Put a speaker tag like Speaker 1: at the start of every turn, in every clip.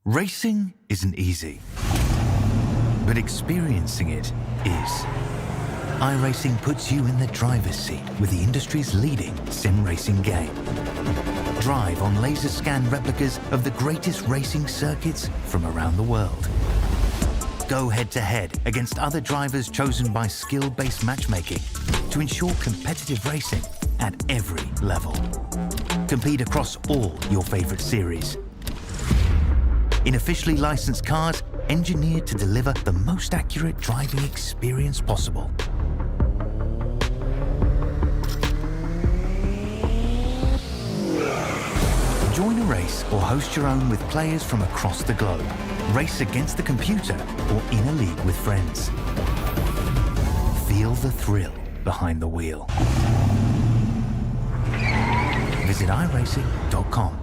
Speaker 1: Racing isn't easy, but experiencing it is. iRacing puts you in the driver's seat with the industry's leading sim racing game. Drive on laser scan replicas of the greatest racing circuits from around the world. Go head-to-head against other drivers chosen by skill-based matchmaking to ensure competitive racing at every level. Compete across all your favorite series. In officially licensed cars, engineered to deliver the most accurate driving experience possible. Join a race or host your own with players from across the globe. Race against the computer or in a league with friends. Feel the thrill behind the wheel. Visit iRacing.com.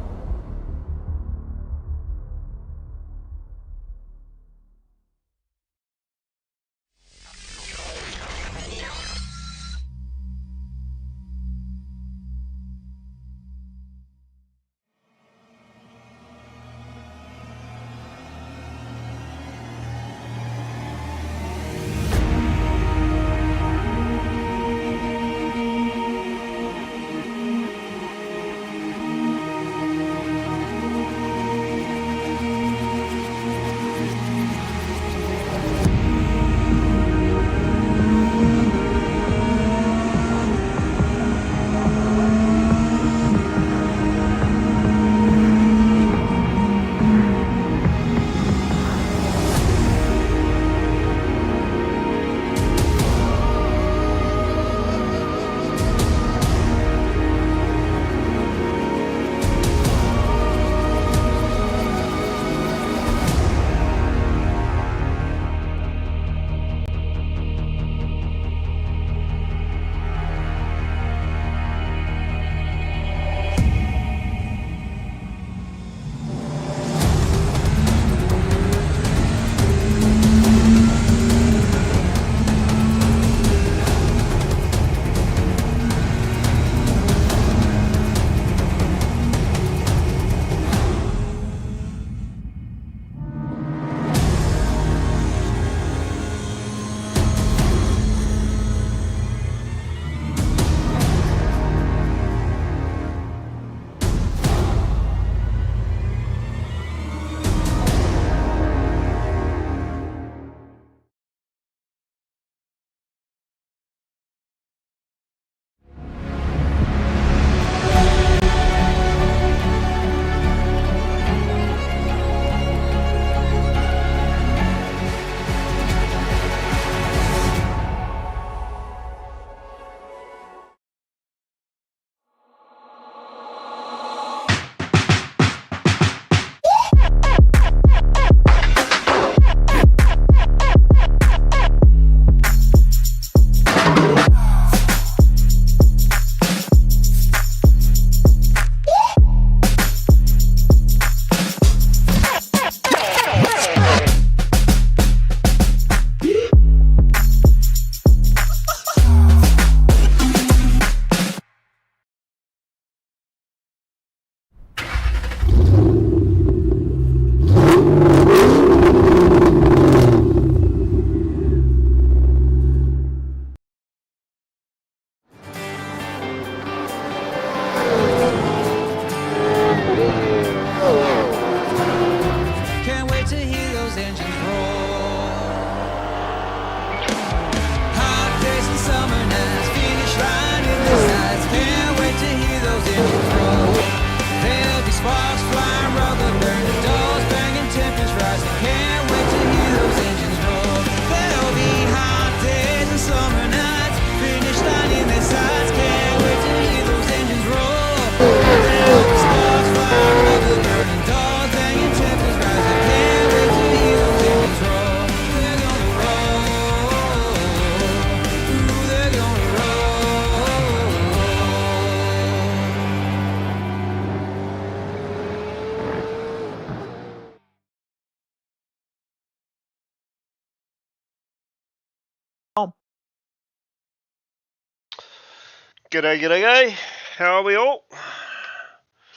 Speaker 2: G'day, g'day. How are we all?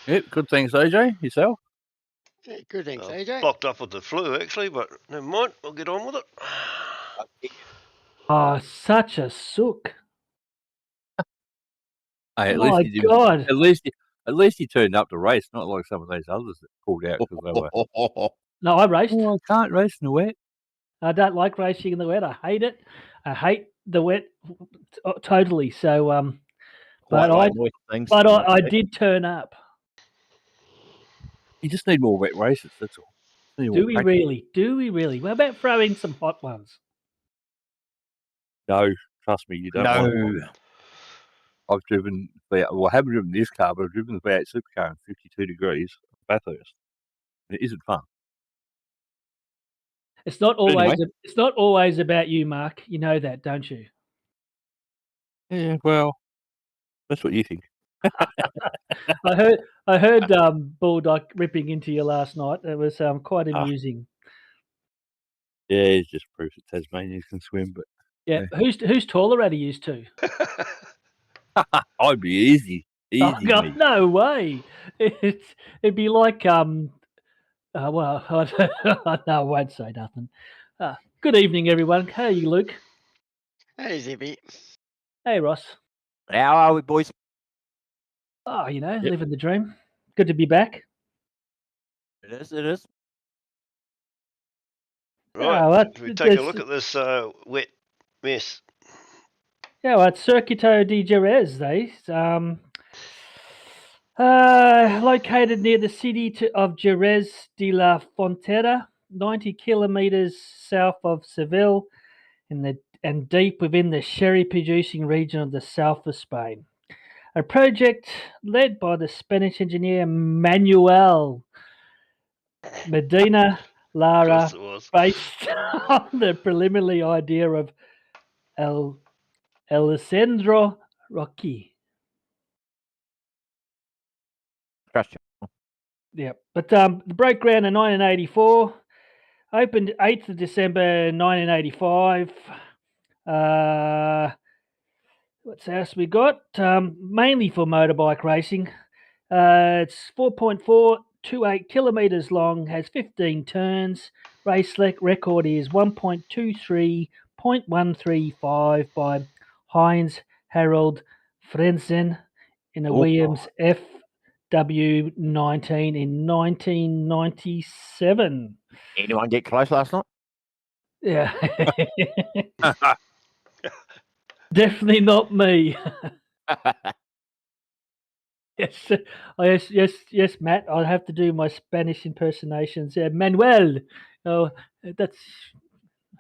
Speaker 3: Yep, good thanks, AJ. Yourself?
Speaker 2: Yeah, good, thanks, AJ.
Speaker 3: Blocked up with the flu, actually, but never mind. We'll get on with it.
Speaker 4: Oh, such a sook.
Speaker 5: Hey, at
Speaker 4: Oh,
Speaker 5: least
Speaker 4: my
Speaker 5: he didn't.
Speaker 4: God.
Speaker 5: At least he turned up to race, not like some of those others that pulled out because they were.
Speaker 4: No, I raced.
Speaker 5: Oh, I can't race in the wet.
Speaker 4: I don't like racing in the wet. I hate it. I hate the wet totally. So, but I did turn up.
Speaker 5: You just need more wet races. That's all.
Speaker 4: Do we really? Do we really? What about throwing some hot ones?
Speaker 5: No, trust me, you don't.
Speaker 6: No.
Speaker 5: I've driven. Well, I haven't driven this car, but I've driven the V8 supercar in 52 degrees Bathurst. And it isn't fun.
Speaker 4: It's not always.
Speaker 5: Anyway.
Speaker 4: It's not always about you, Mark. You know that, don't you?
Speaker 5: Yeah, well, that's what you think.
Speaker 4: I heard Bulldog ripping into you last night. It was quite amusing.
Speaker 5: Yeah, it's just proof that Tasmanians can swim. But
Speaker 4: yeah, who's taller out of you two?
Speaker 5: I'd be easy.
Speaker 4: Oh God, no way! It'd be like well, no, I won't say nothing. Good evening, everyone. How are you, Luke?
Speaker 2: Hey, Zippy.
Speaker 4: Hey, Ross.
Speaker 6: How are we, boys?
Speaker 4: Oh, living the dream. Good to be back.
Speaker 6: It is. It is.
Speaker 3: Right. We take a look at this wet mess.
Speaker 4: Yeah, well, it's Circuito de Jerez, located near the city of Jerez de la Frontera, 90 kilometers south of Seville, and deep within the sherry-producing region of the south of Spain. A project led by the Spanish engineer Manuel Medina Lara, based on the preliminary idea of Alessandro Rocchi. Yeah, but broke ground in 1984, opened 8th of December 1985. What else we got? Mainly for motorbike racing. It's 4.428 kilometers long, has 15 turns. Race record is 1.23.135 by Heinz Harold Frenzen in a Williams FW19 in 1997.
Speaker 6: Anyone get close last night?
Speaker 4: Yeah. Definitely not me. Yes, Matt. I'll have to do my Spanish impersonations. Manuel. Oh, that's.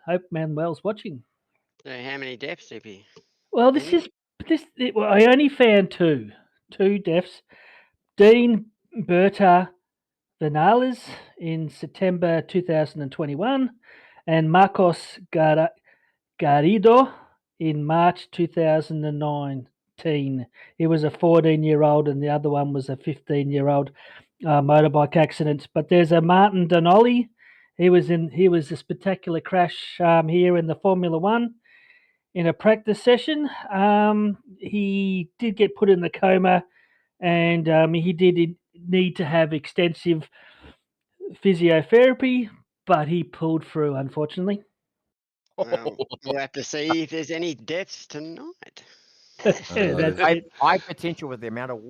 Speaker 4: Hope Manuel's watching.
Speaker 2: So, how many deaths, Zippy?
Speaker 4: Well, I only found two deaths. Dean Berta Vinales in September 2021, and Marcos Garrido in March 2019. He was a 14-year-old, and the other one was a 15-year-old motorbike accident. But there's a Martin Donnelly. He was a spectacular crash here in the Formula One in a practice session. He did get put in the coma, and he did need to have extensive physiotherapy, but he pulled through, unfortunately.
Speaker 2: Well, we'll have to see if there's any deaths tonight.
Speaker 6: High potential with the amount of.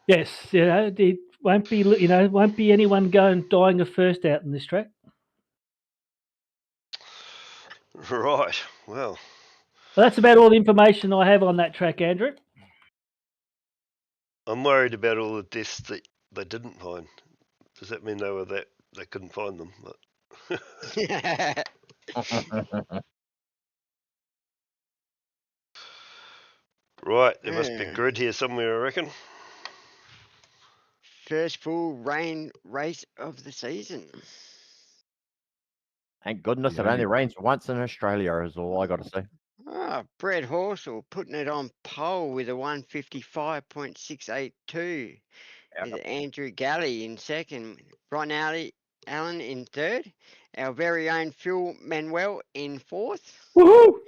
Speaker 4: Yes, it won't be anyone dying of thirst out in this track.
Speaker 3: Right. Well,
Speaker 4: that's about all the information I have on that track, Andrew.
Speaker 3: I'm worried about all the deaths that they didn't find. Does that mean they couldn't find them? But right, there must be a grid here somewhere, I reckon.
Speaker 2: First full rain race of the season.
Speaker 6: Thank goodness it only rains once in Australia, is all I got to say.
Speaker 2: Brett Horsell putting it on pole with a 155.682. With Andrew Galley in second. Ron Allen in third. Our very own Phil Manuel in fourth.
Speaker 4: Woohoo!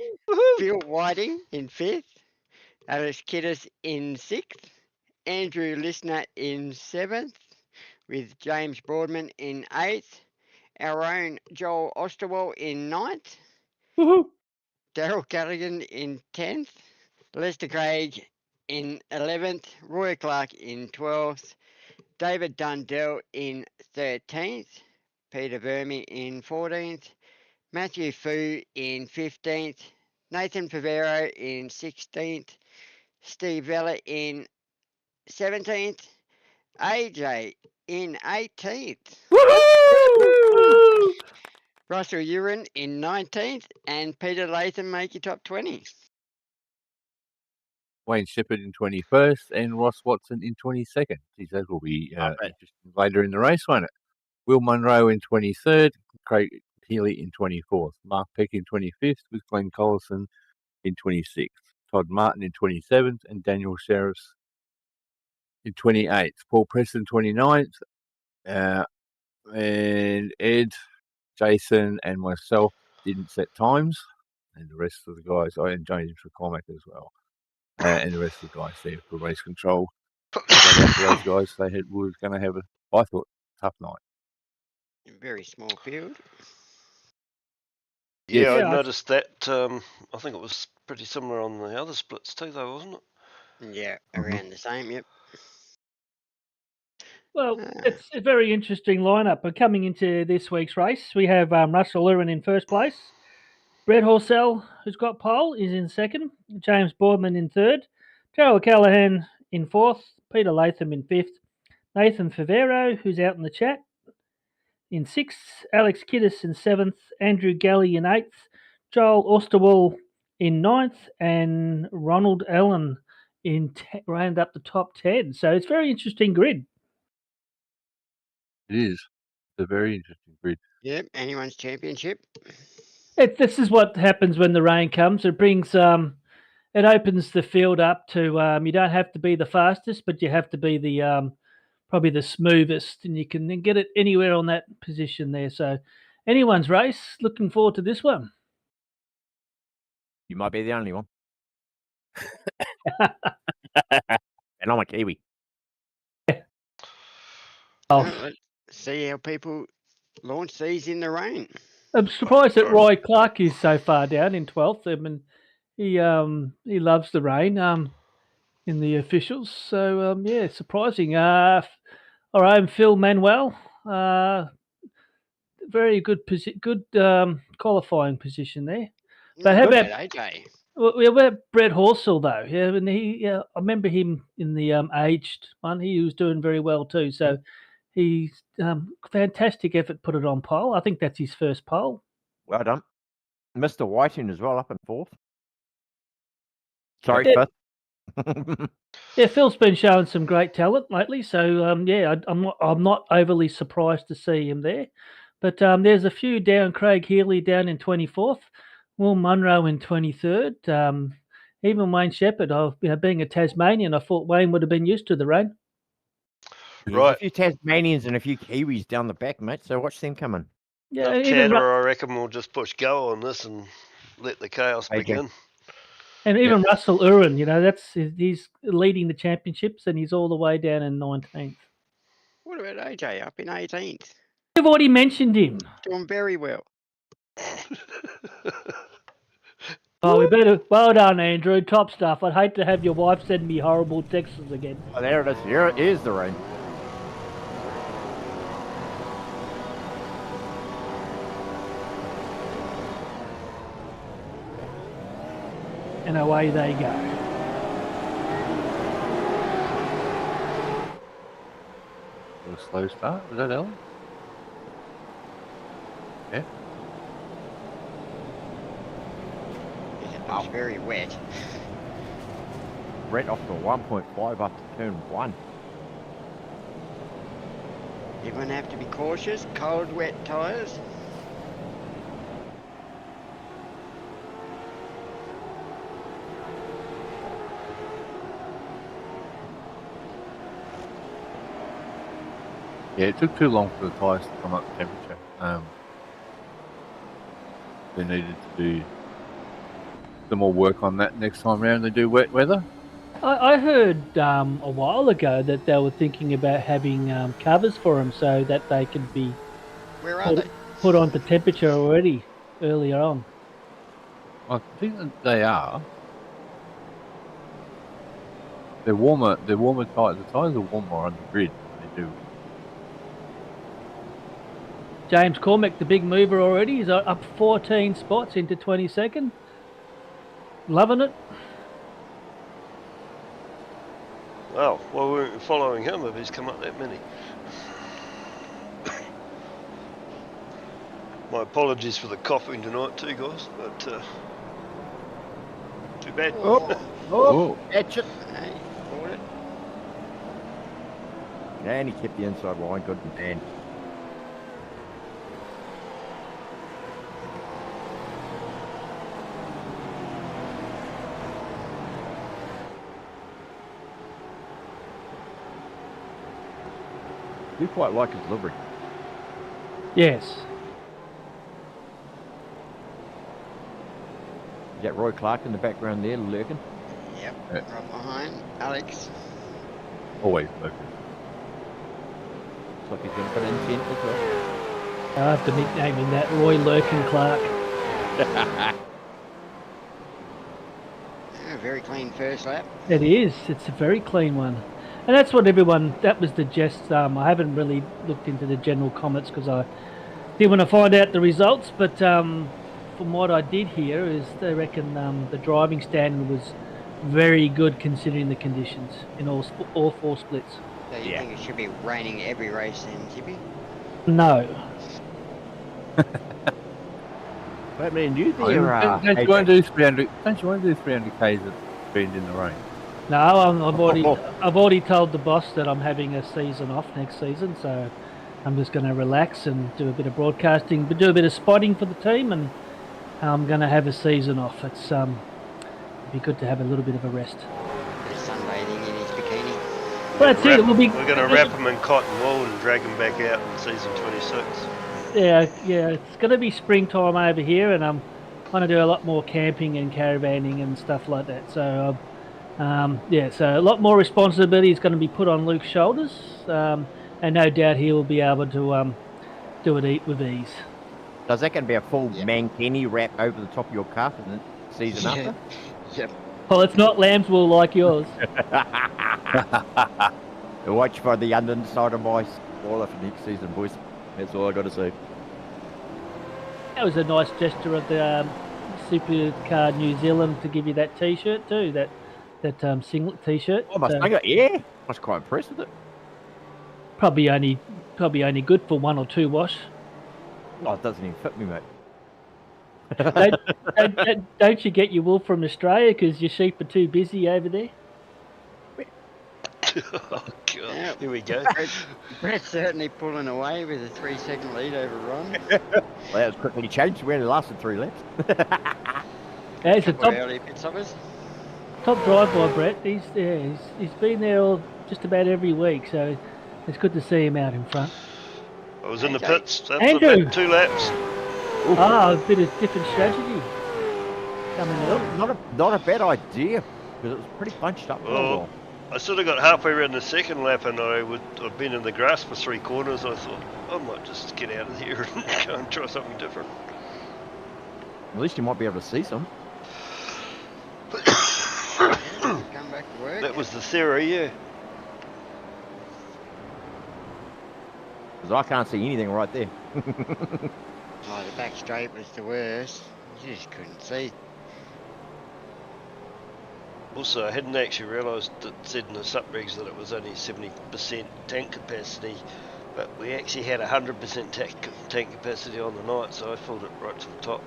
Speaker 2: Phil Whiting in fifth. Alice Kiddis in sixth. Andrew Listener in seventh. with James Broadman in 8th, our own Joel Osterwald in 9th,
Speaker 4: Woohoo!
Speaker 2: Daryl Callaghan in 10th, Lester Craig in 11th, Roy Clark in 12th, David Dundell in 13th, Peter Verme in 14th, Matthew Fu in 15th, Nathan Favero in 16th, Steve Vella in 17th, AJ in 18th,
Speaker 4: Woohoo!
Speaker 2: Russell Urin in 19th, and Peter Latham make your top 20.
Speaker 5: Wayne Shepherd in 21st and Ross Watson in 22nd. Geez, that will be interesting later in the race, won't it? Will Munro in 23rd, Craig Healy in 24th, Mark Peck in 25th with Glenn Collison in 26th, Todd Martin in 27th and Daniel Sheriffs in 28th, Paul Preston 29th, and Ed, Jason and myself didn't set times, and the rest of the guys, and James McCormack as well. And the rest of the guys there for race control. Those guys, they were going to have I thought, tough night.
Speaker 2: Very small field.
Speaker 3: Yeah,
Speaker 4: Yeah,
Speaker 3: I noticed that. I think it was pretty similar on the other splits too, though, wasn't it?
Speaker 2: Yeah, around the same, yep.
Speaker 4: Well, it's a very interesting lineup. But coming into this week's race, we have Russell Urin in first place. Brett Horsell, who's got pole, is in second. James Boardman in third. Darryl Callahan in fourth. Peter Latham in fifth. Nathan Favero, who's out in the chat, in sixth. Alex Kiddis in seventh. Andrew Galley in eighth. Joel Osterwald in ninth. And Ronald Allen in round up the top 10. So it's a very interesting grid.
Speaker 5: It is. It's a very interesting grid.
Speaker 2: Yep, anyone's championship.
Speaker 4: This is what happens when the rain comes. It brings it opens the field up to you don't have to be the fastest, but you have to be the probably the smoothest, and you can then get it anywhere on that position there. So anyone's race. Looking forward to this one.
Speaker 6: You might be the only one. And I'm a Kiwi.
Speaker 4: Oh,
Speaker 2: Let's see how people launch these in the rain.
Speaker 4: I'm surprised that Roy Clark is so far down in 12th. I mean, he loves the rain in the officials. So yeah, surprising. Our own Phil Manuel, very good qualifying position there. But how about
Speaker 2: AJ?
Speaker 4: Well, about Brett Horsell though? Yeah, and I remember him in the aged one. He was doing very well too. So he's fantastic effort. Put it on pole. I think that's his first pole.
Speaker 6: Well done. Mr. Whiting as well, up in fourth. Sorry,
Speaker 4: Yeah.
Speaker 6: fifth.
Speaker 4: Yeah, Phil's been showing some great talent lately. So yeah, I'm not overly surprised to see him there. But there's a few down. Craig Healy down in 24th. Will Munro in 23rd. Even Wayne Shepherd. Being a Tasmanian, I thought Wayne would have been used to the rain.
Speaker 6: There's
Speaker 3: Right.
Speaker 6: a few Tasmanians and a few Kiwis down the back, mate. So watch them coming.
Speaker 4: Yeah,
Speaker 3: Enough
Speaker 4: even
Speaker 3: chatter, I reckon we'll just push go on this and let the chaos
Speaker 6: Okay.
Speaker 3: begin.
Speaker 4: and even Russell Urin. He's leading the championships, and he's all the way down in 19th.
Speaker 2: What about AJ up in 18th?
Speaker 4: You've already mentioned him.
Speaker 2: Doing very well.
Speaker 4: Oh, we better. Well done, Andrew. Top stuff. I'd hate to have your wife send me horrible texts again.
Speaker 6: Oh, there it is. Here is the rain.
Speaker 4: And away they go.
Speaker 5: A slow start. Was that Ellen? Yeah.
Speaker 2: It was very wet.
Speaker 6: Brett off to 1.5 up to turn 1.
Speaker 2: Everyone have to be cautious. Cold, wet tyres.
Speaker 5: Yeah, it took too long for the tyres to come up to temperature. They needed to do some more work on that next time round. They do wet weather.
Speaker 4: I heard a while ago that they were thinking about having covers for them so that they could be
Speaker 2: Where are they?
Speaker 4: put onto temperature already earlier on.
Speaker 5: I think that they are. They're warmer. They're warmer tires. The tires are warmer on the grid than they do.
Speaker 4: James Cormack, the big mover already, is up 14 spots into 22nd. Loving it.
Speaker 3: Well, we weren't following him if he's come up that many. My apologies for the coughing tonight too, guys, but too bad.
Speaker 6: Oh, catch it.
Speaker 2: Hey, caught it.
Speaker 6: And he kept the inside line, good man. Do quite like his livery.
Speaker 4: Yes.
Speaker 6: You got Roy Clark in the background there lurking.
Speaker 2: Yep,
Speaker 5: Yeah.
Speaker 2: right behind Alex.
Speaker 5: Always looking.
Speaker 6: Looks like he's going to put in 10 as well.
Speaker 4: I have to nickname him that, Roy Lurkin Clark.
Speaker 2: Very clean first lap.
Speaker 4: It is. It's a very clean one. And that's what everyone, that was the gist. I haven't really looked into the general comments because I did want to find out the results. But from what I did hear is they reckon the driving standard was very good considering the conditions in all four splits.
Speaker 2: So you think it should be raining every race then, Tippy?
Speaker 4: No.
Speaker 6: But man, do you think
Speaker 5: Don't you want to do 300? Don't you want to do 300 k's at Bend in the rain?
Speaker 4: No, I've already told the boss that I'm having a season off next season, so I'm just going to relax and do a bit of broadcasting, but do a bit of spotting for the team, and I'm going to have a season off. It's it'd be good to have a little bit of a rest.
Speaker 2: Bit of sunbathing in his bikini.
Speaker 4: Well, that's it.
Speaker 3: We're going to wrap him in cotton wool and drag him back out in season 26.
Speaker 4: Yeah. It's going to be springtime over here, and I'm going to do a lot more camping and caravanning and stuff like that. So, so a lot more responsibility is going to be put on Luke's shoulders, and no doubt he will be able to do it with ease.
Speaker 6: Does that going to be a full mankini wrap over the top of your calf in the season after?
Speaker 2: Yep.
Speaker 4: Well, it's not lamb's wool like yours.
Speaker 6: Watch for the underside of my spoiler for next season, boys. That's all I got to say.
Speaker 4: That was a nice gesture of the Supercar New Zealand to give you that T-shirt too. That singlet T-shirt.
Speaker 6: Oh, my finger, yeah. I was quite impressed with it.
Speaker 4: Probably only good for 1 or 2 wash.
Speaker 6: Oh, it doesn't even fit me, mate.
Speaker 4: Don't you get your wool from Australia because your sheep are too busy over there?
Speaker 3: Oh, God.
Speaker 2: Yep.
Speaker 3: Here we go.
Speaker 2: Brett's certainly pulling away with a 3-second lead over Ron.
Speaker 6: Well, that was quickly changed. We only lasted 3 laps.
Speaker 4: Yeah, it's a
Speaker 2: Couple of
Speaker 4: top
Speaker 2: early pit stoppers.
Speaker 4: drive by Brett. He's been there just about every week, so it's good to see him out in front.
Speaker 3: I was in the
Speaker 2: Okay.
Speaker 3: pits after
Speaker 4: Andrew.
Speaker 3: about 2 laps.
Speaker 4: A bit of different strategy coming out.
Speaker 6: Not a bad idea, because it was pretty bunched up.
Speaker 3: Oh, I sort of got halfway around the second lap and I'd been in the grass for 3 corners. I thought, I might just get out of here and go and try something different.
Speaker 6: At least you might be able to see some.
Speaker 2: Come back to work.
Speaker 3: That was the theory, yeah.
Speaker 6: Because I can't see anything right there.
Speaker 2: Oh, the back straight was the worst. You just couldn't see.
Speaker 3: Also, I hadn't actually realised that it said in the subrigs that it was only 70% tank capacity, but we actually had 100% tank capacity on the night, so I filled it right to the top.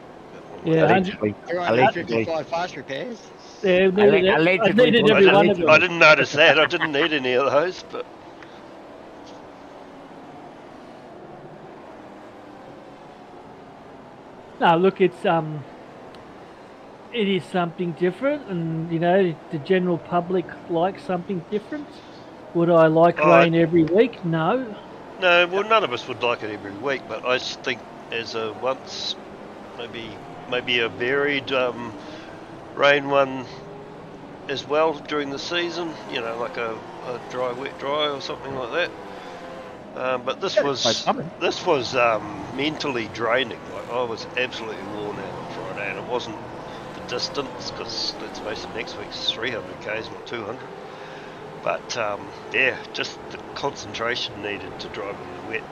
Speaker 4: Yeah,
Speaker 6: Allegedly.
Speaker 2: 255 fast repairs.
Speaker 4: Yeah, I needed
Speaker 3: I
Speaker 4: every one of
Speaker 3: didn't,
Speaker 4: them.
Speaker 3: I didn't notice that. I didn't need any of those, but
Speaker 4: No, look, it is something different, and the general public likes something different. Would I like rain every week? No.
Speaker 3: no, well, none of us would like it every week, but I just think as a once, maybe a varied rain one as well during the season. You know, like a dry, wet, dry or something like that. But this was mentally draining. Like I was absolutely worn out on Friday, and it wasn't the distance because let's face it, next week's 300 k's, not 200. But yeah, just the concentration needed to drive in the wet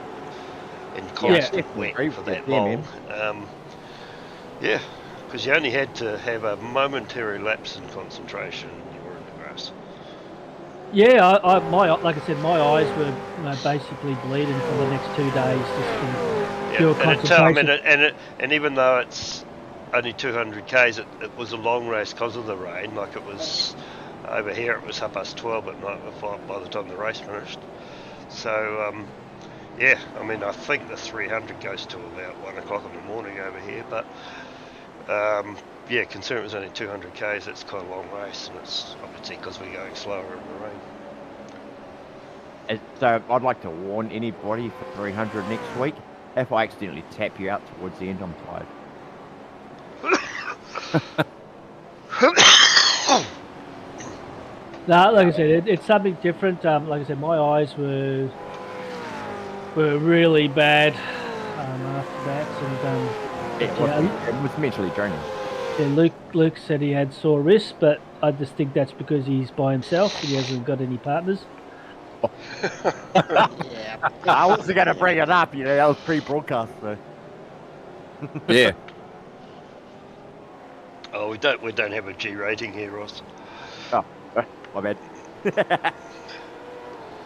Speaker 3: and constant wet for that long. Yeah, because you only had to have a momentary lapse in concentration and you were in the grass.
Speaker 4: Yeah, like I said, my eyes were basically bleeding for the next 2 days just from pure concentration.
Speaker 3: And even though it's only 200 k's, it was a long race because of the rain. Like it was over here, it was 12:30 at night by the time the race finished. So yeah, I mean, I think the 300 goes to about 1 o'clock in the morning over here, but yeah, considering it was only 200 k's, it's quite a long race, and it's obviously because we're going slower in the rain.
Speaker 6: So I'd like to warn anybody for 300 next week. If I accidentally tap you out towards the end, I'm tired.
Speaker 4: No, like I said, it's something different. Like I said, my eyes were really bad after that, and
Speaker 6: it was mentally draining.
Speaker 4: Yeah, Luke said he had sore wrists, but I just think that's because he's by himself. He hasn't got any partners.
Speaker 2: Yeah.
Speaker 6: I wasn't going to bring it up, you know, that was pre-broadcast, so.
Speaker 5: Yeah.
Speaker 3: Oh, we don't have a G rating here, Ross.
Speaker 6: Oh, my bad.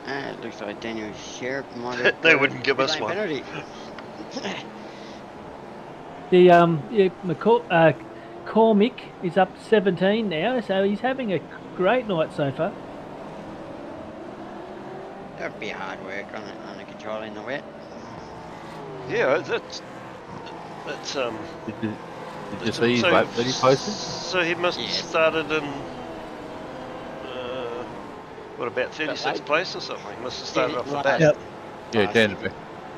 Speaker 2: It looks like Daniel Sheriff might have.
Speaker 3: They wouldn't give us one.
Speaker 2: Penalty.
Speaker 4: The Cormick is up 17 now, so he's having a great night so far.
Speaker 2: That would be hard work on the control in the wet.
Speaker 3: Yeah, that's
Speaker 5: Did you see his lap that he posted?
Speaker 3: So he must have started in what, about 36th place or something? He must have started off the bat.
Speaker 4: Yep.
Speaker 5: Yeah, Danby.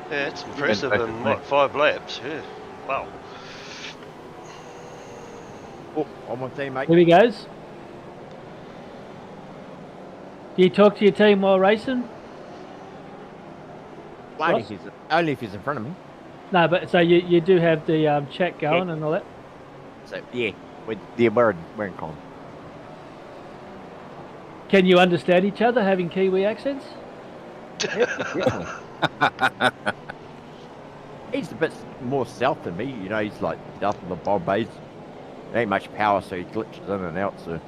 Speaker 3: Yeah, it's impressive
Speaker 5: back
Speaker 3: in
Speaker 5: to
Speaker 3: what, 5 laps. Yeah, wow.
Speaker 6: Oh, one more team, mate.
Speaker 4: Here he goes. Do you talk to your team while racing?
Speaker 6: Only if he's in front of me.
Speaker 4: No, but so you do have the chat going and all that?
Speaker 6: So, yeah, we're in con.
Speaker 4: Can you understand each other having Kiwi accents?
Speaker 6: He's a bit more south than me, you know, he's like south of the Bombays. There ain't much power, so he glitches in and out, so.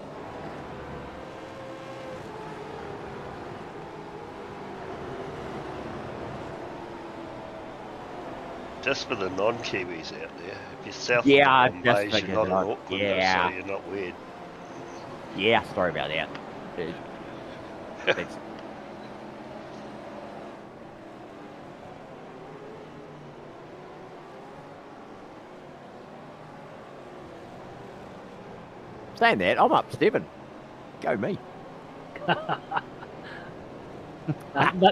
Speaker 3: Just for the non-Kiwis out there, if you're south
Speaker 6: Yeah,
Speaker 3: of
Speaker 6: I
Speaker 3: the
Speaker 6: just
Speaker 3: Bombays, you're
Speaker 6: figured
Speaker 3: not in
Speaker 6: that.
Speaker 3: Auckland,
Speaker 6: Yeah.
Speaker 3: so you're not weird.
Speaker 6: Yeah, sorry about that. Thanks. Saying that, I'm up 7. Go me.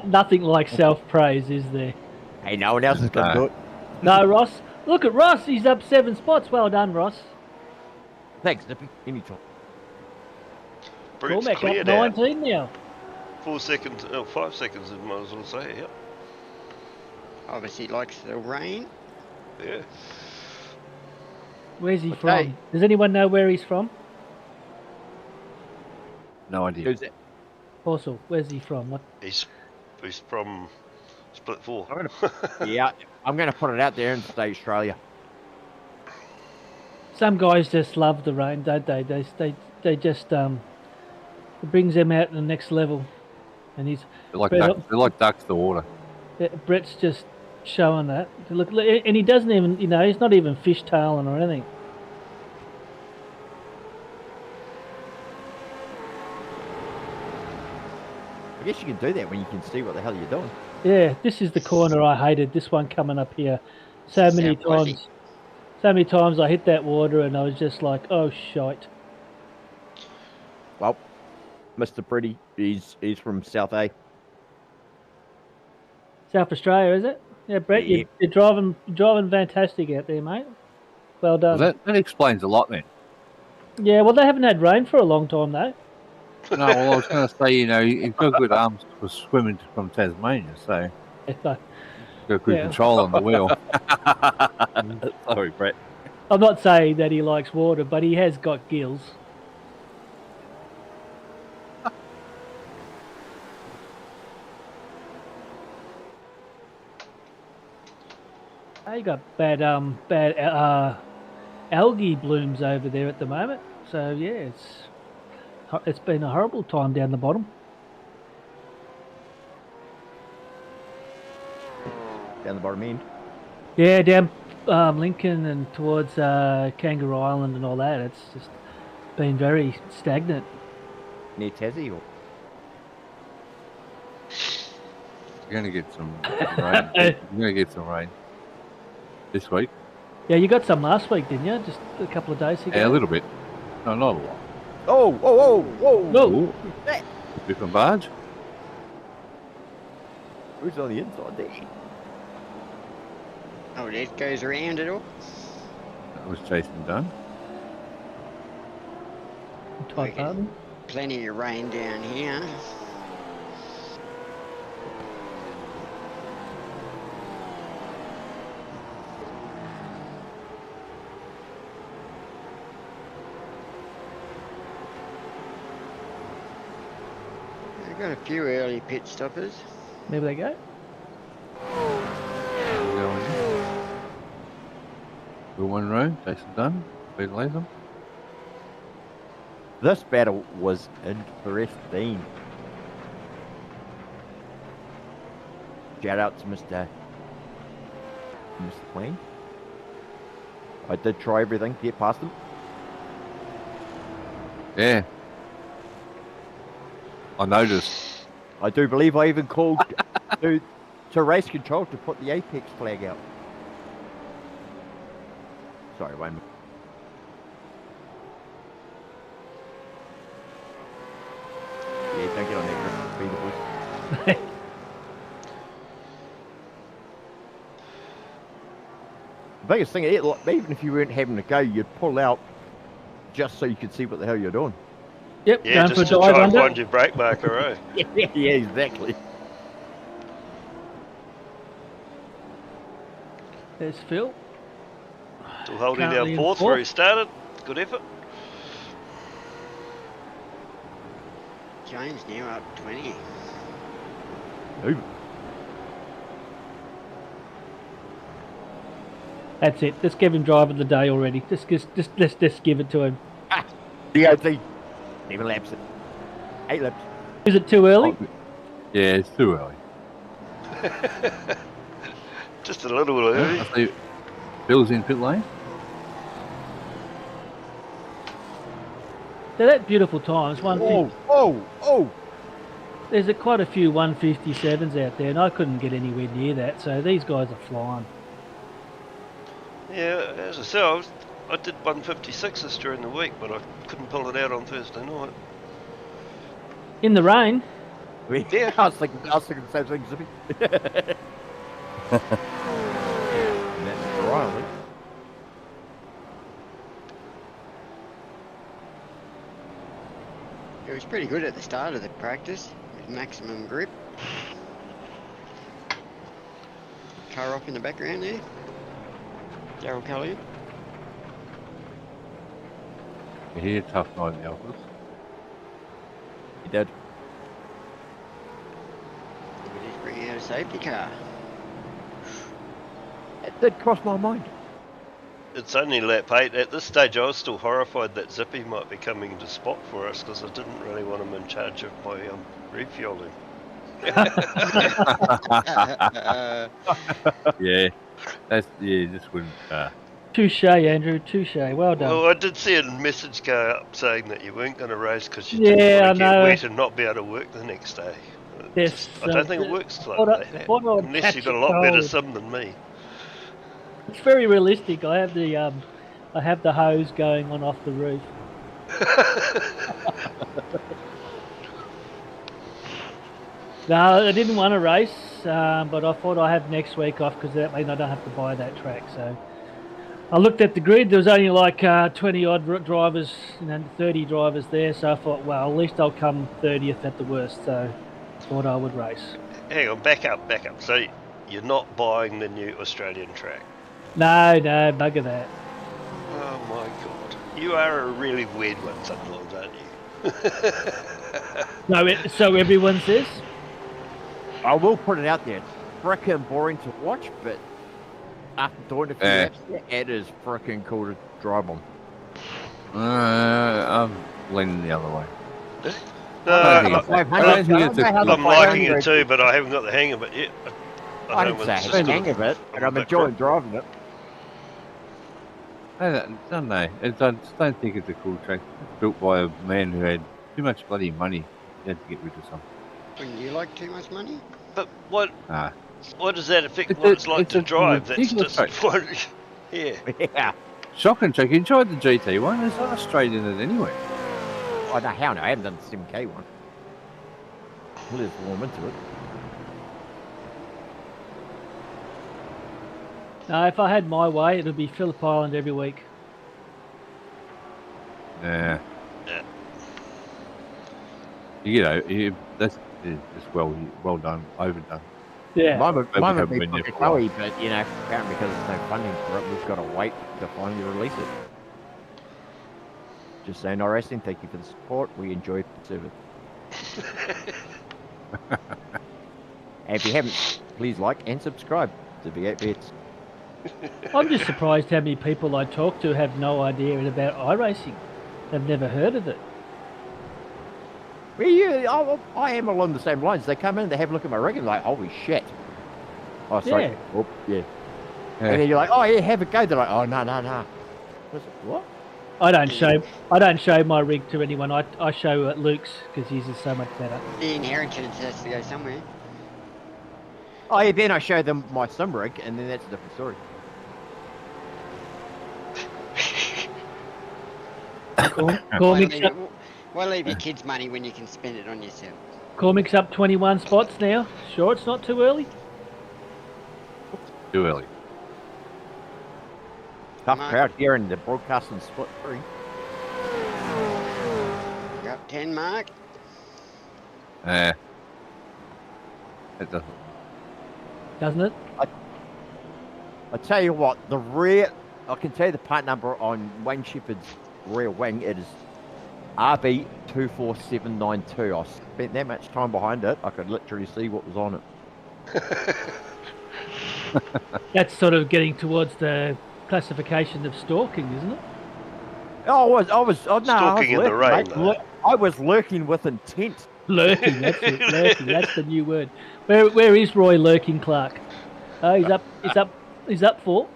Speaker 4: Nothing like self-praise, is there?
Speaker 6: Hey, no one else is going to do it.
Speaker 4: No, Ross. Look at Ross. He's up 7 spots. Well done, Ross.
Speaker 6: Thanks, Nippy. Anytime.
Speaker 3: Brett's
Speaker 4: Cormac up
Speaker 3: cleared
Speaker 4: 19 now.
Speaker 3: 4 seconds, 5 seconds, I might as well say, yeah.
Speaker 2: Obviously likes the rain.
Speaker 3: Yeah.
Speaker 4: Where's he from? Does anyone know where he's from?
Speaker 5: No idea.
Speaker 6: Who's it?
Speaker 4: Also, where's he from? What?
Speaker 3: He's from Split 4.
Speaker 6: Yeah, I'm going to put it out there and say Australia.
Speaker 4: Some guys just love the rain, don't they? They just it brings them out to the next level. And he's
Speaker 5: They're like ducks to water.
Speaker 4: Brett's just showing that. Look, and he doesn't even, you know, he's not even fishtailing or anything.
Speaker 6: I guess you can do that when you can see what the hell you're doing.
Speaker 4: Yeah, this is the corner I hated. This one coming up here, so many times I hit that water and I was just like, oh shite.
Speaker 6: Well, Mr. Pretty, he's from South A.
Speaker 4: South Australia, is it? Yeah, Brett,
Speaker 6: Yeah.
Speaker 4: you're driving fantastic out there, mate. Well done.
Speaker 5: Well, that explains a lot, then.
Speaker 4: Yeah, well, they haven't had rain for a long time, though.
Speaker 5: No, well, I was going to say, you've got good arms for swimming from Tasmania, so
Speaker 4: If
Speaker 5: got good
Speaker 4: Yeah.
Speaker 5: control on the wheel. Sorry, Brett.
Speaker 4: I'm not saying that he likes water, but he has got gills. You got bad algae blooms over there at the moment. So yeah, it's been a horrible time down the bottom.
Speaker 6: Down the bottom end.
Speaker 4: Yeah, down Lincoln and towards Kangaroo Island and all that. It's just been very stagnant.
Speaker 6: Near Tassie or?
Speaker 5: You're going to get some rain. You're going to get some rain this week.
Speaker 4: Yeah, you got some last week, didn't you? Just a couple of days ago.
Speaker 5: Yeah, a little bit. No, not a lot.
Speaker 6: Oh, whoa, whoa, whoa.
Speaker 4: No.
Speaker 5: Different barge.
Speaker 6: Who's on the inside there?
Speaker 2: Oh, that goes around it all.
Speaker 5: That was Jason Dunn.
Speaker 4: Type Harden.
Speaker 2: Plenty of rain down here. We've got a few early pit stoppers.
Speaker 4: There they go.
Speaker 5: Will Monroe, Jason Dunn, Ben Latham.
Speaker 6: This battle was interesting. Shout out to Mr. Queen. I did try everything to get past him.
Speaker 5: Yeah. I noticed.
Speaker 6: I do believe I even called to race control to put the apex flag out. Sorry, one minute. Yeah, don't get on that, Griffin. Be the boys. The biggest thing, even if you weren't having to go, you'd pull out just so you could see what the hell you're doing.
Speaker 4: Yep.
Speaker 3: Yeah,
Speaker 4: going
Speaker 3: just
Speaker 4: for a
Speaker 3: to
Speaker 4: dive
Speaker 3: try and
Speaker 4: under.
Speaker 3: find your brake marker, eh?
Speaker 6: Yeah, exactly.
Speaker 4: There's Phil.
Speaker 3: Still holding
Speaker 4: Currently
Speaker 3: down
Speaker 4: in
Speaker 3: fourth where he started. Good effort.
Speaker 2: James now up 20.
Speaker 6: Ooh.
Speaker 4: That's it. Let's give him driver of the day already. Let's just give it to him.
Speaker 6: DOT. 7 laps. 8 laps.
Speaker 4: Is it too early?
Speaker 5: Oh, yeah, it's too early.
Speaker 3: Just a little early.
Speaker 5: I see Bill's in pit lane.
Speaker 4: They're that beautiful times.
Speaker 6: Oh!
Speaker 4: There's quite a few 157s out there, and I couldn't get anywhere near that. So these guys are flying.
Speaker 3: Yeah, as I said, I did 156s during the week, but I couldn't pull it out on Thursday night.
Speaker 4: In the rain.
Speaker 3: Yeah.
Speaker 6: I was thinking the same thing, Zippy. That's right.
Speaker 2: It was pretty good at the start of the practice with maximum grip. Car off in the background there. Daryl Cullion.
Speaker 5: He had a tough night in the office.
Speaker 6: He did.
Speaker 2: We just bring out a safety car.
Speaker 6: It did cross my mind.
Speaker 3: It's only lap 8. At this stage, I was still horrified that Zippy might be coming into spot for us because I didn't really want him in charge of my refueling.
Speaker 5: Yeah, this wouldn't.
Speaker 4: Touche, Andrew. Touche. Well done.
Speaker 3: Well, I did see a message go up saying that you weren't going to race because you
Speaker 4: Yeah,
Speaker 3: didn't
Speaker 4: I
Speaker 3: want to get
Speaker 4: know.
Speaker 3: wet and not be able to work the next day.
Speaker 4: Yes,
Speaker 3: I don't think it works like
Speaker 4: what
Speaker 3: that,
Speaker 4: I'd
Speaker 3: unless
Speaker 4: catch
Speaker 3: you've got a
Speaker 4: it
Speaker 3: lot better
Speaker 4: cold.
Speaker 3: sim than me.
Speaker 4: It's very realistic. I have the hose going on off the roof. No, I didn't want to race, but I thought I have next week off because that means I don't have to buy that track. So I looked at the grid. There was only like 20 odd drivers, 30 drivers there. So I thought, well, at least I'll come 30th at the worst. So I thought I would race.
Speaker 3: Hang on, back up. So you're not buying the new Australian track?
Speaker 4: No, bugger that.
Speaker 3: Oh my god. You are a really weird one sometimes, aren't you?
Speaker 4: No, so everyone says?
Speaker 6: I will put it out there. It's frickin' boring to watch, but after doing a few laps, it is frickin' cool to drive on.
Speaker 5: I'm leaning the other way.
Speaker 3: I'm liking it
Speaker 6: it
Speaker 3: too, but I haven't got the hang of it yet.
Speaker 6: I didn't say I have the hang of it, but I'm enjoying driving it.
Speaker 5: I don't know. I just don't think it's a cool track. It's built by a man who had too much bloody money. He had to get rid of something.
Speaker 2: Wouldn't you like too much money?
Speaker 3: But what does that affect
Speaker 5: It's
Speaker 3: what
Speaker 5: a-
Speaker 3: it's like
Speaker 5: it's
Speaker 3: to
Speaker 5: a
Speaker 3: drive? That's
Speaker 5: ridiculous
Speaker 3: just yeah.
Speaker 6: Yeah.
Speaker 5: Shocking track. You enjoyed the GT one. There's not straight in it anyway.
Speaker 6: Oh, no, hell no. I haven't done the 7K one. We'll just warm into it.
Speaker 4: No, if I had my way, it would be Phillip Island every week.
Speaker 5: Yeah.
Speaker 3: Yeah.
Speaker 5: That's well done, overdone.
Speaker 4: Yeah.
Speaker 6: Mine would be
Speaker 5: haven't been there
Speaker 6: fucking
Speaker 5: for a while.
Speaker 6: Chloe, but, apparently because there's no funding for it, we've got to wait to finally release it. Just saying, Wrestling, thank you for the support. We enjoy the service. And if you haven't, please like and subscribe to V8 Vets.
Speaker 4: I'm just surprised how many people I talk to have no idea about iRacing. They've never heard of it.
Speaker 6: Well, yeah, I am along the same lines. They come in, they have a look at my rig and like, holy shit. Oh, sorry.
Speaker 4: Yeah.
Speaker 6: Oh, yeah. And then you're like, oh yeah, have a go. They're like, oh no. I was like, what?
Speaker 4: I don't show my rig to anyone. I show Luke's because his is so much better.
Speaker 2: The inheritance has to go somewhere.
Speaker 6: Oh yeah, then I show them my sim rig, and then that's a different story.
Speaker 2: Why leave your kids money when you can spend it on yourself?
Speaker 4: Cormic's up 21 spots now. Sure, it's not too early.
Speaker 5: Too early.
Speaker 6: Tough
Speaker 2: Mark.
Speaker 6: crowd here in the broadcasting split 3.
Speaker 2: You're up 10, Mark.
Speaker 5: It doesn't.
Speaker 4: Doesn't it?
Speaker 6: I tell you what, I can tell you the part number on Wayne Shepherd's rear wing. It is RB24792. I spent that much time behind it. I could literally see what was on it.
Speaker 4: That's sort of getting towards the classification of stalking, isn't it?
Speaker 3: Stalking in the rain, though.
Speaker 6: I was lurking with intent.
Speaker 4: Lurking, that's it. Lurking, that's the new word. Where is Roy Lurking Clark? Oh, he's up for.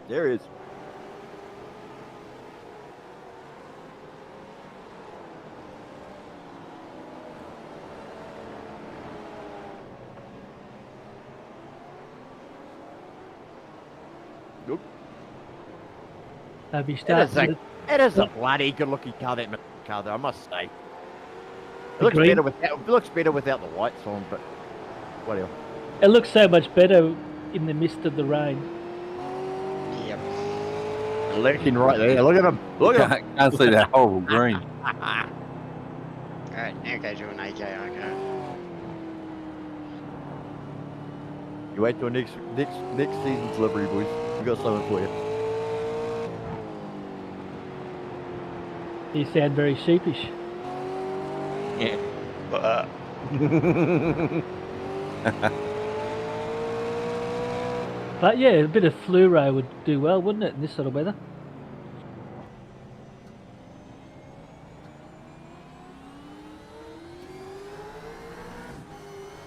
Speaker 6: There he is. Nope.
Speaker 4: Have you
Speaker 6: It
Speaker 4: started?
Speaker 6: is a bloody good-looking car, that car, though, I must say. It looks better without the lights on, but whatever.
Speaker 4: It looks so much better in the mist of the rain.
Speaker 2: Yep.
Speaker 6: Lurking right there. Look at him. Look at him.
Speaker 5: Can't see that whole green.
Speaker 2: Alright, now go to an AJ, okay.
Speaker 6: You wait till next season's delivery, boys. We got something for you.
Speaker 4: You sound very sheepish.
Speaker 6: Yeah.
Speaker 4: But yeah, a bit of fluoro would do well, wouldn't it, in this sort of weather?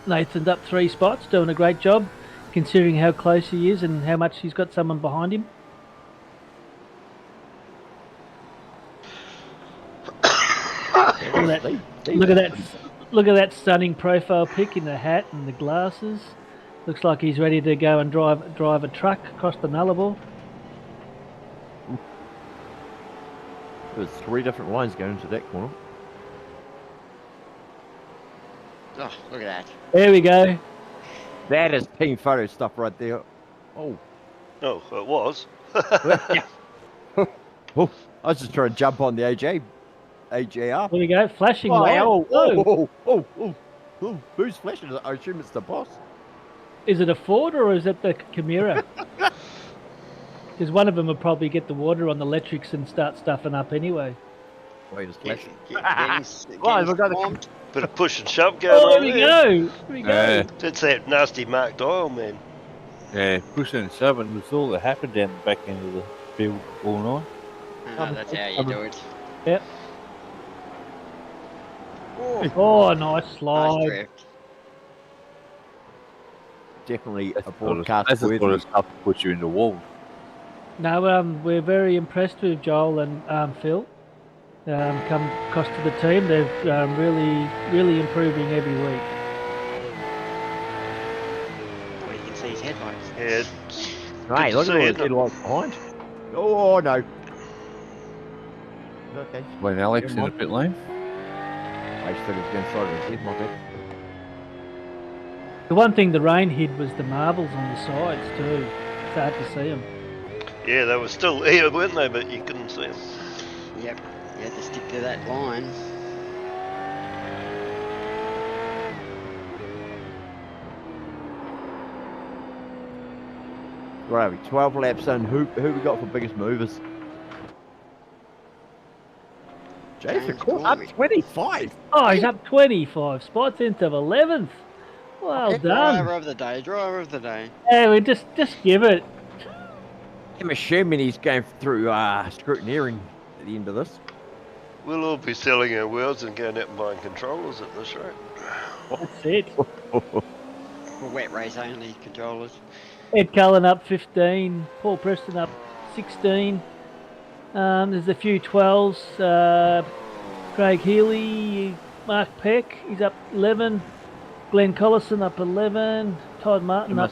Speaker 4: Nathan's up 3 spots, doing a great job, considering how close he is and how much he's got someone behind him. Look at that stunning profile pic in the hat and the glasses. Looks like he's ready to go and drive a truck across the Nullarbor.
Speaker 6: There's 3 different lines going into that corner.
Speaker 2: Oh, look at that.
Speaker 4: There we go.
Speaker 6: That is team photo stuff right there. Oh.
Speaker 3: Oh, it was.
Speaker 6: Yeah. Oh, I was just trying to jump on the AJR.
Speaker 4: There we go. Flashing
Speaker 6: Oh,
Speaker 4: light.
Speaker 6: oh, who's flashing? I assume it's the boss.
Speaker 4: Is it a Ford or is it the Chimera? Because one of them will probably get the water on the electrics and start stuffing up anyway.
Speaker 6: Wait, it's
Speaker 2: Get,
Speaker 6: flashing.
Speaker 2: getting
Speaker 6: we've got the-
Speaker 2: swamped.
Speaker 3: Bit of push and shove going
Speaker 4: Oh, there
Speaker 3: on
Speaker 4: we
Speaker 3: there.
Speaker 4: go. There we go.
Speaker 3: It's that nasty marked oil, man.
Speaker 5: Yeah, pushing and shoving was all that happened down the back end of the field all night.
Speaker 2: That's how you do it.
Speaker 4: Yep.
Speaker 2: Oh,
Speaker 4: Oh, nice
Speaker 2: nice
Speaker 4: slide.
Speaker 2: drift.
Speaker 6: Definitely a
Speaker 5: That's
Speaker 6: broadcast
Speaker 5: the sort
Speaker 6: worthy.
Speaker 5: of stuff that puts you in the wall.
Speaker 4: No, we're very impressed with Joel and Phil. Come across to the team, they're really improving every week.
Speaker 2: Well, you can see his headlights.
Speaker 3: Yeah, it's
Speaker 6: Hey,
Speaker 3: to
Speaker 6: look
Speaker 3: see,
Speaker 6: at all
Speaker 3: isn't
Speaker 6: the
Speaker 3: it?
Speaker 6: headlights behind. Oh, no. Okay.
Speaker 5: When Alex in
Speaker 6: Never
Speaker 5: the
Speaker 6: mind.
Speaker 5: pit lane.
Speaker 6: I just thought it was going to side of his head, my bad.
Speaker 4: The one thing the rain hid was the marbles on the sides too. It's hard to see them.
Speaker 3: Yeah, they were still here, weren't they? But you couldn't see them.
Speaker 2: Yep, you had to stick to that line.
Speaker 6: Right, we 12 laps in. Who we got for biggest movers? Jason
Speaker 2: James
Speaker 6: Court up
Speaker 2: Cormick.
Speaker 6: 25.
Speaker 4: Oh, he's up 25 spots into 11th. Well done.
Speaker 2: Driver of the day, driver of the day.
Speaker 4: Yeah, we just give it.
Speaker 6: I'm assuming he's going through scrutineering at the end of this.
Speaker 3: We'll all be selling our wheels and going out and buying controllers at this rate.
Speaker 4: That's it.
Speaker 2: For wet race only controllers.
Speaker 4: Ed Cullen up 15. Paul Preston up 16. There's a few 12s. Craig Healy, Mark Peck, he's up 11. Glenn Collison up 11. Todd Martin up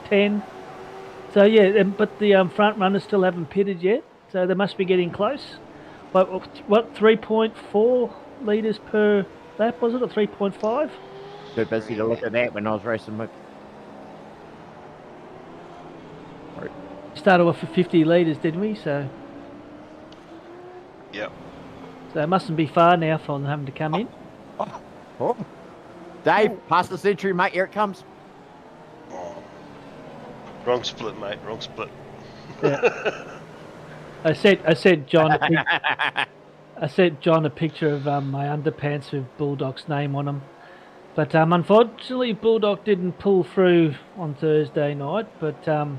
Speaker 4: 10. So yeah, but the front runners still haven't pitted yet, so they must be getting close. What 3.4 litres per lap was it, or 3.5?
Speaker 6: Too busy to look at that when I was racing Mick.
Speaker 4: Started off with 50 litres, didn't we? So
Speaker 3: Yep.
Speaker 4: it mustn't be far now for them having to come in.
Speaker 6: Oh. Dave, past the century, mate. Here it comes.
Speaker 3: Wrong split, mate. Wrong split.
Speaker 4: Yeah. I sent John a picture of my underpants with Bulldog's name on them. But unfortunately, Bulldog didn't pull through on Thursday night. But
Speaker 3: Too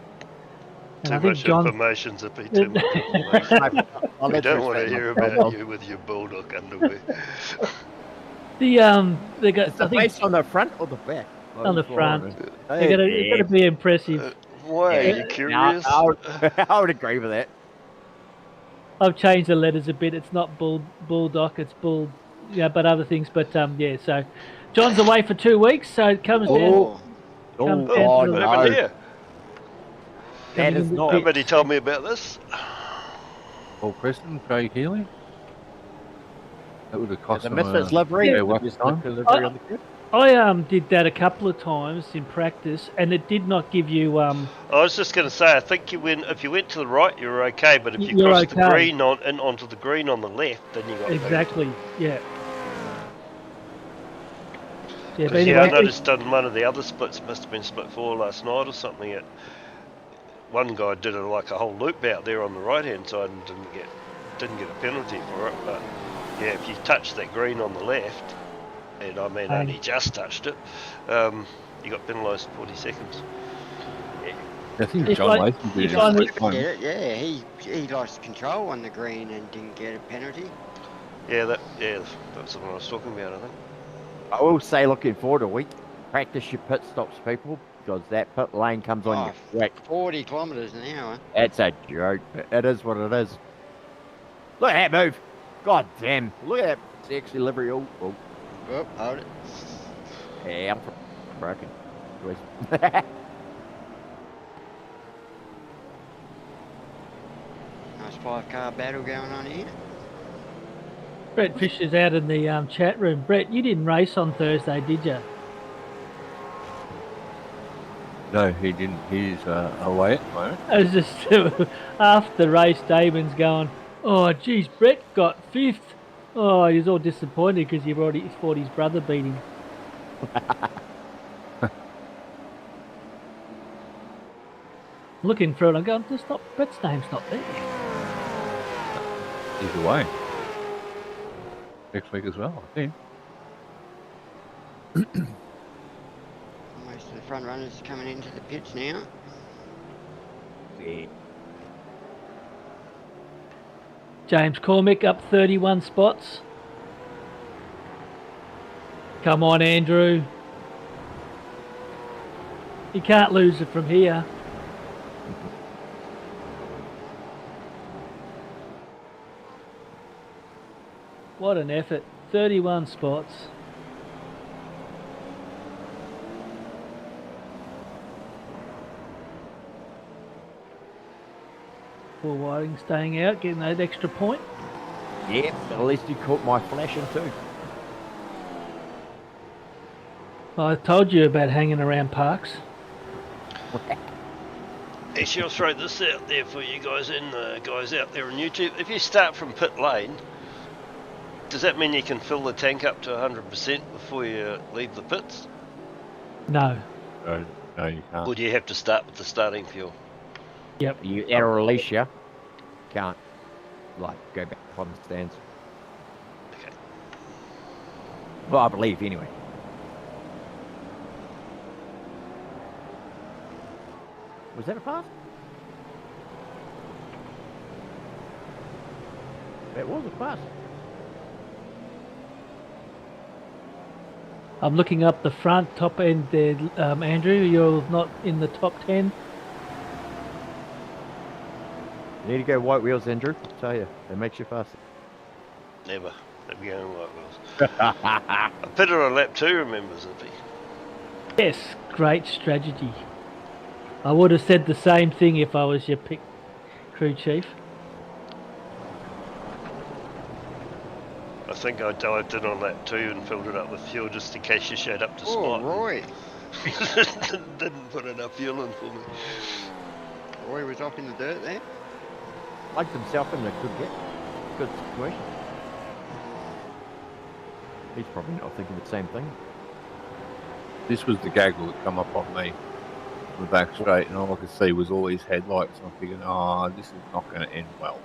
Speaker 4: I think
Speaker 3: much
Speaker 4: John.
Speaker 3: information, Zippy. Too much information. We don't want to hear about you with your bulldog underwear.
Speaker 4: They got.
Speaker 6: Is the
Speaker 4: I think
Speaker 6: face on the front or the back?
Speaker 4: on the front.
Speaker 6: Hey,
Speaker 4: They're gonna be impressive.
Speaker 3: Why? Are you
Speaker 6: no,
Speaker 3: curious?
Speaker 6: I would agree with that.
Speaker 4: I've changed the letters a bit. It's not Bulldog. It's Bull. Yeah, but other things. But yeah. So John's away for 2 weeks. So it comes down.
Speaker 2: Oh,
Speaker 4: Comes down
Speaker 6: Oh,
Speaker 4: to the-
Speaker 3: Over
Speaker 6: no.
Speaker 3: here.
Speaker 6: That is not.
Speaker 3: Nobody told me about this.
Speaker 5: Paul Preston, Craig Healy. That would have cost
Speaker 6: The
Speaker 5: them
Speaker 6: Misfits livery.
Speaker 5: yeah, what
Speaker 6: Just
Speaker 5: time?
Speaker 6: look delivery on the kit.
Speaker 4: I did that a couple of times in practice, and it did not give you
Speaker 3: I was just going to say, I think if you went to the right, you were okay, but if you
Speaker 4: You're
Speaker 3: crossed the
Speaker 4: okay.
Speaker 3: green onto the green on the left, then you got
Speaker 4: exactly. Yeah. Yeah, but
Speaker 3: Yeah, I
Speaker 4: anyway,
Speaker 3: noticed on one of the other splits, must have been split 4 last night or something. One guy did like a whole loop out there on the right hand side and didn't get a penalty for it. But yeah, if you touch that green on the left, and I mean only just touched it, you got penalised 40 seconds.
Speaker 5: I think
Speaker 4: If
Speaker 5: John
Speaker 4: I-
Speaker 5: Latham did
Speaker 4: if
Speaker 5: it.
Speaker 4: I-
Speaker 2: Get it? Yeah, he lost control on the green and didn't get a penalty.
Speaker 3: Yeah, that's the one I was talking about, I think.
Speaker 6: I will say, looking forward a week, practice your pit stops, people, because that pit lane comes on
Speaker 2: Oh,
Speaker 6: your track.
Speaker 2: 40 kilometres an hour.
Speaker 6: That's a joke. It is what it is. Look at that move. God damn. Look at that sexy livery. Oh.
Speaker 2: Oh, hold it.
Speaker 6: Yeah, I'm broken.
Speaker 2: Nice 5-car battle going on here.
Speaker 4: Brett Fisher's out in the chat room. Brett, you didn't race on Thursday, did you?
Speaker 5: No, he didn't. He's away at the moment.
Speaker 4: I was just after the race, Damon's going, "Oh, geez, Brett got 5th. Oh, he's all disappointed because he thought his brother beat him." Looking through it, I'm going, Brett's name's not there.
Speaker 5: He's away next week as well, I think.
Speaker 2: Most of the front runners coming into the pits now.
Speaker 6: Yeah.
Speaker 4: James Cormick up 31 spots. Come on, Andrew. You can't lose it from here. What an effort. 31 spots. Paul Whiting staying out, getting that extra point.
Speaker 6: Yeah, at least he caught my flashing too.
Speaker 4: I told you about hanging around parks.
Speaker 3: Actually, I'll throw this out there for you guys and guys out there on YouTube. If you start from pit lane, does that mean you can fill the tank up to 100% before you leave the pits?
Speaker 4: No.
Speaker 5: No, you can't.
Speaker 3: Or do you have to start with the starting fuel?
Speaker 4: Yep.
Speaker 6: You out of release, you can't like go back on the stands.
Speaker 3: Okay.
Speaker 6: Well, I believe anyway. Was that a pass? That was a pass.
Speaker 4: I'm looking up the front top end there, Andrew. You're not in the top 10.
Speaker 6: You need to go white wheels, Andrew. I tell you, it makes you faster.
Speaker 3: Never. Never going white wheels. I pitted on lap 2, remember, Zippy?
Speaker 4: Yes, great strategy. I would have said the same thing if I was your pick, crew chief.
Speaker 3: I think I dived in on lap 2 and filled it up with fuel just in case you showed up to
Speaker 2: Oh,
Speaker 3: spot.
Speaker 2: Roy.
Speaker 3: Didn't put enough fuel in for me.
Speaker 2: Roy was off in the dirt there.
Speaker 6: Liked himself in a good situation. He's probably not thinking the same thing.
Speaker 5: This was the gaggle that come up on me from the back straight, and all I could see was all these headlights. I'm thinking, oh, this is not going to end well.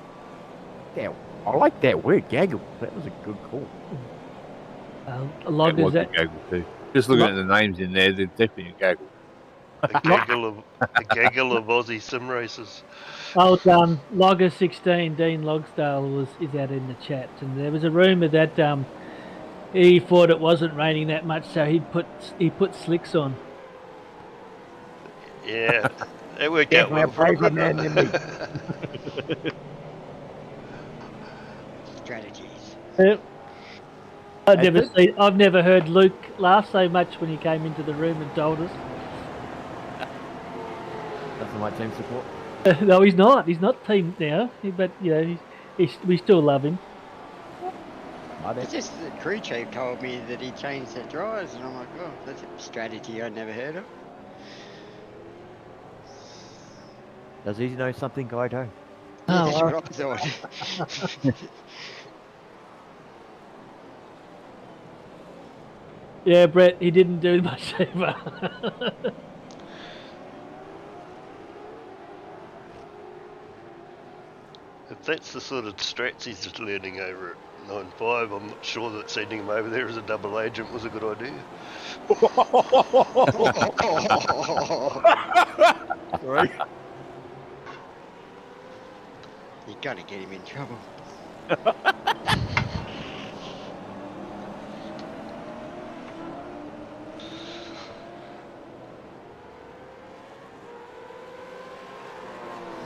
Speaker 6: Yeah, I like that word, gaggle. That was a good call.
Speaker 4: A log
Speaker 5: It
Speaker 4: is
Speaker 5: was
Speaker 4: that.
Speaker 5: a gaggle too. Just looking at the names in there, they're definitely a gaggle.
Speaker 3: A gaggle of Aussie sim races.
Speaker 4: Old Logger 16, Dean Logsdale is out in the chat, and there was a rumour that he thought it wasn't raining that much, so he put slicks on.
Speaker 3: Yeah, it worked out well for him.
Speaker 2: Strategies.
Speaker 4: Yep. I've never heard Luke laugh so much when he came into the room and told us.
Speaker 6: Doesn't like team support.
Speaker 4: No, he's not. He's not team now, but you know, we still love him.
Speaker 2: It's just the crew chief told me that he changed the dryers, and I'm like, oh, that's a strategy I'd never heard of.
Speaker 6: Does he know something I don't?
Speaker 2: Yeah,
Speaker 4: Oh,
Speaker 2: that's
Speaker 4: well.
Speaker 2: what I thought.
Speaker 4: Yeah, Brett, he didn't do much either.
Speaker 3: If that's the sort of strats he's just learning over at 9.5, I'm not sure that sending him over there as a double agent was a good idea.
Speaker 6: Right.
Speaker 2: You gotta get him in trouble.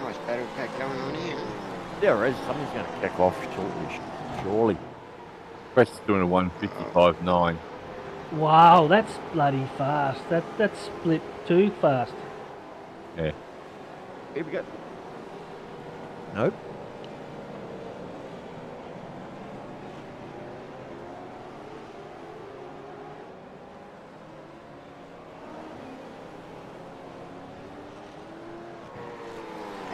Speaker 2: Nice battle pack going on here.
Speaker 6: There is. Something's going to kick off shortly. Surely.
Speaker 5: Press is doing a 155.9.
Speaker 4: Wow, that's bloody fast. That's split too fast.
Speaker 5: Yeah.
Speaker 6: Here we go. Nope.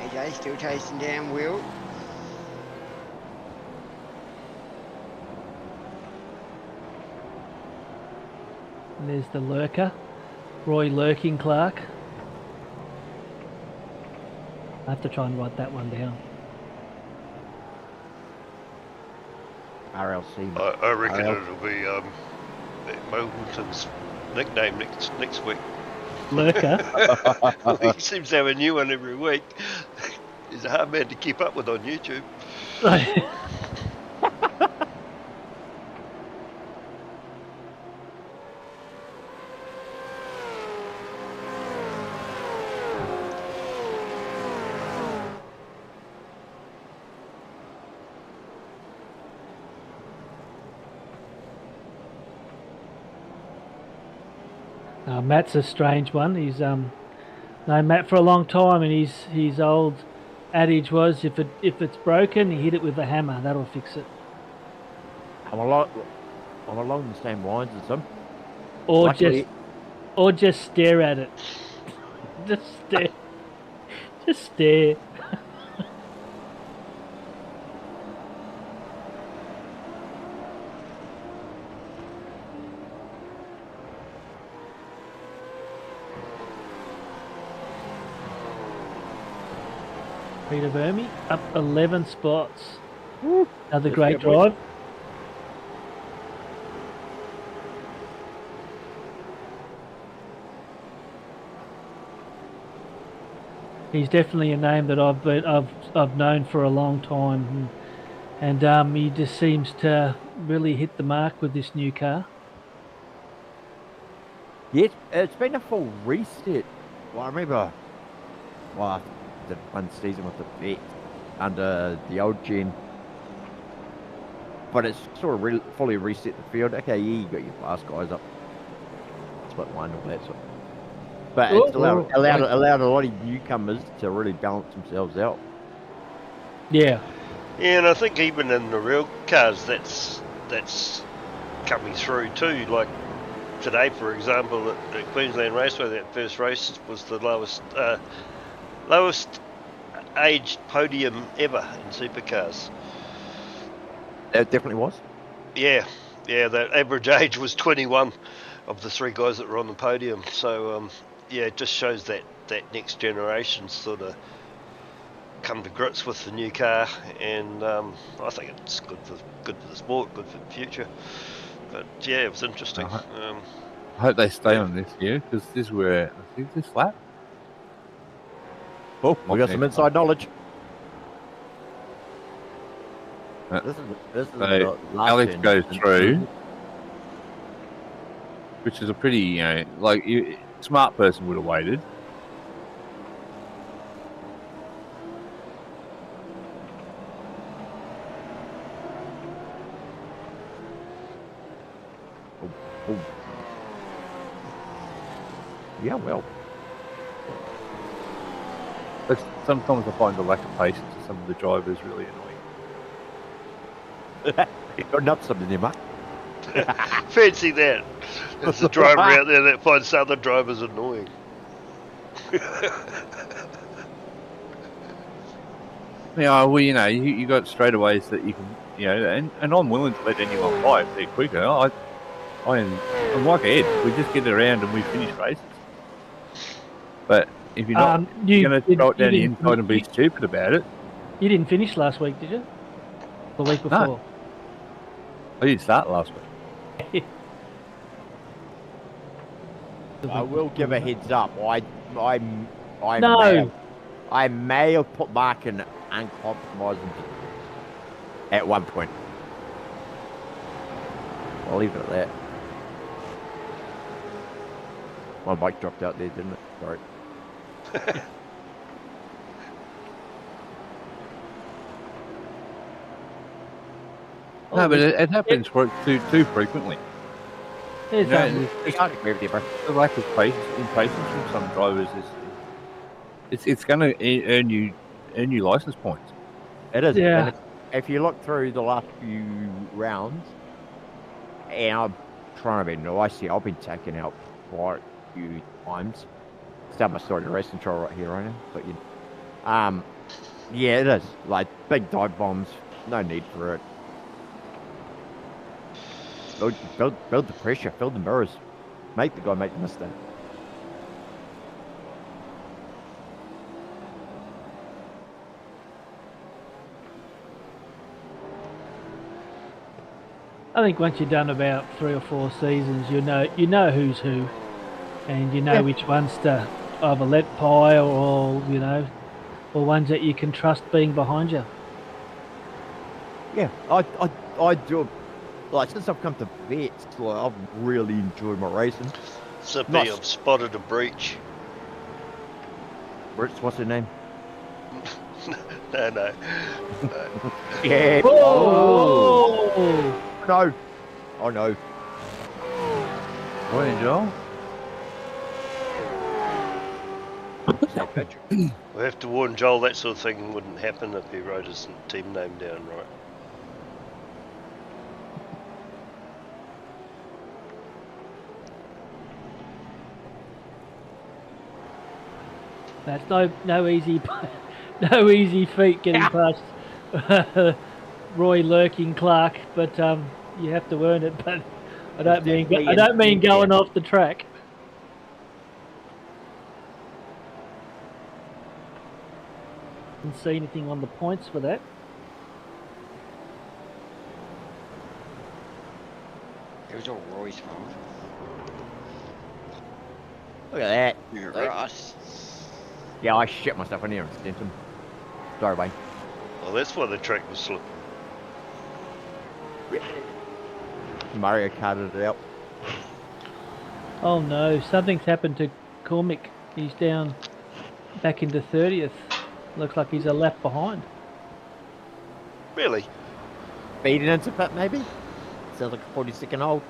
Speaker 2: AJ still chasing down Will.
Speaker 4: And there's the lurker, Roy Lurking Clark. I have to try and write that one down.
Speaker 6: RLC.
Speaker 3: I reckon it'll be Mogulton's nickname next week.
Speaker 4: Lurker.
Speaker 3: He seems to have a new one every week. He's a hard man to keep up with on YouTube.
Speaker 4: Matt's a strange one. He's known Matt for a long time, and his old adage was, if it's broken, you hit it with a hammer. That'll fix it.
Speaker 6: I'm along the same lines as him.
Speaker 4: Or
Speaker 6: Luckily-
Speaker 4: just stare at it. Just stare. Just stare. Peter Verme up 11 spots. Another
Speaker 6: Let's
Speaker 4: great
Speaker 6: go, boys.
Speaker 4: drive. He's definitely a name that I've known for a long time, and he just seems to really hit the mark with this new car.
Speaker 6: Yeah, it's been a full reset. Well, I remember, the one season with the vet under the old gen, but it's sort of fully reset the field. Okay, yeah, you got your fast guys up, split one, all that sort. But it's allowed a lot of newcomers to really balance themselves out.
Speaker 4: Yeah.
Speaker 3: Yeah, and I think even in the real cars, that's coming through too. Like today, for example, at Queensland Raceway, that first race was the lowest aged podium ever in supercars.
Speaker 6: It definitely was.
Speaker 3: Yeah, the average age was 21 of the three guys that were on the podium. So yeah, it just shows that next generation sort of come to grips with the new car, and I think it's good for the sport, good for the future. But yeah, it was interesting.
Speaker 5: I hope they stay on this year, because this is where I think this lap.
Speaker 6: Oh, we got some inside knowledge. This is
Speaker 5: So
Speaker 6: the last
Speaker 5: Alex
Speaker 6: gen.
Speaker 5: goes through, which is a pretty, smart person would have waited.
Speaker 6: Oh. Yeah, well.
Speaker 5: But sometimes I find the lack of patience of some of the drivers really annoying.
Speaker 6: You got nuts something there, mate.
Speaker 3: Fancy that. There's a driver out there that finds other drivers annoying.
Speaker 5: Yeah, well, you got straightaways that you can, and I'm willing to let anyone buy if they're quicker. I'm like Ed. We just get around and we finish races. But if you're not going to throw it down the inside and be stupid about it.
Speaker 4: You didn't finish last week, did you? The week before?
Speaker 5: No. I didn't start last week.
Speaker 6: I will give a heads up.
Speaker 4: No.
Speaker 6: I may have put Mark in uncompromising at one point. I'll leave it at that. My bike dropped out there, didn't it? Sorry.
Speaker 5: No, but it happens too frequently.
Speaker 4: Here's
Speaker 6: I agree with you, bro.
Speaker 5: The lack of impatience from some drivers it's going to earn you license points.
Speaker 6: It is.
Speaker 4: Yeah.
Speaker 6: And if you look through the last few rounds, and I'm trying to be nice here, I've been taken out quite a few times. Start my story to race control right here, right now. But Yeah, it is. Like, big dive bombs. No need for it. Build the pressure. Build the mirrors. Make the guy make the mistake.
Speaker 4: I think once you've done about 3 or 4 seasons, you know who's who, and you know which ones to either let pie or or ones that you can trust being behind you.
Speaker 6: Yeah, I do. Like, since I've come to vets, like, I've really enjoyed my racing.
Speaker 3: Sippy, I've spotted a breach.
Speaker 6: What's her name?
Speaker 3: No.
Speaker 6: Yeah.
Speaker 4: Oh!
Speaker 6: No. Oh no.
Speaker 5: Morning, Joel.
Speaker 3: We have to warn Joel that sort of thing wouldn't happen if he wrote his team name down right.
Speaker 4: That's no easy feat getting past Roy Lurking Clark, but you have to earn it. But I don't mean going off the track. Didn't see anything on the points for that.
Speaker 2: It was all Roy's fault.
Speaker 6: Look at that.
Speaker 2: You're right.
Speaker 6: Yeah, I shit myself in here and stint him. Sorry, Wayne.
Speaker 3: Well, that's why the track was slipping.
Speaker 6: Mario karted it out.
Speaker 4: Oh no, something's happened to Cormick. He's down back into 30th. Looks like he's a lap behind.
Speaker 3: Really?
Speaker 6: Feeding into pit, maybe? Sounds like a 40-second hole.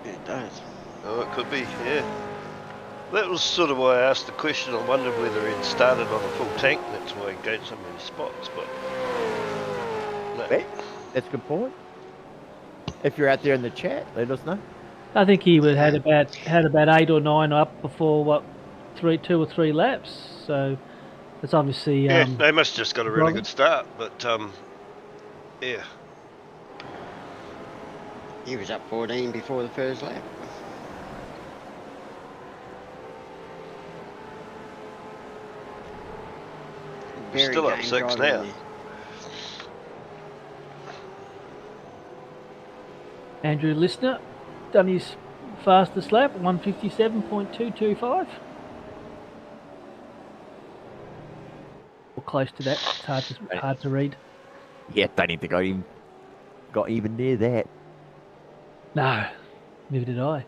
Speaker 2: It does.
Speaker 3: Oh, it could be, yeah. That was sort of why I asked the question. I wondered whether he'd started on a full tank. That's why he gained so many spots, but... No.
Speaker 6: That's a good point. If you're out there in the chat, let us know.
Speaker 4: I think he had about 8 or 9 up before 2 or 3 laps. So it's obviously
Speaker 3: Yeah, they must have just got a really good start, but yeah.
Speaker 2: He was up 14 before the first lap. Very
Speaker 3: Still up
Speaker 2: game
Speaker 3: 6
Speaker 2: driving
Speaker 3: now.
Speaker 2: there.
Speaker 4: Andrew Listener done his fastest lap, 157.225. Or close to that. It's hard to read.
Speaker 6: Yeah, don't even think I got even near that.
Speaker 4: No, neither did I.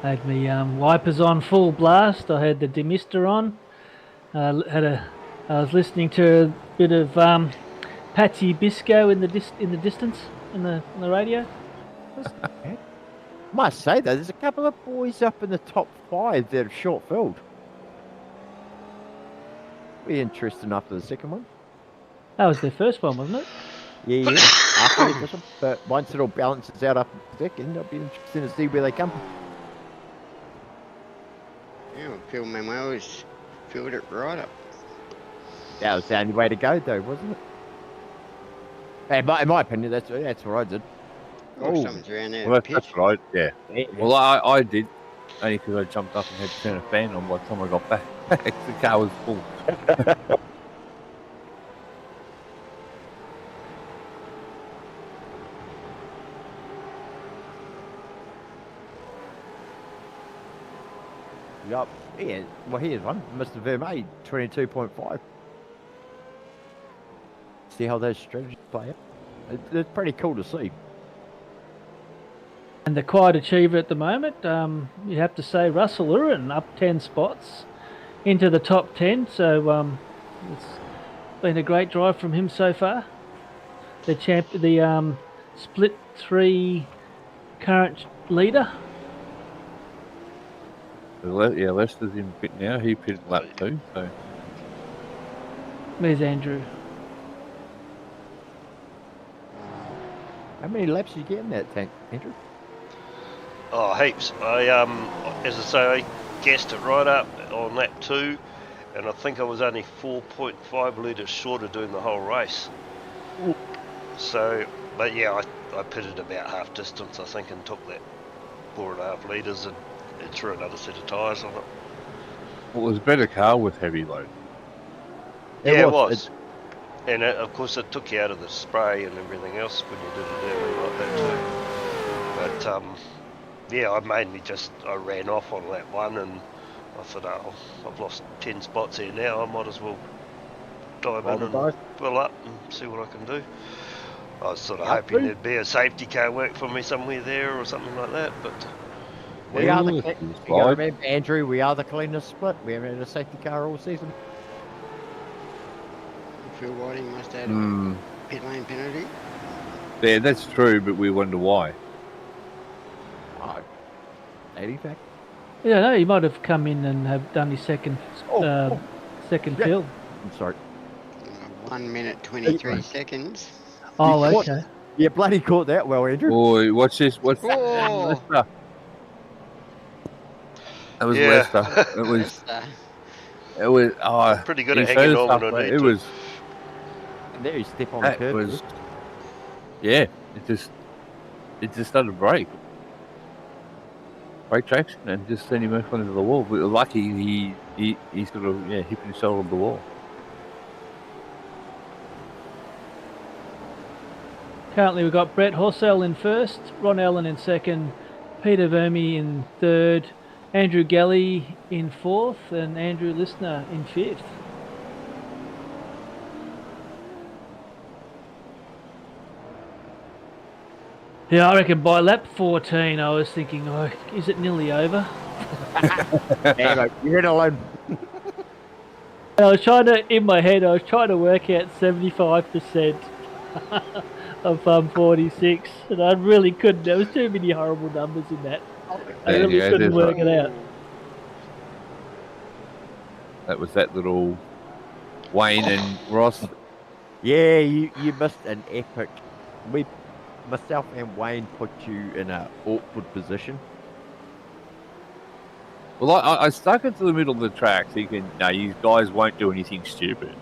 Speaker 4: I had my wipers on full blast. I had the demister on. I was listening to a bit of Patsy Bisco in the distance on the radio.
Speaker 6: Must say though, there's a couple of boys up in the top 5 that are short filled. Be interesting after the second one.
Speaker 4: That was their first one, wasn't it?
Speaker 6: Yeah. After the first one, but once it all balances out after the second, it'll be interesting to see where they come from.
Speaker 2: Yeah, well, Phil Manuel has filled it right up.
Speaker 6: That was the only way to go, though, wasn't it? Hey, in my opinion, that's what I did.
Speaker 2: Oh, something's around there.
Speaker 5: Well,
Speaker 2: Pitch.
Speaker 5: that's right, yeah.
Speaker 6: Yeah.
Speaker 5: Well, I did, only because I jumped up and had to turn a fan on by the time I got back. The car was full.
Speaker 6: Yup. Yeah. Well, here's one. Mr. Vermeer, 22.5. See how those strategies play out. It's pretty cool to see.
Speaker 4: And the quiet achiever at the moment, you have to say Russell Uren up 10 spots into the top 10. So it's been a great drive from him so far. The split 3 current leader.
Speaker 5: Yeah, Lester's in pit now. He pitted lap 2, so...
Speaker 4: There's Andrew.
Speaker 6: How many laps did you get in that tank, Andrew?
Speaker 3: Oh, heaps. As I say, I gassed it right up on lap 2, and I think I was only 4.5 litres short of doing the whole race.
Speaker 6: Ooh.
Speaker 3: So, but yeah, I pitted about half distance, I think, and took that 4.5 litres and threw another set of tyres on it.
Speaker 5: Well, it was a better car with heavy load.
Speaker 3: Yeah, it was. And of course, it took you out of the spray and everything else when you did it early like that too. But yeah, I ran off on lap 1, and I thought, oh, I've lost 10 spots here now. I might as well dive in and fill up and see what I can do. I was sort of hoping there'd be a safety car work for me somewhere there or something like that, but
Speaker 6: We are the remember, Andrew, we are the cleanest split. We haven't had a safety car all season.
Speaker 2: Phil Whiting must have had a pit lane penalty.
Speaker 5: Yeah, that's true, but we wonder why.
Speaker 6: Oh, 80 fact.
Speaker 4: Yeah, no, he might have come in and have done his second fill.
Speaker 6: I'm sorry.
Speaker 2: 1 minute 23 seconds.
Speaker 4: Oh, okay.
Speaker 6: You bloody caught that well, Andrew.
Speaker 5: Boy, watch this. What's that?
Speaker 2: Oh.
Speaker 5: Leicester. That was Leicester. It was.
Speaker 2: Leicester.
Speaker 5: It was. Oh,
Speaker 3: pretty good at hanging on when I need
Speaker 5: it
Speaker 3: to.
Speaker 5: was.
Speaker 6: And there you step on the curb.
Speaker 5: Was, yeah, it just started to break traction and just sent him off onto the wall. But lucky he sort of hit himself on the wall.
Speaker 4: Currently, we've got Brett Horsell in first, Ron Allen in second, Peter Vermey in third, Andrew Gelly in fourth, and Andrew Listener in fifth. Yeah, I reckon by lap 14, I was thinking, oh, is it nearly over?
Speaker 6: You're in alone.
Speaker 4: I was trying to, in my head, I was trying to work out 75% of 46, and I really couldn't. There was too many horrible numbers in that. I really couldn't work it out.
Speaker 5: That was that little Wayne and Ross.
Speaker 6: Yeah, you missed an epic. Myself and Wayne put you in an awkward position.
Speaker 5: Well, I stuck it to the middle of the track thinking, no, you guys won't do anything stupid.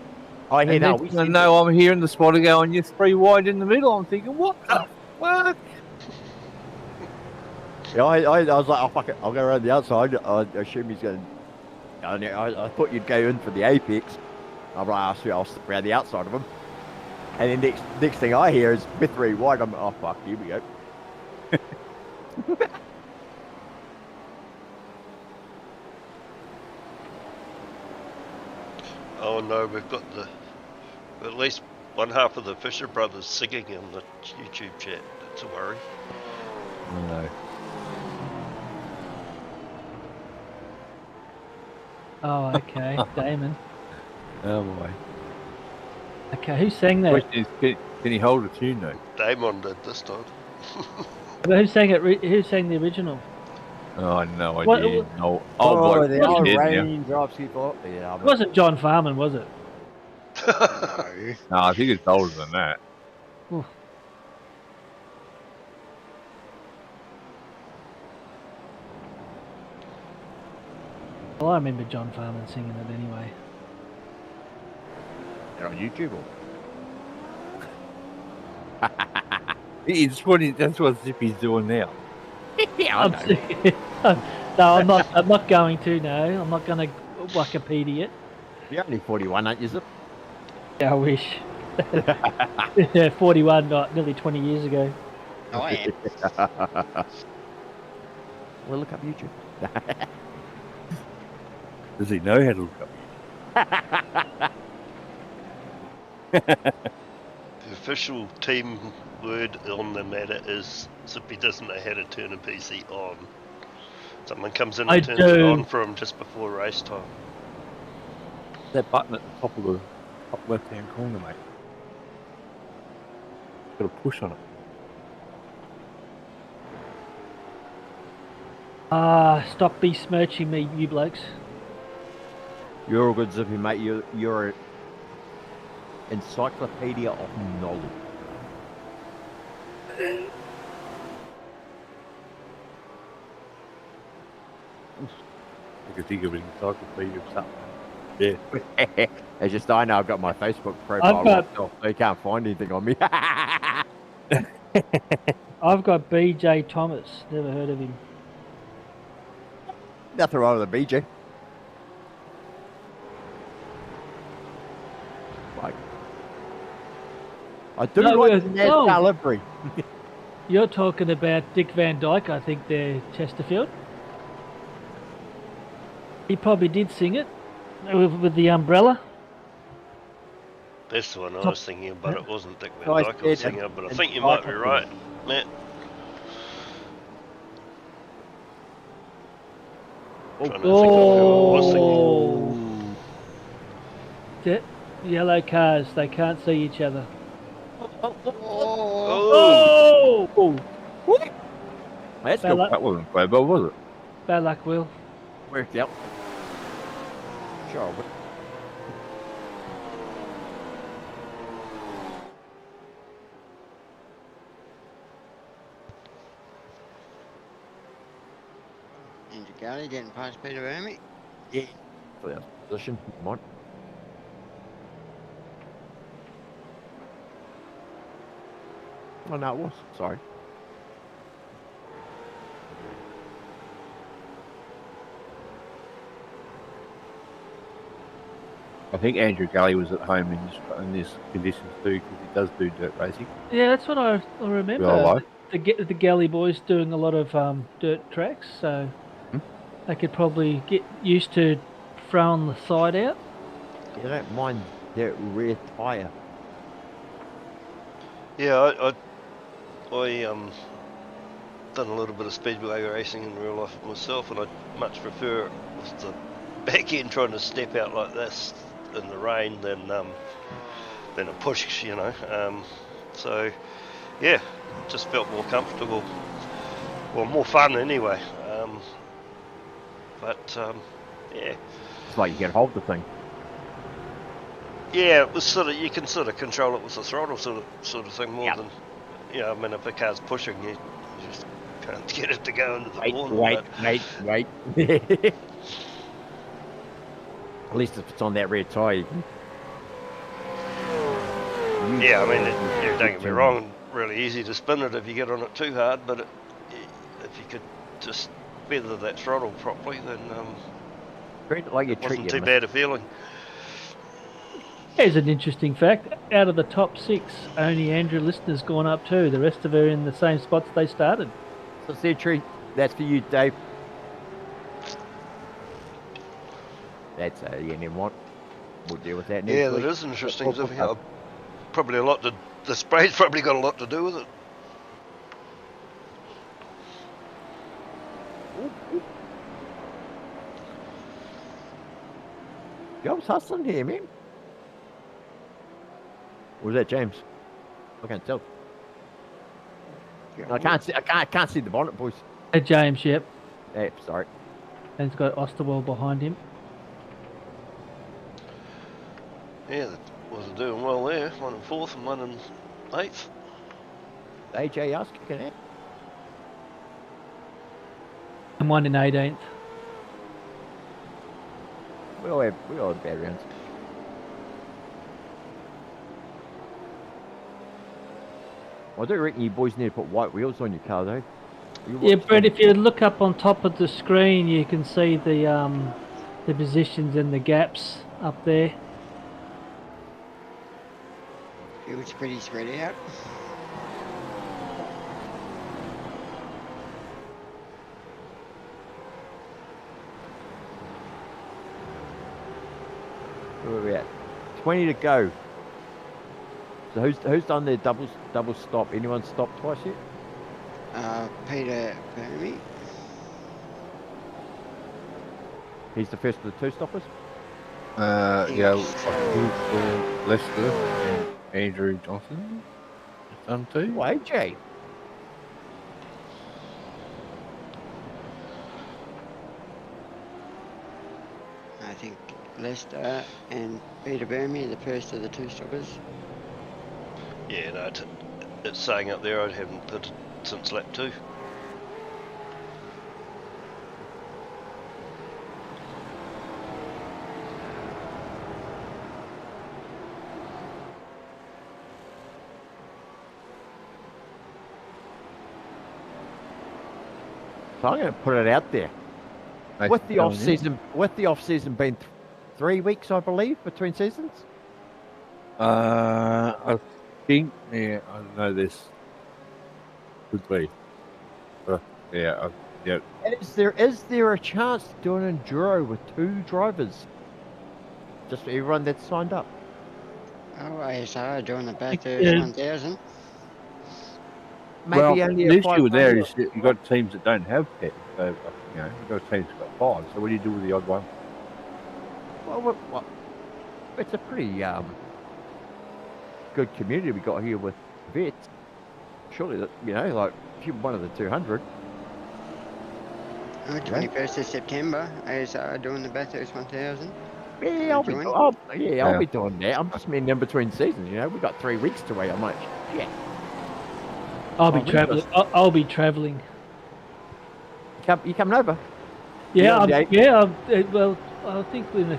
Speaker 6: Oh, yeah,
Speaker 5: no, I'm here in the spotter going, you're 3 wide in the middle. I'm thinking, what the fuck?
Speaker 6: Yeah, I was like, oh, fuck it, I'll go around the outside. I assume he's going to... I thought you'd go in for the apex. I'm like, I'll slip around the outside of him. And then next thing I hear is, with 3 wide, I'm like, oh, fuck, here we go.
Speaker 3: Oh no, we've got at least one half of the Fisher brothers singing in the YouTube chat. That's a worry.
Speaker 5: No.
Speaker 4: Oh, okay. Damon.
Speaker 5: Oh, boy.
Speaker 4: Okay, who sang that?
Speaker 5: Question is, can he hold a tune, though?
Speaker 3: Damon did this time.
Speaker 4: But who sang it? Who sang the original?
Speaker 5: Oh, no idea. No.
Speaker 6: The old raindrops he bought. Yeah,
Speaker 4: It wasn't John Farman, was it?
Speaker 3: No.
Speaker 5: No, I think it's older than that.
Speaker 4: Oof. Well, I remember John Farman singing it anyway.
Speaker 6: They're on YouTube.
Speaker 5: That's what Zippy's doing now.
Speaker 6: Yeah, I know.
Speaker 4: No, I'm not going to. No, I'm not going to Wikipedia it.
Speaker 6: You're only 41, aren't you, Zip?
Speaker 4: Yeah, I wish. Yeah, 41, nearly 20 years ago.
Speaker 2: Oh, I am.
Speaker 6: Well, look up YouTube.
Speaker 5: Does he know how to look up?
Speaker 3: The official team word on the matter is Zippy doesn't know how to turn a PC on. Someone comes in and turns it on for him just before race time.
Speaker 5: That button at the top of the top left-hand corner, mate. Got a push on it.
Speaker 4: Stop besmirching me, you blokes.
Speaker 6: You're all good, Zippy, mate. You're an encyclopedia of knowledge.
Speaker 5: I could think of an encyclopedia or something. Yeah.
Speaker 6: It's just I know I've got my Facebook profile locked off, so you can't find anything on me.
Speaker 4: I've got BJ Thomas. Never heard of him.
Speaker 6: Nothing wrong with the BJ. Like, I do like the NASCAR livery.
Speaker 4: You're talking about Dick Van Dyke, I think, there, Chesterfield. He probably did sing it with the umbrella.
Speaker 3: That's the one I was thinking of, but it wasn't Dick Van Dyke I was thinking of, but I think you might be right, Matt.
Speaker 4: Yellow cars, they can't see each other.
Speaker 6: That's good.
Speaker 5: That wasn't bad, was it?
Speaker 4: Bad luck, Will.
Speaker 6: Worked out. Sure.
Speaker 2: Andrew Galley getting past Peter Verme.
Speaker 6: Yeah. For that position, come on. Oh, no, it was. Sorry.
Speaker 5: I think Andrew Gully was at home in this conditions too, because he does do dirt racing.
Speaker 4: Yeah, that's what I remember.
Speaker 5: Well,
Speaker 4: the Galley boys doing a lot of dirt tracks, so they could probably get used to throwing the side out.
Speaker 6: You don't mind that rear tyre.
Speaker 3: Yeah, I done a little bit of speedway racing in real life myself, and I much prefer with the back end trying to step out like this in the rain than a push, you know. So yeah, just felt more comfortable, well, more fun anyway. Yeah,
Speaker 6: it's like you can hold the thing.
Speaker 3: Yeah, it was sort of, you can sort of control it with the throttle sort of thing more than, you know, I mean, if a car's pushing, you just can't get it to go into the corner.
Speaker 6: Wait. At least if it's on that rear tyre.
Speaker 3: Yeah, I mean, don't get me wrong, really easy to spin it if you get on it too hard, but if you could just feather that throttle properly, then it wasn't too bad a feeling.
Speaker 4: Here's an interesting fact. Out of the top 6, only Andrew Listener's gone up 2. The rest of her in the same spots they started.
Speaker 6: So, Century, that's for you, Dave. That's you never want. We'll deal with that next
Speaker 3: Yeah,
Speaker 6: week.
Speaker 3: that is interesting. Probably a lot to, the spray's probably got a lot to do with it.
Speaker 6: Job's hustling here, man. Or was that James? I can't tell. I can't see the bonnet, boys.
Speaker 4: James, yep.
Speaker 6: Yeah, sorry.
Speaker 4: And he's got Osterwell behind him.
Speaker 3: Yeah, that wasn't doing well there. 1 in 4th and 1 in 8th.
Speaker 6: AJ us kicking out.
Speaker 4: And 1 in 18th.
Speaker 6: We all have bad rounds. I do reckon you boys need to put white wheels on your car, though.
Speaker 4: Yeah, Brett, if you look up on top of the screen, you can see the positions and the gaps up there.
Speaker 2: It was pretty spread out.
Speaker 6: Where are we at? 20 to go. So who's done their double stop? Anyone stopped twice yet?
Speaker 2: Peter Verme.
Speaker 6: He's the first of the 2 stoppers?
Speaker 5: Yeah, Lester and Andrew Johnson done 2.
Speaker 6: Oh, AJ.
Speaker 2: I think Lester and Peter Verme are the first of the 2 stoppers.
Speaker 3: Yeah, no, it's saying up there I haven't put it since lap 2.
Speaker 6: So I'm going to put it out there. With the off season being 3 weeks, I believe, between seasons.
Speaker 5: I think, yeah, I don't know this. Could be. Yeah.
Speaker 6: Is there a chance to do an enduro with 2 drivers? Just for everyone that's signed up.
Speaker 2: Oh, ASR doing the Bathurst
Speaker 4: Yeah.
Speaker 2: 1000.
Speaker 6: Maybe
Speaker 5: Well,
Speaker 6: only
Speaker 5: the
Speaker 6: a
Speaker 5: issue with there
Speaker 6: 500.
Speaker 5: is that you've got teams that don't have pets. So, you've got teams that got 5. So what do you do with the odd one?
Speaker 6: Well, it's a pretty good community we got here with vets. Surely, that like if you're one of the 200.
Speaker 2: 21st of September, ASR doing the Bathurst 1000.
Speaker 6: Yeah, I'll be doing that. I'm just meaning in between seasons. We got 3 weeks to wait. I'm like, yeah.
Speaker 4: I'll be traveling. I'll be traveling.
Speaker 6: You coming over?
Speaker 4: Yeah, well, I think in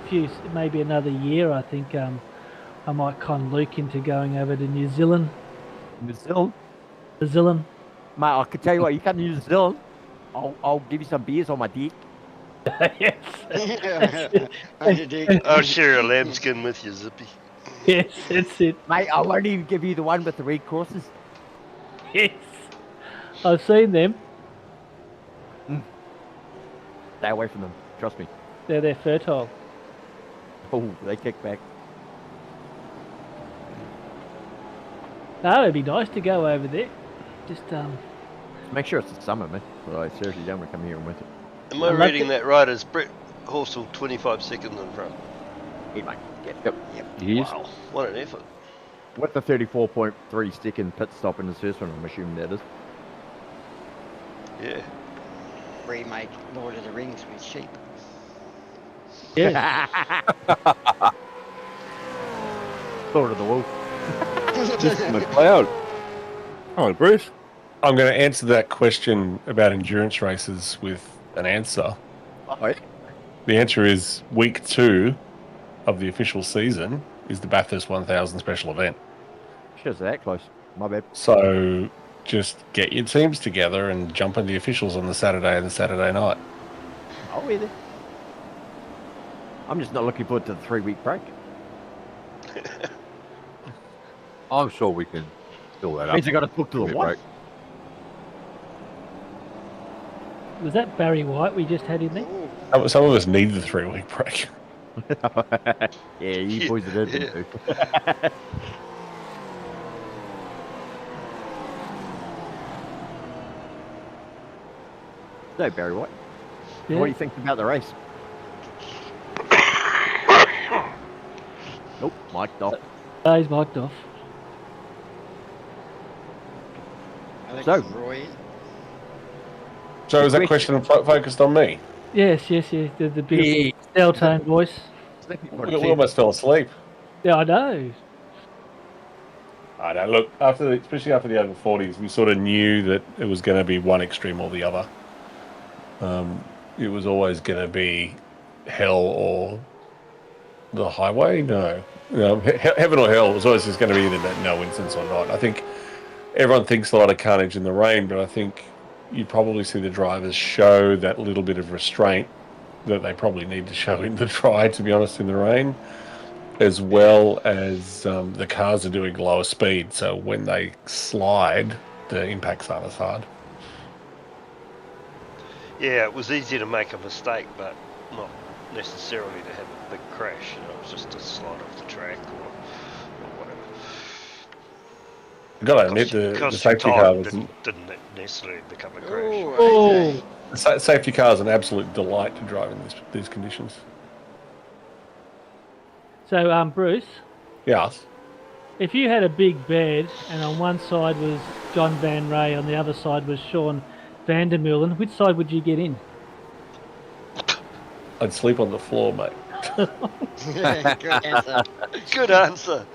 Speaker 4: maybe another year, I think I might con Luke into going over to New Zealand.
Speaker 6: New Zealand?
Speaker 4: New Zealand.
Speaker 6: Mate, I can tell you what, you come to New Zealand, I'll give you some beers on my dick.
Speaker 4: Yes.
Speaker 3: I'll share a lambskin with you, Zippy.
Speaker 4: Yes, that's it.
Speaker 6: Mate, I won't even give you the one with the red crosses.
Speaker 4: Yes. I've seen them.
Speaker 6: Stay away from them, trust me.
Speaker 4: They're fertile.
Speaker 6: Oh, they kick back.
Speaker 4: No, it'd be nice to go over there. Just
Speaker 6: Make sure it's the summer, man. Well, I seriously don't want to come here in winter.
Speaker 3: Am I reading that right? Is Brett Horsell 25 seconds in front?
Speaker 6: Yeah, mate. Yep.
Speaker 3: Wow, what an effort.
Speaker 6: With the 34.3 second pit stop in his first one, I'm assuming that is.
Speaker 3: Yeah.
Speaker 2: Remake Lord of the Rings with sheep.
Speaker 4: yeah.
Speaker 6: Lord of the Wolf.
Speaker 5: McLeod. Oh, Bruce.
Speaker 7: I'm going to answer that question about endurance races with an answer.
Speaker 6: Oh, yeah.
Speaker 7: The answer is week 2 of the official season is the Bathurst 1000 special event.
Speaker 6: Shit's that close. My bad.
Speaker 7: So just get your teams together and jump in the officials on the Saturday and the Saturday night.
Speaker 6: I'll be there. I'm just not looking forward to the 3-week break.
Speaker 5: I'm sure we can fill that up.
Speaker 6: Means I got to book to the what?
Speaker 4: Was that Barry White we just had in there?
Speaker 7: Some of us need the 3-week break.
Speaker 6: Yeah, you boys are dead too. So, Barry White, what do you think about the race? Nope, mic'd off.
Speaker 4: He's mic'd off.
Speaker 2: Alex
Speaker 6: So-
Speaker 2: and Roy.
Speaker 7: So is that question focused on me?
Speaker 4: Yes. The beautiful Deltone voice.
Speaker 7: We almost fell asleep.
Speaker 4: Yeah, I know.
Speaker 7: I know. Look, especially after the over 40s, we sort of knew that it was going to be one extreme or the other. It was always going to be hell or the highway. No, heaven or hell. It was always just going to be either that no incidents or not. I think everyone thinks a lot of carnage in the rain, but I think you probably see the drivers show that little bit of restraint that they probably need to show in the try, to be honest, in the rain, as well as the cars are doing lower speed. So when they slide, the impacts aren't as hard.
Speaker 3: Yeah, it was easy to make a mistake, but not necessarily to have a big crash. It was just to slide off the track or whatever.
Speaker 7: I've got to admit, the safety car
Speaker 3: didn't necessarily become a crash.
Speaker 4: Oh,
Speaker 7: the safety car is an absolute delight to drive in these conditions.
Speaker 4: so Bruce,
Speaker 7: Yes.
Speaker 4: if you had a big bed and on one side was John Van Ray, on the other side was Sean Vandermeulen, which side would you get in?
Speaker 7: I'd sleep on the floor, mate.
Speaker 2: Good answer.
Speaker 3: Good answer.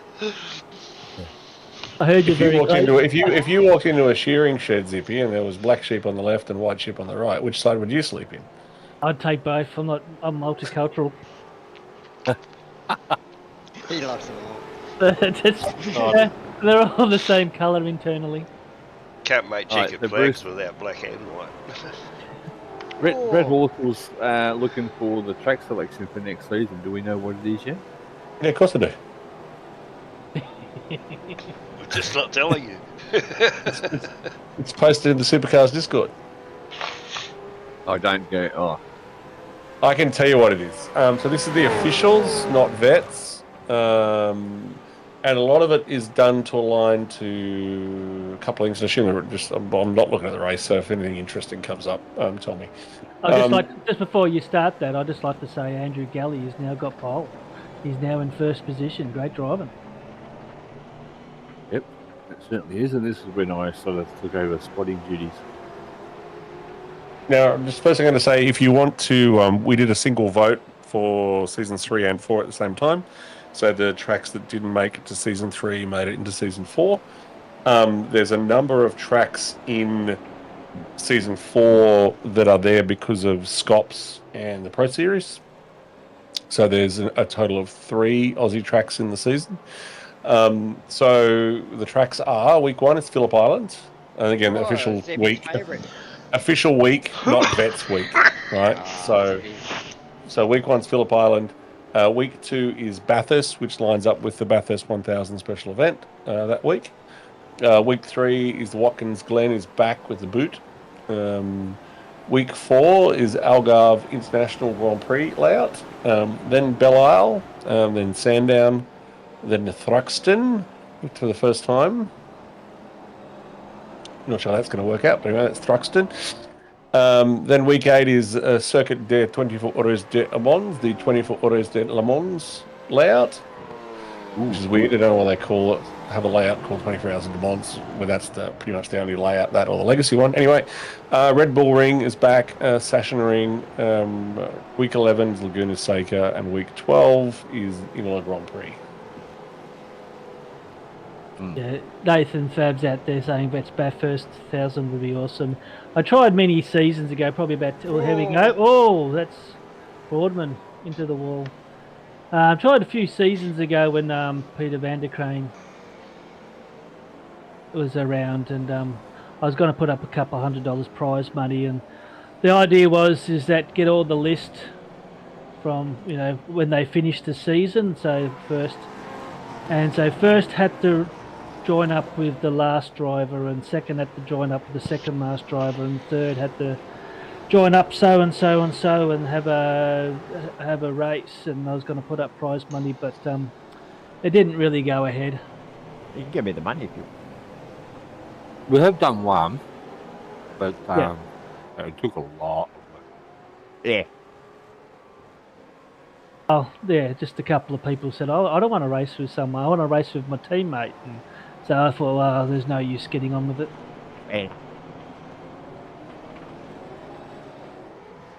Speaker 4: I heard you
Speaker 7: If you
Speaker 4: very
Speaker 7: walked
Speaker 4: close.
Speaker 7: into if you walked into a shearing shed, Zippy, and there was black sheep on the left and white sheep on the right, which side would you sleep in?
Speaker 4: I'd take both. I'm multicultural.
Speaker 2: He loves them all.
Speaker 4: They're all the same colour internally.
Speaker 3: Can't make
Speaker 5: Alright,
Speaker 3: chicken
Speaker 5: so
Speaker 3: flags
Speaker 5: Bruce-
Speaker 3: without black and white.
Speaker 5: Brett Walters looking for the track selection for next season. Do we know what it is yet?
Speaker 7: Yeah, of course I do.
Speaker 3: We're just not telling you.
Speaker 7: It's posted in the Supercars Discord.
Speaker 5: I don't go. Oh,
Speaker 7: I can tell you what it is. So this is the officials, not vets. And a lot of it is done to align to a couple of things. I assume I'm not looking at the race, so if anything interesting comes up, tell me.
Speaker 4: Just before you start that, I'd just like to say Andrew Galley has now got pole. He's now in first position. Great driving.
Speaker 5: yep, it certainly is. And this is when I sort of took over spotting duties.
Speaker 7: Now, just first I'm going to say, if you want to, we did a single vote for seasons 3 and 4 at the same time. So the tracks that didn't make it to season 3 made it into season 4. There's a number of tracks in season 4 that are there because of Scops and the Pro Series. So there's a total of 3 Aussie tracks in the season. So the tracks are, week 1 is Phillip Island. And again, official week. Official week, not vets week, right? So week 1's Phillip Island. Week 2 is Bathurst, which lines up with the Bathurst 1000 special event that week. Week 3 is the Watkins Glen is back with the boot. Week 4 is Algarve International Grand Prix layout. Then Belle Isle, then Sandown, then Thruxton for the first time. Not sure how that's going to work out, but anyway, that's Thruxton. Then week 8 is Circuit de 24 Horas de Le Mans, the 24 Horas de Le Mans layout, which is weird. I don't know what they call it. Have a layout called 24 Hours of Le Mans, where that's pretty much the only layout, that or the legacy one. Anyway, Red Bull Ring is back, Sachsenring. Week 11 is Laguna Seca, and week 12 is Imola Grand Prix.
Speaker 4: Yeah, Nathan Fab's out there saying that's Bathurst 1000 would be awesome. I tried many seasons ago, probably about... Oh, here we go. Oh, that's Boardman into the wall. I tried a few seasons ago when Peter van der Crane was around, and I was going to put up a couple $100 prize money, and the idea is that get all the list from, you know, when they finished the season. So first had to join up with the last driver, and second had to join up with the second last driver, and third had to join up so and so and so and have a race. And I was going to put up prize money, but it didn't really go ahead.
Speaker 6: You can give me the money if you.
Speaker 5: We have done one, but it took a lot.
Speaker 6: Yeah.
Speaker 4: Oh, yeah, just a couple of people said, oh, I don't want to race with someone, I want to race with my teammate. And so I thought, well, there's no use getting on with it.
Speaker 6: Man.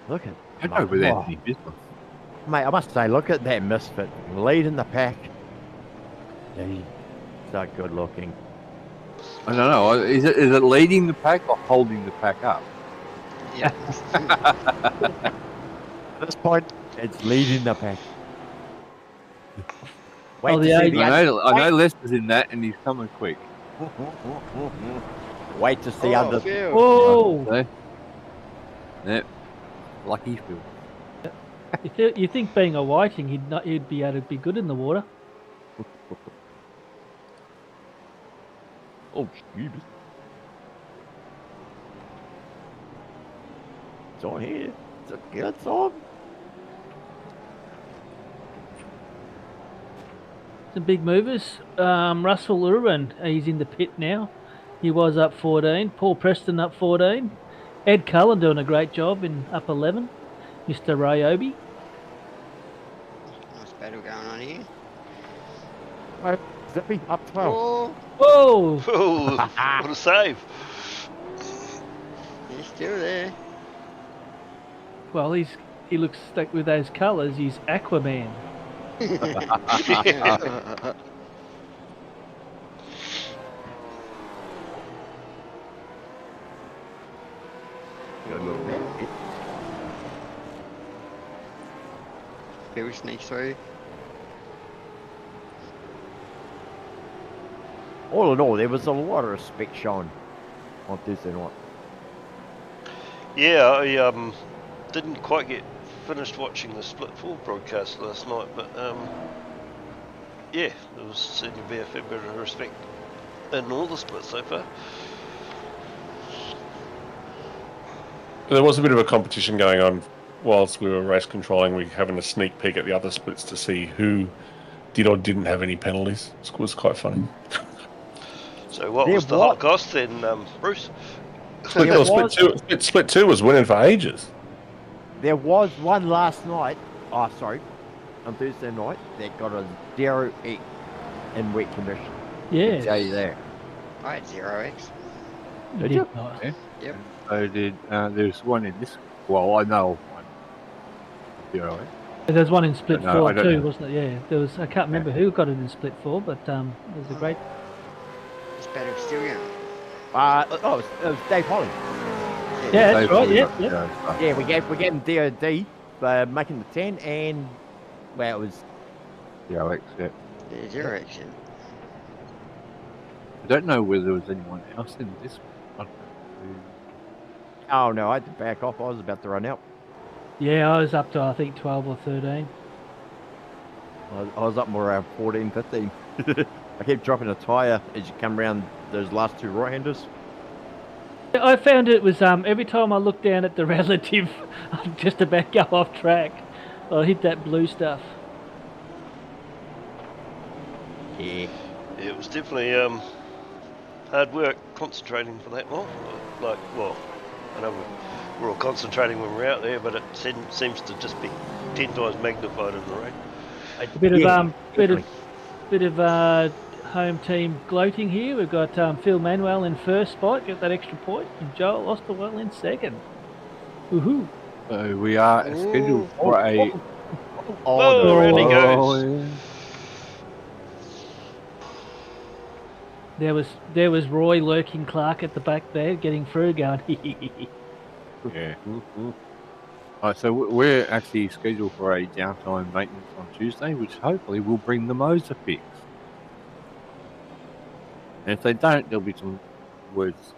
Speaker 6: Look at
Speaker 5: I know with Anthony business.
Speaker 6: Mate, I must say, look at that misfit leading the pack. He's so good looking.
Speaker 5: I don't know. Is it leading the pack or holding the pack up?
Speaker 2: Yeah.
Speaker 6: At this point, it's leading the pack. Wait
Speaker 4: Oh,
Speaker 6: to
Speaker 4: the
Speaker 6: see
Speaker 4: age-
Speaker 5: I know Lester's in that, and he's coming quick.
Speaker 6: Wait to see under.
Speaker 2: Phil.
Speaker 4: Oh,
Speaker 5: Yep. Lucky Phil.
Speaker 4: you think being a whiting, he'd be able to be good in the water?
Speaker 6: Oh, jeez. It's on here. It's a good song.
Speaker 4: Some big movers. Russell Irwin, he's in the pit now. He was up 14. Paul Preston up 14. Ed Cullen doing a great job in up 11. Mr. Ryobi.
Speaker 2: Nice battle going on here.
Speaker 6: Zippy up 12.
Speaker 2: Oh,
Speaker 4: Whoa!
Speaker 3: Oh, what a save!
Speaker 2: he's still there.
Speaker 4: Well, he looks like with those colours, he's Aquaman.
Speaker 2: Phil sneaks through.
Speaker 6: All in all, there was a lot of respect shown on Thursday night.
Speaker 3: Yeah, I didn't quite get finished watching the Split 4 broadcast last night, but yeah, there was seemed to be a fair bit of respect in all the splits so far.
Speaker 7: There was a bit of a competition going on whilst we were race controlling. We were having a sneak peek at the other splits to see who did or didn't have any penalties. It was quite funny.
Speaker 3: So what was the hot cost then, Bruce?
Speaker 7: Split 2 was winning for ages.
Speaker 6: There was one last night, on Thursday night, that got a 0x in wet condition.
Speaker 4: Yeah.
Speaker 6: I'll tell you there.
Speaker 2: I had 0x.
Speaker 6: Did you?
Speaker 5: Yeah.
Speaker 2: Yep.
Speaker 5: So did there's one in this? Well, I know one. Zero.
Speaker 4: There's one in Split
Speaker 5: No,
Speaker 4: 4
Speaker 5: I don't
Speaker 4: too,
Speaker 5: know.
Speaker 4: wasn't it? Yeah, there was. I can't remember who got it in Split 4, but it was a great.
Speaker 2: It's better still going.
Speaker 6: It was Dave Holling.
Speaker 4: Yeah, that's
Speaker 5: They've
Speaker 4: right.
Speaker 5: probably
Speaker 4: Yep,
Speaker 5: got
Speaker 4: yep.
Speaker 5: zero stuff.
Speaker 6: Yeah, we gave him DOD for making the 10, and well, it was.
Speaker 5: Zero X, yeah.
Speaker 2: Yeah, 0x. Yeah.
Speaker 5: I don't know whether there was anyone else in this one.
Speaker 6: Oh no, I had to back off. I was about to run out.
Speaker 4: Yeah, I was up to I think 12 or 13.
Speaker 6: I was up more around 14, 15. I kept dropping a tyre as you come around those last two right-handers.
Speaker 4: I found it was every time I looked down at the relative, I'd just about go off track. I hit that blue stuff.
Speaker 6: Yeah.
Speaker 3: It was definitely hard work concentrating for that long. Like, well, I know we're all concentrating when we're out there, but it seems to just be 10 times magnified in the rain.
Speaker 4: A bit of home team gloating here. We've got Phil Manuel in first spot, got that extra point, and Joel Osterwell in second. Woohoo!
Speaker 5: So we are scheduled for a.
Speaker 3: Oh, really goes.
Speaker 5: Yeah.
Speaker 4: There was Roy lurking Clark at the back there, getting through, going.
Speaker 5: Yeah. Alright, so we're actually scheduled for a downtime maintenance on Tuesday, which hopefully will bring the motor fixed. And if they don't, there'll be some words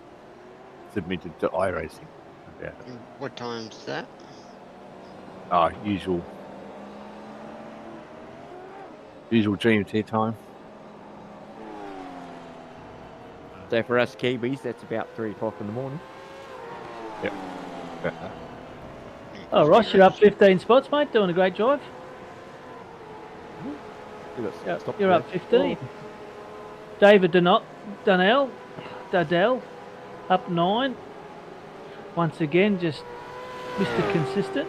Speaker 5: submitted to iRacing about it.
Speaker 2: What time's that?
Speaker 5: Usual GMT time.
Speaker 6: So for us Kiwis, that's about 3 o'clock in the morning.
Speaker 5: Yep. About that.
Speaker 4: Oh, Ross, you're up 15 spots, mate. Doing a great job. You're up 15. David Dudell, up 9. Once again, just Mr. Consistent.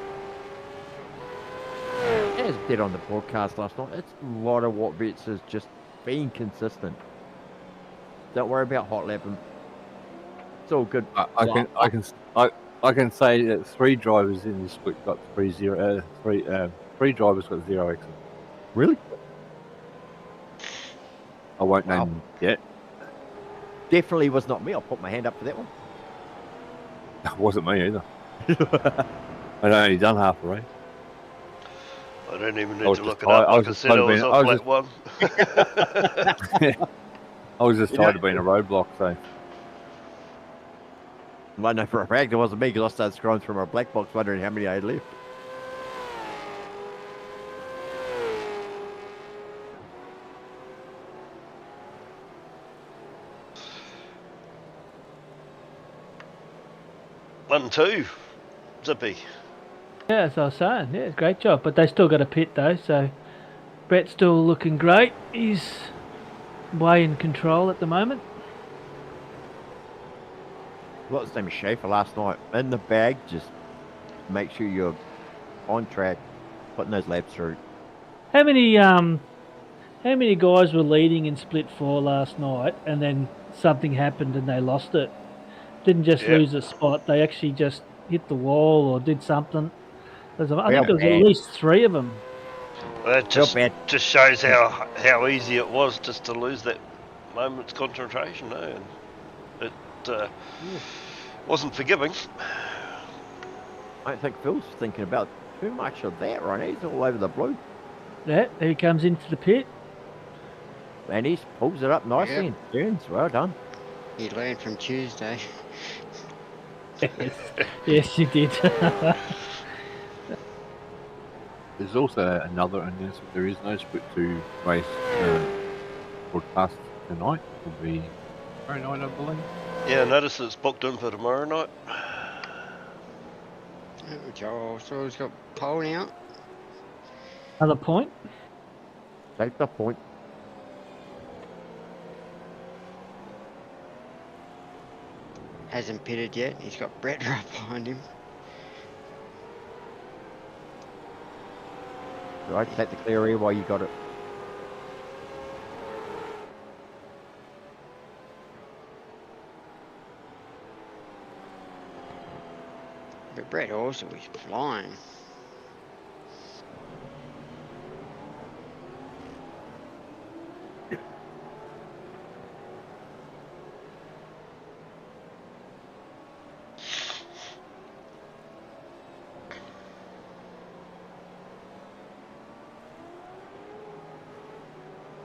Speaker 6: As I did on the broadcast last night, it's a lot of what bits is just being consistent. Don't worry about hot lapping. It's all good.
Speaker 5: I can say that 3 drivers in the split got 3 drivers got 0 exit.
Speaker 6: Really?
Speaker 5: I won't name them yet.
Speaker 6: Definitely was not me. I'll put my hand up for that one.
Speaker 5: It wasn't me either. I'd only done half a race.
Speaker 3: I don't even need to look it up. Like I said, I was off lap 1.
Speaker 5: I was just tired of being a roadblock, so.
Speaker 6: I know for a fact it wasn't me because I started scrolling through my black box wondering how many I had left.
Speaker 3: One, 2. Zippy.
Speaker 4: Yeah, as I was saying, yeah, great job. But they still got a pit though, so Brett's still looking great. He's way in control at the moment.
Speaker 6: What was his name? Schaefer last night. In the bag, just make sure you're on track, putting those laps through.
Speaker 4: How many guys were leading in Split 4 last night, and then something happened and they lost it? Didn't just lose a spot; they actually just hit the wall or did something. I think there was at least 3 of them.
Speaker 3: Well, that just shows how easy it was just to lose that moment's concentration, and it wasn't forgiving.
Speaker 6: I don't think Phil's thinking about too much of that, right? He's all over the blue.
Speaker 4: Yeah, there he comes into the pit.
Speaker 6: And he pulls it up nicely and turns. Well done.
Speaker 2: He learned from Tuesday.
Speaker 4: Yes, you did.
Speaker 5: There's also another announcement. There is no Split 2 race broadcast tonight. It'll be tomorrow night, I believe.
Speaker 3: Yeah, I noticed it's booked in for tomorrow night.
Speaker 2: Joel, so he's got pole now.
Speaker 4: Another point.
Speaker 6: Take the point.
Speaker 2: Hasn't pitted yet. He's got Brett right behind him.
Speaker 6: Right, take the clear air while you got it.
Speaker 2: But Brett also is flying.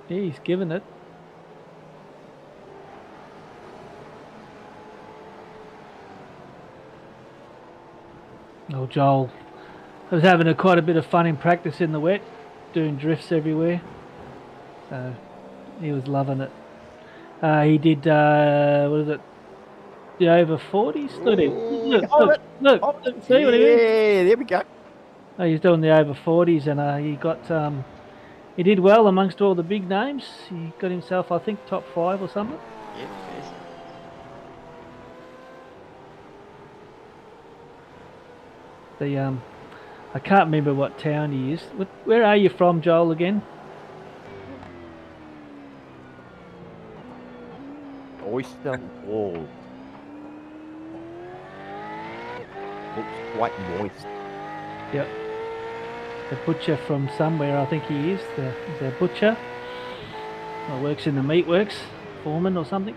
Speaker 4: Yeah, he's given it. Oh, Joel. I was having quite a bit of fun in practice in the wet, doing drifts everywhere. So he was loving it. He did, what is it? The over 40s? Look, look, see what he means?
Speaker 6: Yeah, there we go.
Speaker 4: Oh, he's doing the over 40s, and he got he did well amongst all the big names. He got himself, I think, top 5 or something.
Speaker 2: Yep,
Speaker 4: The I can't remember what town he is. Where are you from, Joel? Again?
Speaker 6: Oyster Ball. Looks quite moist.
Speaker 4: Yep. The butcher from somewhere, I think he is. He's a butcher. Or works in the meatworks, foreman or something.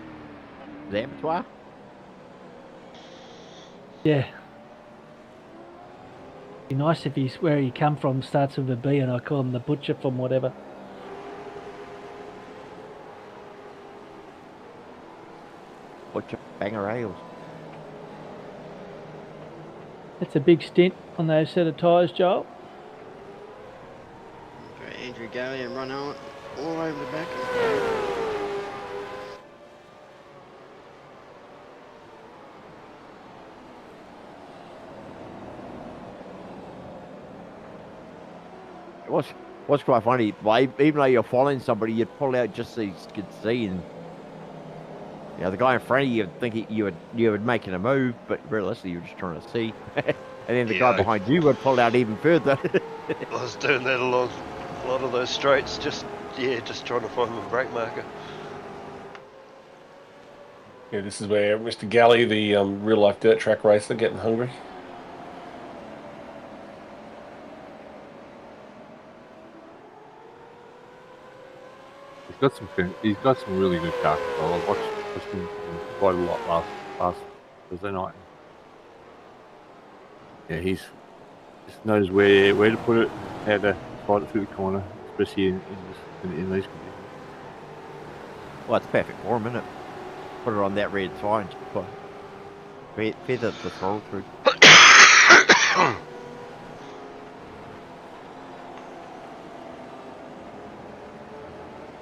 Speaker 6: The abattoir.
Speaker 4: Yeah. Be nice if he's where he come from starts with a B, and I call him the butcher from whatever.
Speaker 6: Butcher banger ales.
Speaker 4: That's a big stint on those set of tyres, Joel.
Speaker 2: Got Andrew Galley and run on all over the back.
Speaker 6: What's quite funny, even though you're following somebody, you'd pull out just so you could see, and you know, the guy in front of you would think you would making a move, but realistically you're just trying to see. And then the guy behind you would pull out even further.
Speaker 3: I was doing that along a lot of those straights, just trying to find my brake marker.
Speaker 7: Yeah, this is where Mr. Galley, the real life dirt track racer, getting hungry.
Speaker 5: He's got some really good cars. I watched him quite a lot last Thursday night. Yeah, he's just knows where to put it, how to ride it through the corner, especially in these conditions.
Speaker 6: Well, it's perfect for him, isn't it? Put it on that red tire and just feather the throttle through.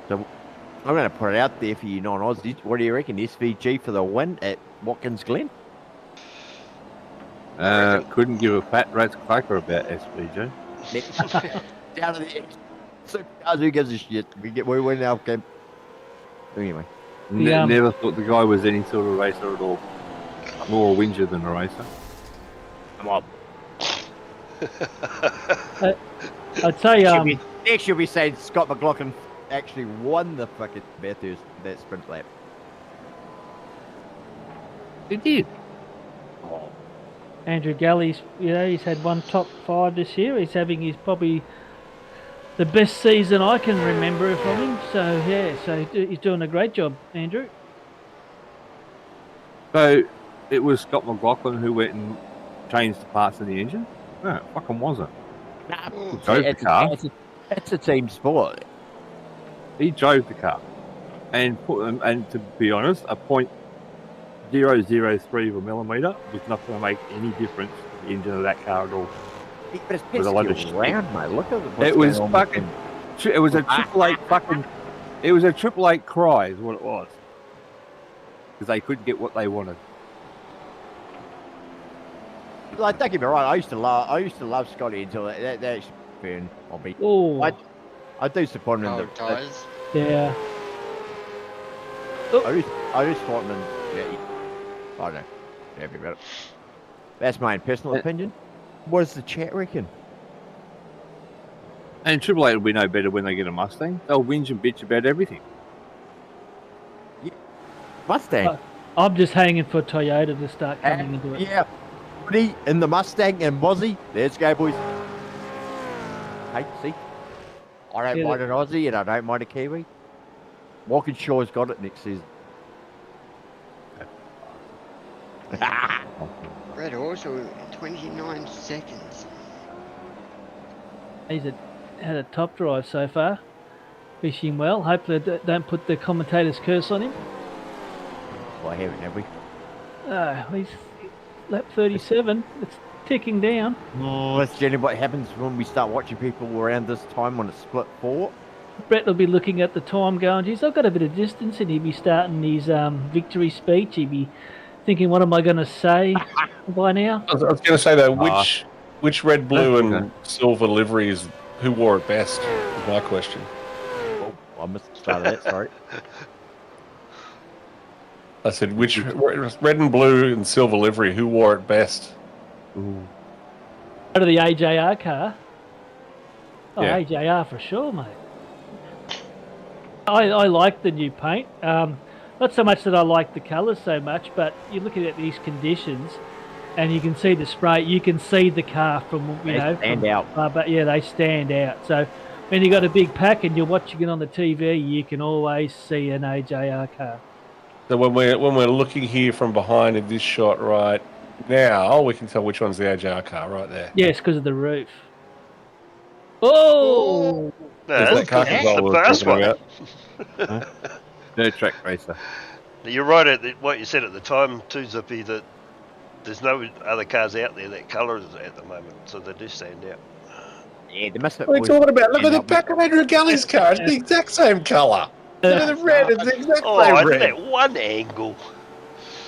Speaker 6: So I'm going to put it out there for you non-Aussies. What do you reckon? SVG for the win at Watkins Glen?
Speaker 5: Couldn't give a fat rat's cracker about SVG.
Speaker 6: Down to the supercars, who gives a shit? We win our game. Anyway.
Speaker 5: Never thought the guy was any sort of racer at all. More a whinger than a racer.
Speaker 6: Come on.
Speaker 4: I'd say
Speaker 6: Next you'll be saying Scott McLaughlin actually won the fucking Bathurst, that sprint lap.
Speaker 5: He did.
Speaker 6: Oh.
Speaker 4: Andrew Galley's, he's had one top 5 this year. He's having his probably the best season I can remember from him. So yeah, he's doing a great job, Andrew.
Speaker 5: So it was Scott McLaughlin who went and changed the parts of the engine? No, it fucking wasn't.
Speaker 6: Nah,
Speaker 5: He drove the car.
Speaker 6: It's a team sport.
Speaker 5: He drove the car and put them. And to be honest, a point 0.003 was not going to make any difference to the engine of that car at all.
Speaker 6: But it's
Speaker 5: With a lot of
Speaker 6: pissed
Speaker 5: shit.
Speaker 6: round, mate. Look at what's
Speaker 5: It was
Speaker 6: going on with
Speaker 5: fucking.
Speaker 6: them.
Speaker 5: It was a 888 fucking. It was a 888 cry, is what it was. Because they couldn't get what they wanted.
Speaker 6: Like, don't get me wrong. I used to love Scotty until that's been on me.
Speaker 4: Oh,
Speaker 6: I do support him in
Speaker 2: Cold
Speaker 6: the.
Speaker 2: tyres.
Speaker 4: yeah.
Speaker 6: I just support him in. Yeah, I don't know. Yeah, about it. That's my personal opinion. What does the chat reckon?
Speaker 5: And 888 will be no better when they get a Mustang. They'll whinge and bitch about everything.
Speaker 6: Mustang.
Speaker 4: I'm just hanging for Toyota to start coming into it.
Speaker 6: Yeah. Woody in the Mustang and Wazzy. Let's go, boys. Hey, see? I don't mind an Aussie and I don't mind a Kiwi. Walkinshaw's got it next season.
Speaker 2: Red Horse, 29 seconds.
Speaker 4: He's had a top drive so far. Fishing well. Hopefully they don't put the commentator's curse on him.
Speaker 6: Well, I haven't, have we?
Speaker 4: He's lap 37. It's ticking down.
Speaker 6: Oh, that's generally what happens when we start watching people around this time when it's split 4.
Speaker 4: Brett will be looking at the time going, geez, I've got a bit of distance, and he'll be starting his victory speech. He'll be thinking, what am I going to say by now?
Speaker 7: I was going to say, though, which red, blue, and silver liveries, who wore it best, is my question.
Speaker 6: Oh, I missed the start of that, sorry.
Speaker 7: I said, which red and blue and silver livery, who wore it best?
Speaker 6: Ooh.
Speaker 4: Out of the AJR car? Oh,
Speaker 5: Yeah.
Speaker 4: AJR for sure, mate. I like the new paint. Not so much that I like the colours so much, but you're looking at these conditions and you can see the spray. You can see the car from,
Speaker 6: They stand out.
Speaker 4: But yeah, they stand out. So when you got a big pack and you're watching it on the TV, you can always see an AJR car.
Speaker 7: So when we're looking here from behind in this shot right now, we can tell which one's the AJR car right there.
Speaker 4: Yes, because of the roof. Oh!
Speaker 3: No, that's the first one.
Speaker 5: No track racer.
Speaker 3: You're right at what you said at the time too, Zippy, that there's no other cars out there that colour at the moment, so they do stand out.
Speaker 6: Yeah, they must have.
Speaker 7: What are you talking about? Look at the back of Andrew Galley's car. It's the exact same colour. Look at the red. It's the exact same red.
Speaker 3: At that one angle.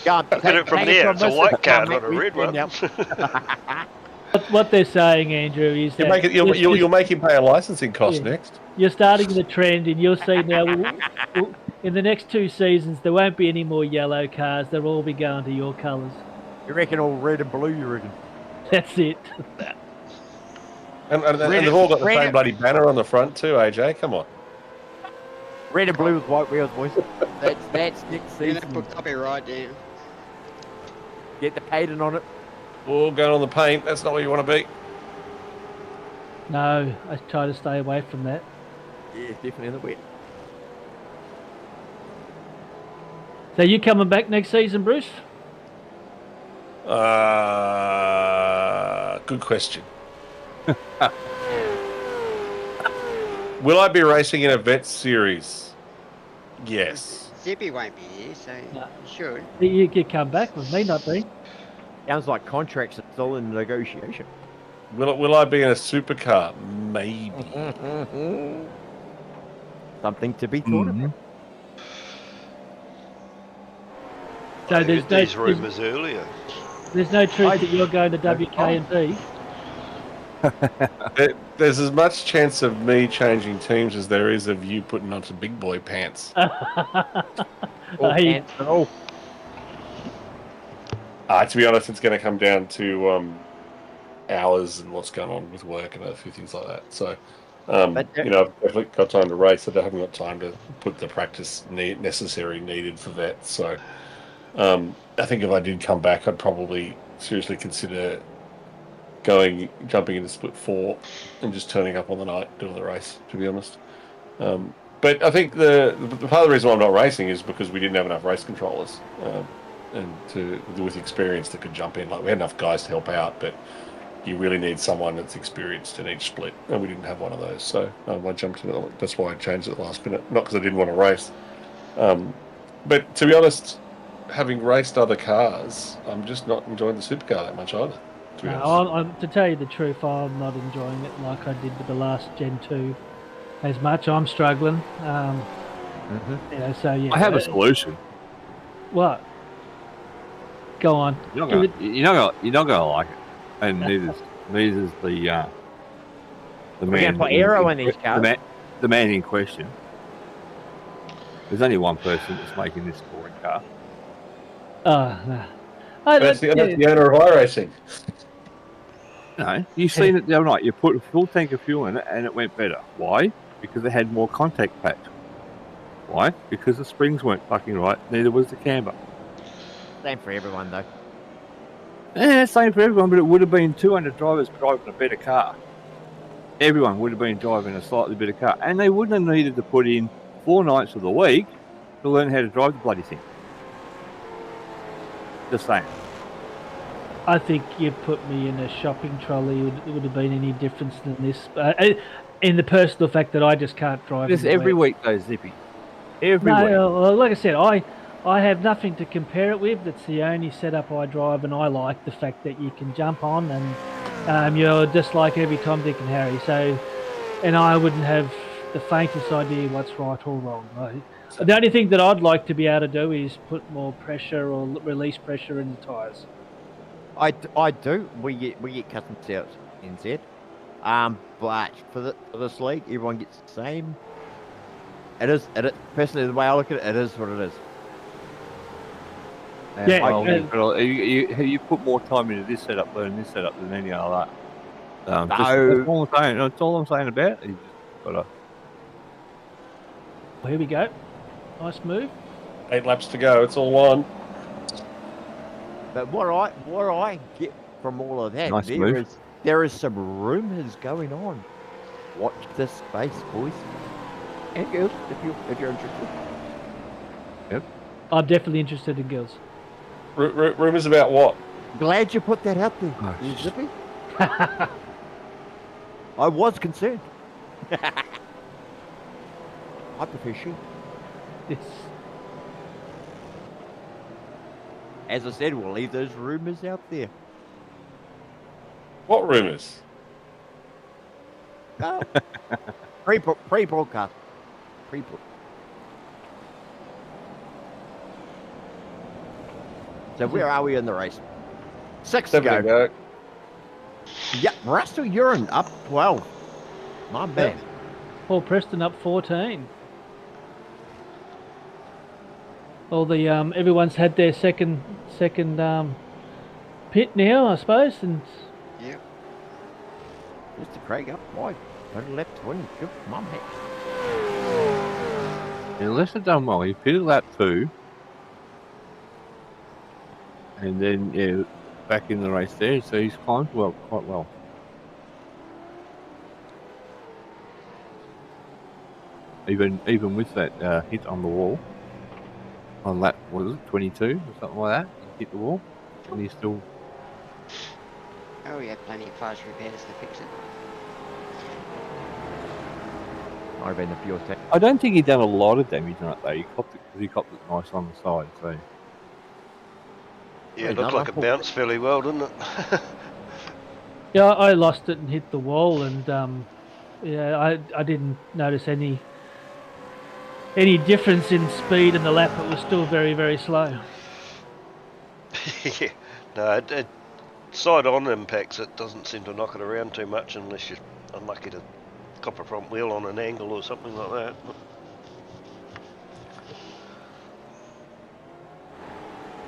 Speaker 6: Look
Speaker 3: at it from there. It's a white car, not a red one.
Speaker 4: What they're saying, Andrew, is that
Speaker 7: you'll make him pay a licensing cost next.
Speaker 4: You're starting the trend, and you'll see now. In the next 2 seasons, there won't be any more yellow cars. They'll all be going to your colours.
Speaker 6: You reckon all red and blue? You reckon?
Speaker 4: That's it.
Speaker 7: And they've all got the same bloody banner on the front too, AJ. Come on.
Speaker 6: Red and blue with white wheels, boys. That's next
Speaker 2: You're
Speaker 6: season.
Speaker 2: going to put copyright down.
Speaker 6: Get the patent on it.
Speaker 7: All going on the paint. That's not where you want to be.
Speaker 4: No, I try to stay away from that.
Speaker 6: Yeah, definitely in the wet.
Speaker 4: So you coming back next season, Bruce?
Speaker 7: Good question. Will I be racing in a vet series? Yes.
Speaker 2: Zippy won't be here, so
Speaker 4: No.
Speaker 2: you should.
Speaker 4: You could come back with me, not me.
Speaker 6: Sounds like contracts are still in negotiation.
Speaker 7: Will I be in a supercar? Maybe.
Speaker 6: Something to be thought about.
Speaker 4: So
Speaker 3: I heard these rumours earlier.
Speaker 4: there's no truth that you're going to WK&B.
Speaker 7: There's as much chance of me changing teams as there is of you putting on some big boy pants.
Speaker 4: Hey,
Speaker 7: To be honest, it's going to come down to hours and what's going on with work and a few things like that. So, I've definitely got time to race. I haven't got time to put the practice necessary needed for that. So, I think if I did come back, I'd probably seriously consider jumping into split 4 and just turning up on the night doing the race, to be honest. But I think the part of the reason why I'm not racing is because we didn't have enough race controllers and with experience that could jump in. Like, we had enough guys to help out, but you really need someone that's experienced in each split, and we didn't have one of those. So I jumped in it. That's why I changed it last minute, not because I didn't want to race. But to be honest, having raced other cars, I'm just not enjoying the supercar that much either. To be honest.
Speaker 4: To tell you the truth, I'm not enjoying it like I did with the last Gen 2 as much. I'm struggling. So yeah.
Speaker 5: I have a solution.
Speaker 4: What? Go on.
Speaker 5: You're not gonna like it, and neither's the
Speaker 6: We're
Speaker 5: man.
Speaker 6: gonna put aero in these cars.
Speaker 5: The man in question. There's only one person that's making this boring car.
Speaker 4: No.
Speaker 7: That's the owner of iRacing.
Speaker 5: No, you seen it the other night. You put a full tank of fuel in it, and it went better. Why? Because it had more contact patch. Why? Because the springs weren't fucking right. Neither was the camber.
Speaker 6: Same for everyone, though.
Speaker 5: Yeah, same for everyone, but it would have been 200 drivers driving a better car. Everyone would have been driving a slightly better car, and they wouldn't have needed to put in 4 nights of the week to learn how to drive the bloody thing. Just saying.
Speaker 4: I think you put me in a shopping trolley. It would have been any difference than this. In the personal fact that I just can't drive.
Speaker 5: Just every week, though, Zippy. Every week.
Speaker 4: Well, like I said, I have nothing to compare it with. That's the only setup I drive, and I like the fact that you can jump on and you're just like every Tom, Dick, and Harry. So, and I wouldn't have the faintest idea what's right or wrong. The only thing that I'd like to be able to do is put more pressure or release pressure in the tyres.
Speaker 6: I do. We get custom sets in Z. But for this league, everyone gets the same. It is personally the way I look at it. It is what it is.
Speaker 5: You put more time into this setup than this setup than any other. That's all I'm saying. That's all I'm saying about it. You just gotta...
Speaker 4: Well, here we go. Nice move.
Speaker 7: 8 laps to go. It's all on.
Speaker 6: But what I get from all of that,
Speaker 5: Nice
Speaker 6: there is some rumours going on. Watch this space, boys and girls, if you're interested.
Speaker 5: Yep.
Speaker 4: I'm definitely interested in girls.
Speaker 7: Rumours about what?
Speaker 6: Glad you put that out there, Zippy. I was concerned. I prefer she.
Speaker 4: Yes.
Speaker 6: As I said, we'll leave those rumours out there.
Speaker 7: What rumours?
Speaker 6: Oh. Pre-broadcast. So where are we in the race? 6 to go. Yeah, Russell, you're in up 12. My man.
Speaker 4: Paul Preston up 14. All the everyone's had their second pit now, I suppose, and
Speaker 2: Yep.
Speaker 6: Mr. Craig up wide. Total lap 20. Good, my man.
Speaker 5: Unless they've done well, he pitted lap 2. And then, back in the race there, so he's climbed quite well. Even with that hit on the wall, on lap, what was it, 22 or something like that, he hit the wall, and he's still...
Speaker 2: Oh, we have plenty of fast repairs to fix it.
Speaker 6: Might have been the fuel tank.
Speaker 5: I don't think he done a lot of damage on it, though. He copped it nice on the side, so...
Speaker 3: Yeah, it looked like it bounced fairly well, didn't it?
Speaker 4: yeah, I lost it and hit the wall, and I didn't notice any difference in speed in the lap. It was still very, very slow.
Speaker 3: Yeah, no, it side on impacts, it doesn't seem to knock it around too much unless you're unlucky to cop a front wheel on an angle or something like that.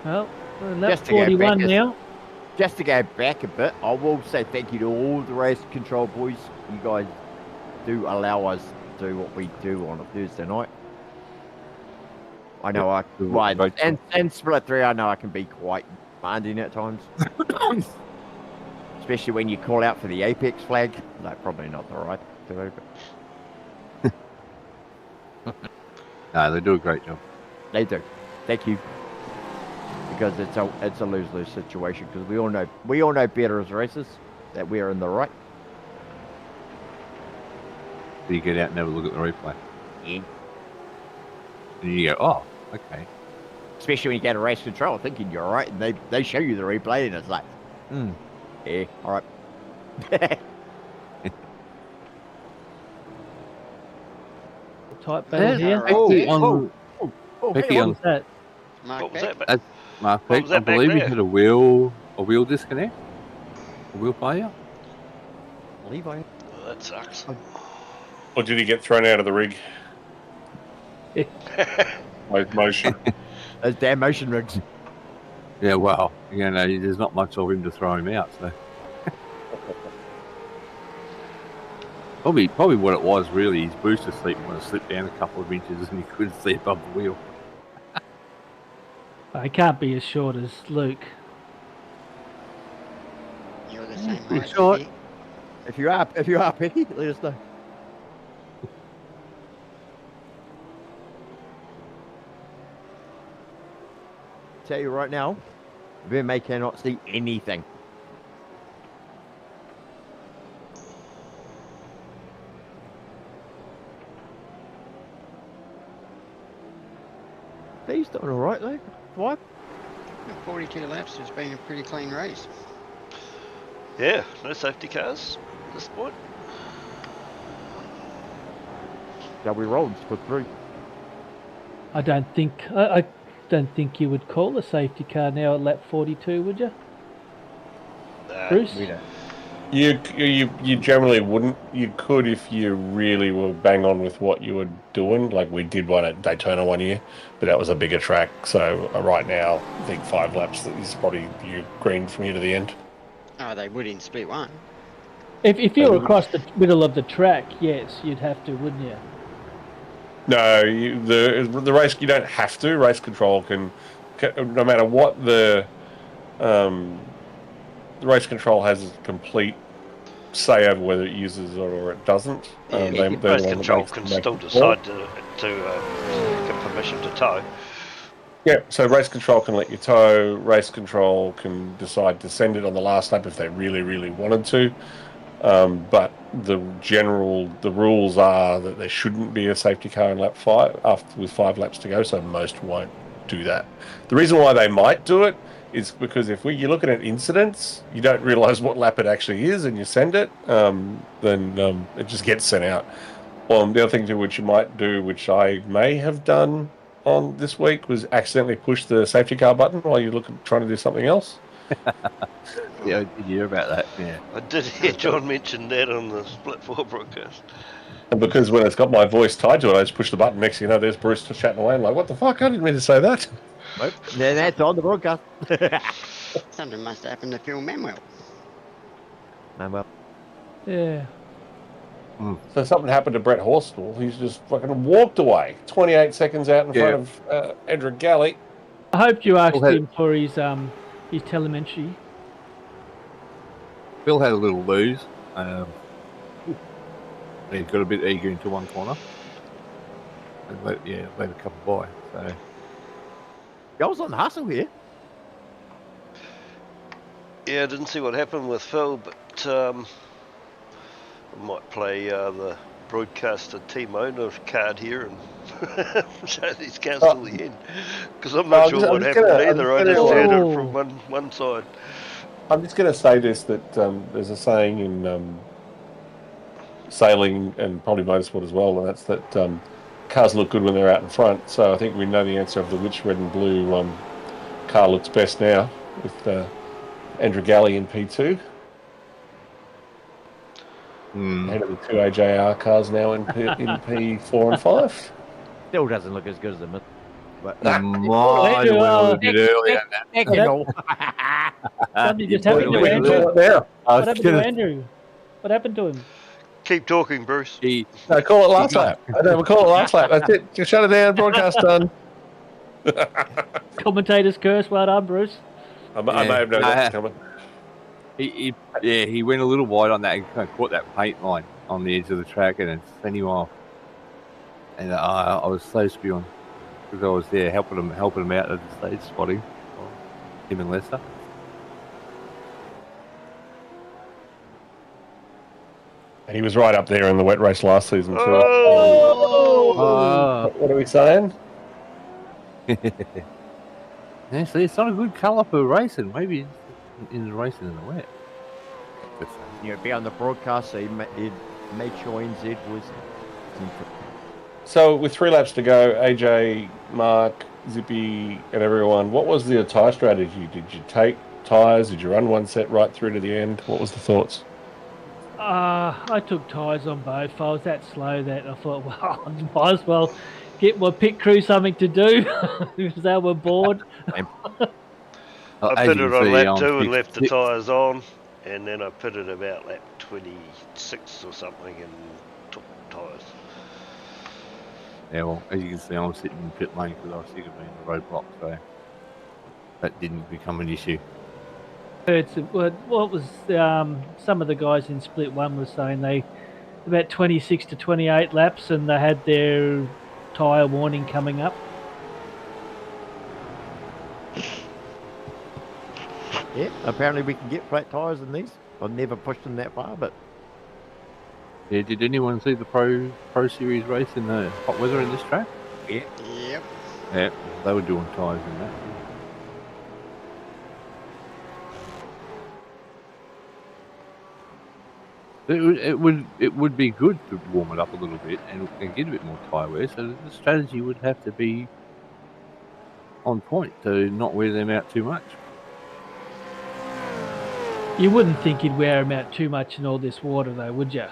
Speaker 4: Well, lap 41 now.
Speaker 6: Just to go back a bit, I will say thank you to all the race control boys. You guys do allow us to do what we do on a Thursday night. I know and Split 3, I know I can be quite demanding at times. Especially when you call out for the Apex flag. No, probably not the right to do, but...
Speaker 5: No, they do a great job.
Speaker 6: They do. Thank you. Because it's a lose-lose situation, because we all know better as racers that we are in the right.
Speaker 5: So you get out and have a look at the replay.
Speaker 6: Yeah.
Speaker 5: And you go, oh, okay.
Speaker 6: especially when you get a race control, thinking you're all right, and they show you the replay, and it's like, yeah, all right.
Speaker 4: Tight battle here.
Speaker 5: Becky
Speaker 2: Alright.
Speaker 5: on, Becky
Speaker 6: hang
Speaker 5: on,
Speaker 4: What's that?
Speaker 2: Mark
Speaker 3: What was
Speaker 2: back.
Speaker 3: that?
Speaker 5: that's Mark
Speaker 3: What
Speaker 5: Peck,
Speaker 3: was
Speaker 5: I
Speaker 3: that back
Speaker 5: believe he
Speaker 3: there?
Speaker 5: had a wheel disconnect, a wheel failure.
Speaker 6: Levi.
Speaker 3: Oh, that sucks.
Speaker 7: Or did he get thrown out of the rig? Motion.
Speaker 6: Those damn motion rigs.
Speaker 5: Yeah, well, there's not much of him to throw him out, so. Probably what it was really, his booster sleep might have slipped down a couple of inches and he couldn't see above the wheel.
Speaker 4: I can't be as short as Luke.
Speaker 2: You're the same
Speaker 5: Pretty
Speaker 2: height.
Speaker 5: short.
Speaker 2: Vicky.
Speaker 6: If you are Becky, let us know. Tell you right now, VMA cannot see anything. He's doing all right though. Why?
Speaker 2: 42 laps has been a pretty clean race.
Speaker 3: Yeah, no safety cars at this point.
Speaker 6: Shall we roll just put through?
Speaker 4: I don't think I don't think you would call a safety car now at lap 42, would you,
Speaker 3: Nah,
Speaker 4: Bruce?
Speaker 6: We don't.
Speaker 7: You generally wouldn't. You could if you really were bang on with what you were doing, like we did one at Daytona one year, but that was a bigger track. So right now, I think 5 laps is probably you green from here to the end.
Speaker 2: Oh, they would in split one.
Speaker 4: If you were across the middle of the track, yes, you'd have to, wouldn't you?
Speaker 7: No, the race you don't have to. Race control can no matter what the race control has complete say over whether it uses it or it doesn't.
Speaker 3: race control can still decide to give permission to tow.
Speaker 7: Yeah, so race control can let you tow. Race control can decide to send it on the last lap if they really, really wanted to. But the rules are that there shouldn't be a safety car in lap 5 with 5 laps to go. So most won't do that. The reason why they might do it is because if you're looking at incidents, you don't realise what lap it actually is, and you send it, then it just gets sent out. The other thing too, which you might do, which I may have done on this week, was accidentally push the safety car button while you're trying to do something else.
Speaker 5: Yeah, did you hear about that? Yeah.
Speaker 3: I did hear John mention that on the Split 4 broadcast.
Speaker 7: And because when it's got my voice tied to it, I just push the button. Next thing you know, there's Bruce chatting away. I'm like, what the fuck? I didn't mean to say that.
Speaker 6: Nope. Then that's on the broadcast.
Speaker 2: Something must have happened to Phil Manuel.
Speaker 6: Manuel.
Speaker 4: Yeah.
Speaker 7: So something happened to Brett Horsstall. He's just fucking walked away. 28 seconds out in front of Andrew Galley.
Speaker 4: I hope you asked him for his telemetry.
Speaker 5: Phil had a little lose. He got a bit eager into one corner. And let a couple by. So
Speaker 6: I was on the hustle here.
Speaker 3: Yeah, I didn't see what happened with Phil, but I might play the broadcaster team owner card here and show these cars till the end. Because I'm not sure what happened either. I just heard it from one side.
Speaker 7: I'm just going to say this, that there's a saying in sailing and probably motorsport as well, and that's that cars look good when they're out in front. So I think we know the answer of which red and blue car looks best now with Andrew Galley in P2. Ahead of the 2 AJR cars now in P4 and 5.
Speaker 6: Still doesn't look as good as the mid. But
Speaker 5: might have went a little bit earlier.
Speaker 4: Something just happened to Andrew. What happened to Andrew? What happened to him?
Speaker 3: Keep talking, Bruce.
Speaker 7: No, call it last lap. We call it last lap. That's it. Just shut it down. Broadcast done.
Speaker 4: Commentator's curse. Well done, Bruce.
Speaker 7: I may have known that was coming.
Speaker 5: He went a little wide on that and kind of caught that paint line on the edge of the track and then sent him off. And I was so spewing because I was there helping him out at the stage spotting, him and Lester.
Speaker 7: And he was right up there in the wet race last season too.
Speaker 3: Oh!
Speaker 7: What are we saying?
Speaker 5: Yeah, see, it's not a good colour for racing. Maybe it's in the racing in the wet.
Speaker 6: You know, be on the broadcast, so he made sure NZ was.
Speaker 7: So with 3 laps to go, AJ, Mark, Zippy, and everyone, what was the tyre strategy? Did you take tyres? Did you run one set right through to the end? What was the thoughts?
Speaker 4: I took tyres on both. I was that slow that I thought, well, I might as well get my pit crew something to do because they were bored.
Speaker 3: I pitted on lap 2 and left the tyres on, and then I pitted about lap 26 or something and took tyres.
Speaker 5: Yeah, well, as you can see, I'm sitting in pit lane because I was sick of being in the roadblock, so that didn't become an issue.
Speaker 4: What was some of the guys in split one were saying they about 26 to 28 laps and they had their tyre warning coming up.
Speaker 6: Yeah, apparently we can get flat tyres in these. I've never pushed them that far, but
Speaker 5: Yeah, did anyone see the Pro Series race in the hot weather in this track?
Speaker 6: yeah.
Speaker 2: Yep.
Speaker 5: Yeah, they were doing tyres in that. It would be good to warm it up a little bit and get a bit more tyre wear. So the strategy would have to be on point to not wear them out too much.
Speaker 4: You wouldn't think you'd wear them out too much in all this water, though, would you?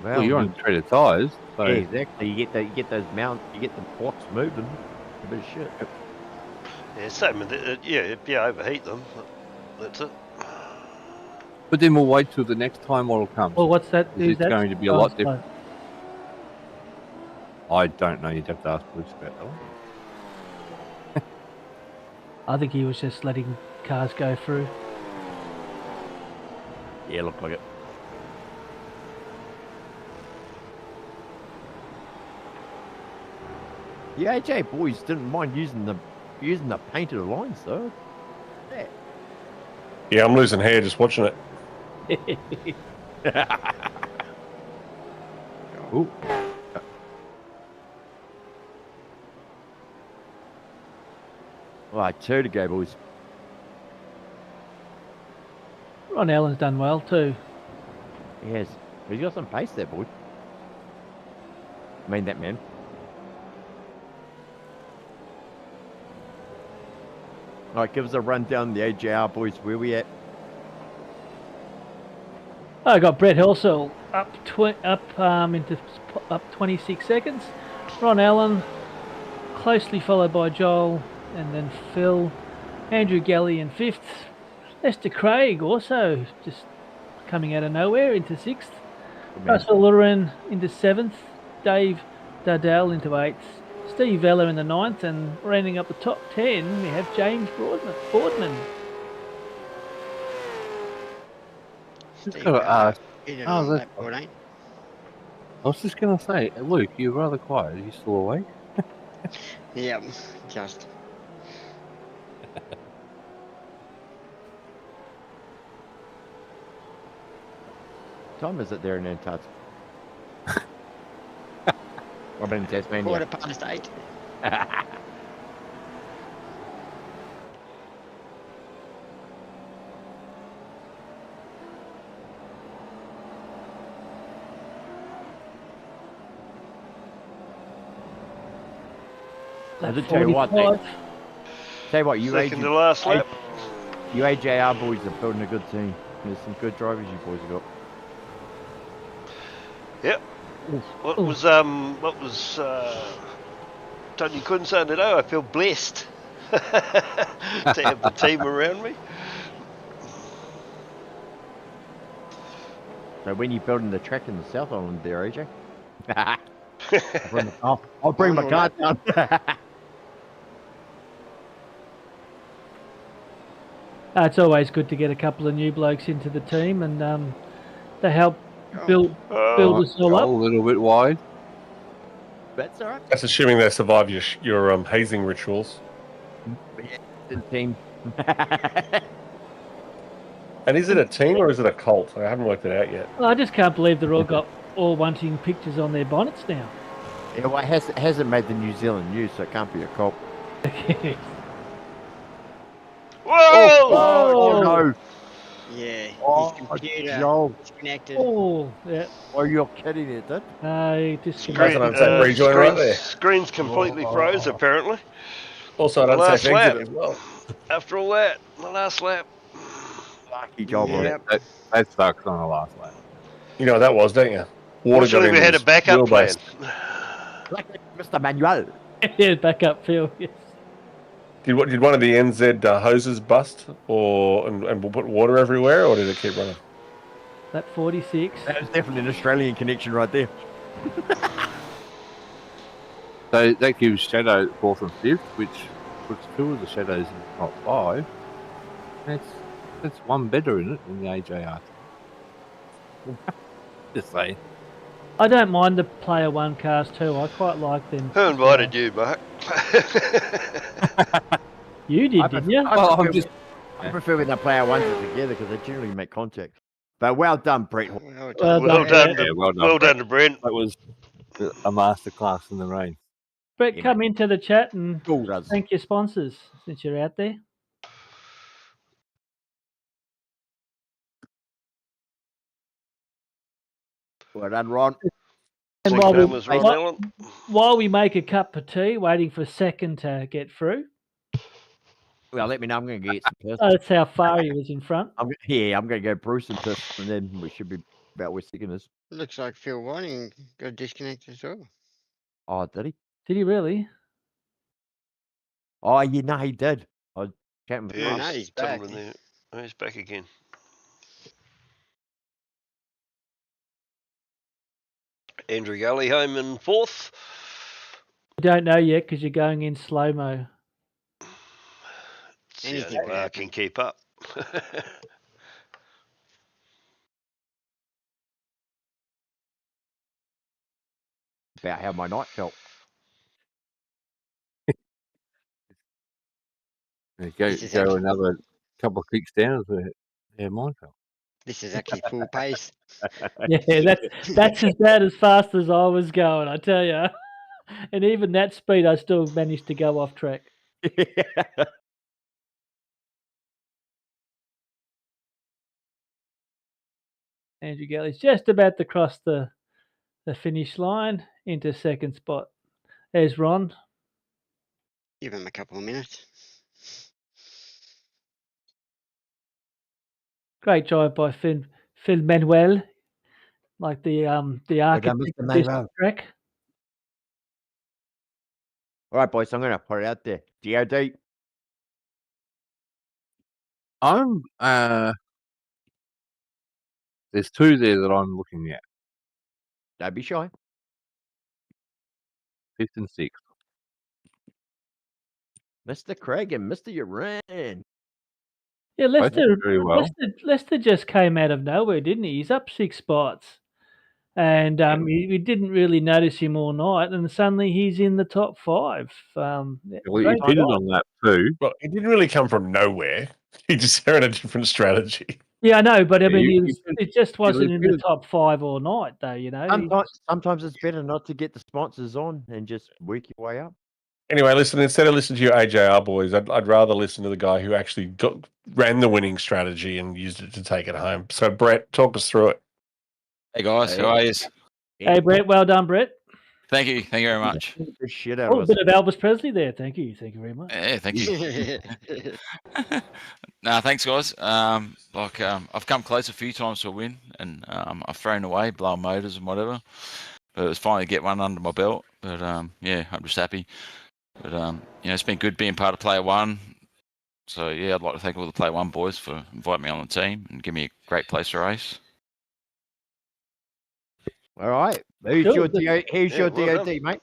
Speaker 5: Well, you're on treaded tyres, so
Speaker 6: yeah, exactly. You get those you get the blocks moving. A bit of shit.
Speaker 3: Yeah, same with if you overheat them, that's it.
Speaker 5: But then we'll wait till the next time model comes.
Speaker 4: Well, what's that?
Speaker 5: It's going to be a lot different. I don't know. You'd have to ask Bruce about that one.
Speaker 4: I think he was just letting cars go through.
Speaker 6: Yeah, looked like it. The AJ boys didn't mind using the painted lines though. Yeah.
Speaker 7: Yeah, I'm losing hair just watching it.
Speaker 5: Ooh.
Speaker 6: Right, 2 to go, boys.
Speaker 4: Ron Allen's done well too.
Speaker 6: He has. He's got some pace there, boy. I mean, that man. All right, give us a rundown, the AJR boys. Where we at?
Speaker 4: I got Brett Helsel up 26 seconds. Ron Allen closely followed by Joel and then Phil. Andrew Galley in 5th. Lester Craig also just coming out of nowhere into 6th. Russell Lurin into 7th. Dave Dardell into 8th. Steve Vella in the 9th, and rounding up the top 10 we have James Boardman.
Speaker 5: Just gotta ask.
Speaker 2: I
Speaker 5: I was just gonna say, Luke, you're rather quiet. Are you still awake?
Speaker 2: Yep, just.
Speaker 6: What time is it there in Antarctica? I've been in Tasmania.
Speaker 2: 8:15.
Speaker 6: I did tell you what, you
Speaker 3: Second to last lap.
Speaker 6: You AJR boys are building a good team. There's some good drivers you boys have got.
Speaker 3: Yep. What was Tony Quinn saying today? I feel blessed to have the team around me.
Speaker 6: So when you're building the track in the South Island there, AJ? I'll bring my car down.
Speaker 4: It's always good to get a couple of new blokes into the team, and they help build us all up.
Speaker 5: A little bit wide.
Speaker 6: That's all right.
Speaker 7: That's assuming they survive your hazing rituals.
Speaker 6: The team.
Speaker 7: And is it a team or is it a cult? I haven't worked it out yet.
Speaker 4: Well, I just can't believe they're all wanting pictures on their bonnets now.
Speaker 6: Yeah, well, it hasn't made the New Zealand news, so it can't be a cult.
Speaker 3: Whoa!
Speaker 6: Oh no!
Speaker 2: Yeah,
Speaker 6: Oh,
Speaker 2: his computer
Speaker 6: Joel.
Speaker 2: disconnected.
Speaker 4: Oh, yeah.
Speaker 6: Oh, you're kidding it, dude.
Speaker 4: No,
Speaker 7: That's
Speaker 4: disconnected.
Speaker 7: an unsafe rejoin right there.
Speaker 3: Screen's completely froze, apparently.
Speaker 7: Also an
Speaker 3: The
Speaker 7: unsafe
Speaker 3: last
Speaker 7: exit
Speaker 3: lap.
Speaker 7: as well.
Speaker 3: After all that, the last lap.
Speaker 6: Lucky job on it.
Speaker 2: Yep.
Speaker 5: That sucks on the last lap.
Speaker 7: You know what that was, don't you? Water got
Speaker 3: Fortunately,
Speaker 7: in
Speaker 3: we had a
Speaker 7: his
Speaker 3: backup plan.
Speaker 7: wheelbase.
Speaker 6: Lucky Mr. Manuel.
Speaker 4: Yeah, back up, Phil. Yes.
Speaker 7: Did one of the NZ hoses bust, and we'll put water everywhere, or did it keep running?
Speaker 4: That 46.
Speaker 6: That was definitely an Australian connection right there.
Speaker 5: So that gives Shadow 4th and 5th, which puts 2 of the Shadows in the top 5. That's one better in it than the AJR. Just saying.
Speaker 4: I don't mind the player 1 cars too. I quite like them.
Speaker 3: Who invited you, Mark?
Speaker 4: You did, didn't you?
Speaker 6: I prefer when the player ones are together because they generally make contact. But well done, Brett.
Speaker 2: Well
Speaker 4: Well
Speaker 3: Well
Speaker 2: done.
Speaker 3: done,
Speaker 5: Yeah, well done,
Speaker 3: well
Speaker 5: Brett.
Speaker 3: done to Brent.
Speaker 5: That was a masterclass in the rain.
Speaker 4: Brett,
Speaker 6: Yeah,
Speaker 4: come into the chat and
Speaker 6: Cool does.
Speaker 4: thank your sponsors since you're out there.
Speaker 6: Well done, Ron.
Speaker 4: And
Speaker 3: Same
Speaker 4: while
Speaker 3: time as Ron
Speaker 4: we,
Speaker 3: Allen.
Speaker 4: while we make a cup of tea, waiting for second to get through.
Speaker 6: Well, let me know. I'm going to get some piss.
Speaker 4: That's how far he was in front.
Speaker 6: I'm going to go Bruce and piss, and then we should be about where second is.
Speaker 2: Looks like Phil Whiting got disconnected as well.
Speaker 6: Oh, did he?
Speaker 4: Did he really?
Speaker 6: Oh, yeah, no, he did. I can't
Speaker 3: Yeah,
Speaker 2: no, he's
Speaker 3: somewhere
Speaker 2: back.
Speaker 3: in there. Oh, he's back again. Andrew Gully home in 4th.
Speaker 4: You don't know yet because you're going in slow-mo.
Speaker 3: It's the
Speaker 2: Anything
Speaker 3: only
Speaker 2: could
Speaker 3: way I
Speaker 2: happen.
Speaker 3: can keep up.
Speaker 6: about how my night felt.
Speaker 5: Go
Speaker 2: This is actually-
Speaker 5: another couple of clicks down as mine fell.
Speaker 2: This is actually full pace.
Speaker 4: Yeah, that's about as fast as I was going, I tell you. And even that speed, I still managed to go off track. Andrew Galley's just about to cross the finish line into second spot. There's Ron.
Speaker 2: Give him a couple of minutes.
Speaker 4: Great drive by Phil Manuel, like the architect
Speaker 6: Mr.
Speaker 4: of this
Speaker 6: Manuel.
Speaker 4: track.
Speaker 6: All right, boys, I'm going to put it out there. DOD.
Speaker 5: There's 2 there that I'm looking at.
Speaker 6: Don't be shy.
Speaker 5: 5th and 6th.
Speaker 6: Mr. Craig and Mr. Uran.
Speaker 4: Yeah, Lester,
Speaker 5: very well.
Speaker 4: Lester just came out of nowhere, didn't he? He's up 6 spots. And we didn't really notice him all night, and suddenly he's in the top 5.
Speaker 5: Well, he did it on lap 2.
Speaker 7: Well, it didn't really come from nowhere. He just had a different strategy.
Speaker 4: Yeah, I know, but I
Speaker 5: Yeah,
Speaker 4: mean,
Speaker 5: you
Speaker 4: it just wasn't in the
Speaker 5: good.
Speaker 4: top 5 all night, though. You know,
Speaker 6: Sometimes it's better not to get the sponsors on and just work your way up.
Speaker 7: Anyway, listen, instead of listening to your AJR boys, I'd rather listen to the guy who actually ran the winning strategy and used it to take it home. So, Brett, talk us through it.
Speaker 8: Hey guys, how are you?
Speaker 4: Hey, Brett, well done, Brett.
Speaker 8: Thank you very much.
Speaker 6: The shit out
Speaker 4: Oh, a
Speaker 6: of us.
Speaker 4: bit of Elvis Presley there. Thank you very much.
Speaker 8: Yeah, thank you. Thanks guys. I've come close a few times to a win, and I've thrown away, blown motors and whatever. But it was finally get one under my belt. But yeah, I'm just happy. But it's been good being part of Player One. So yeah, I'd like to thank all the Player One boys for inviting me on the team and give me a great place to race.
Speaker 6: All right. Who's
Speaker 4: Cool.
Speaker 6: your DOD, mate?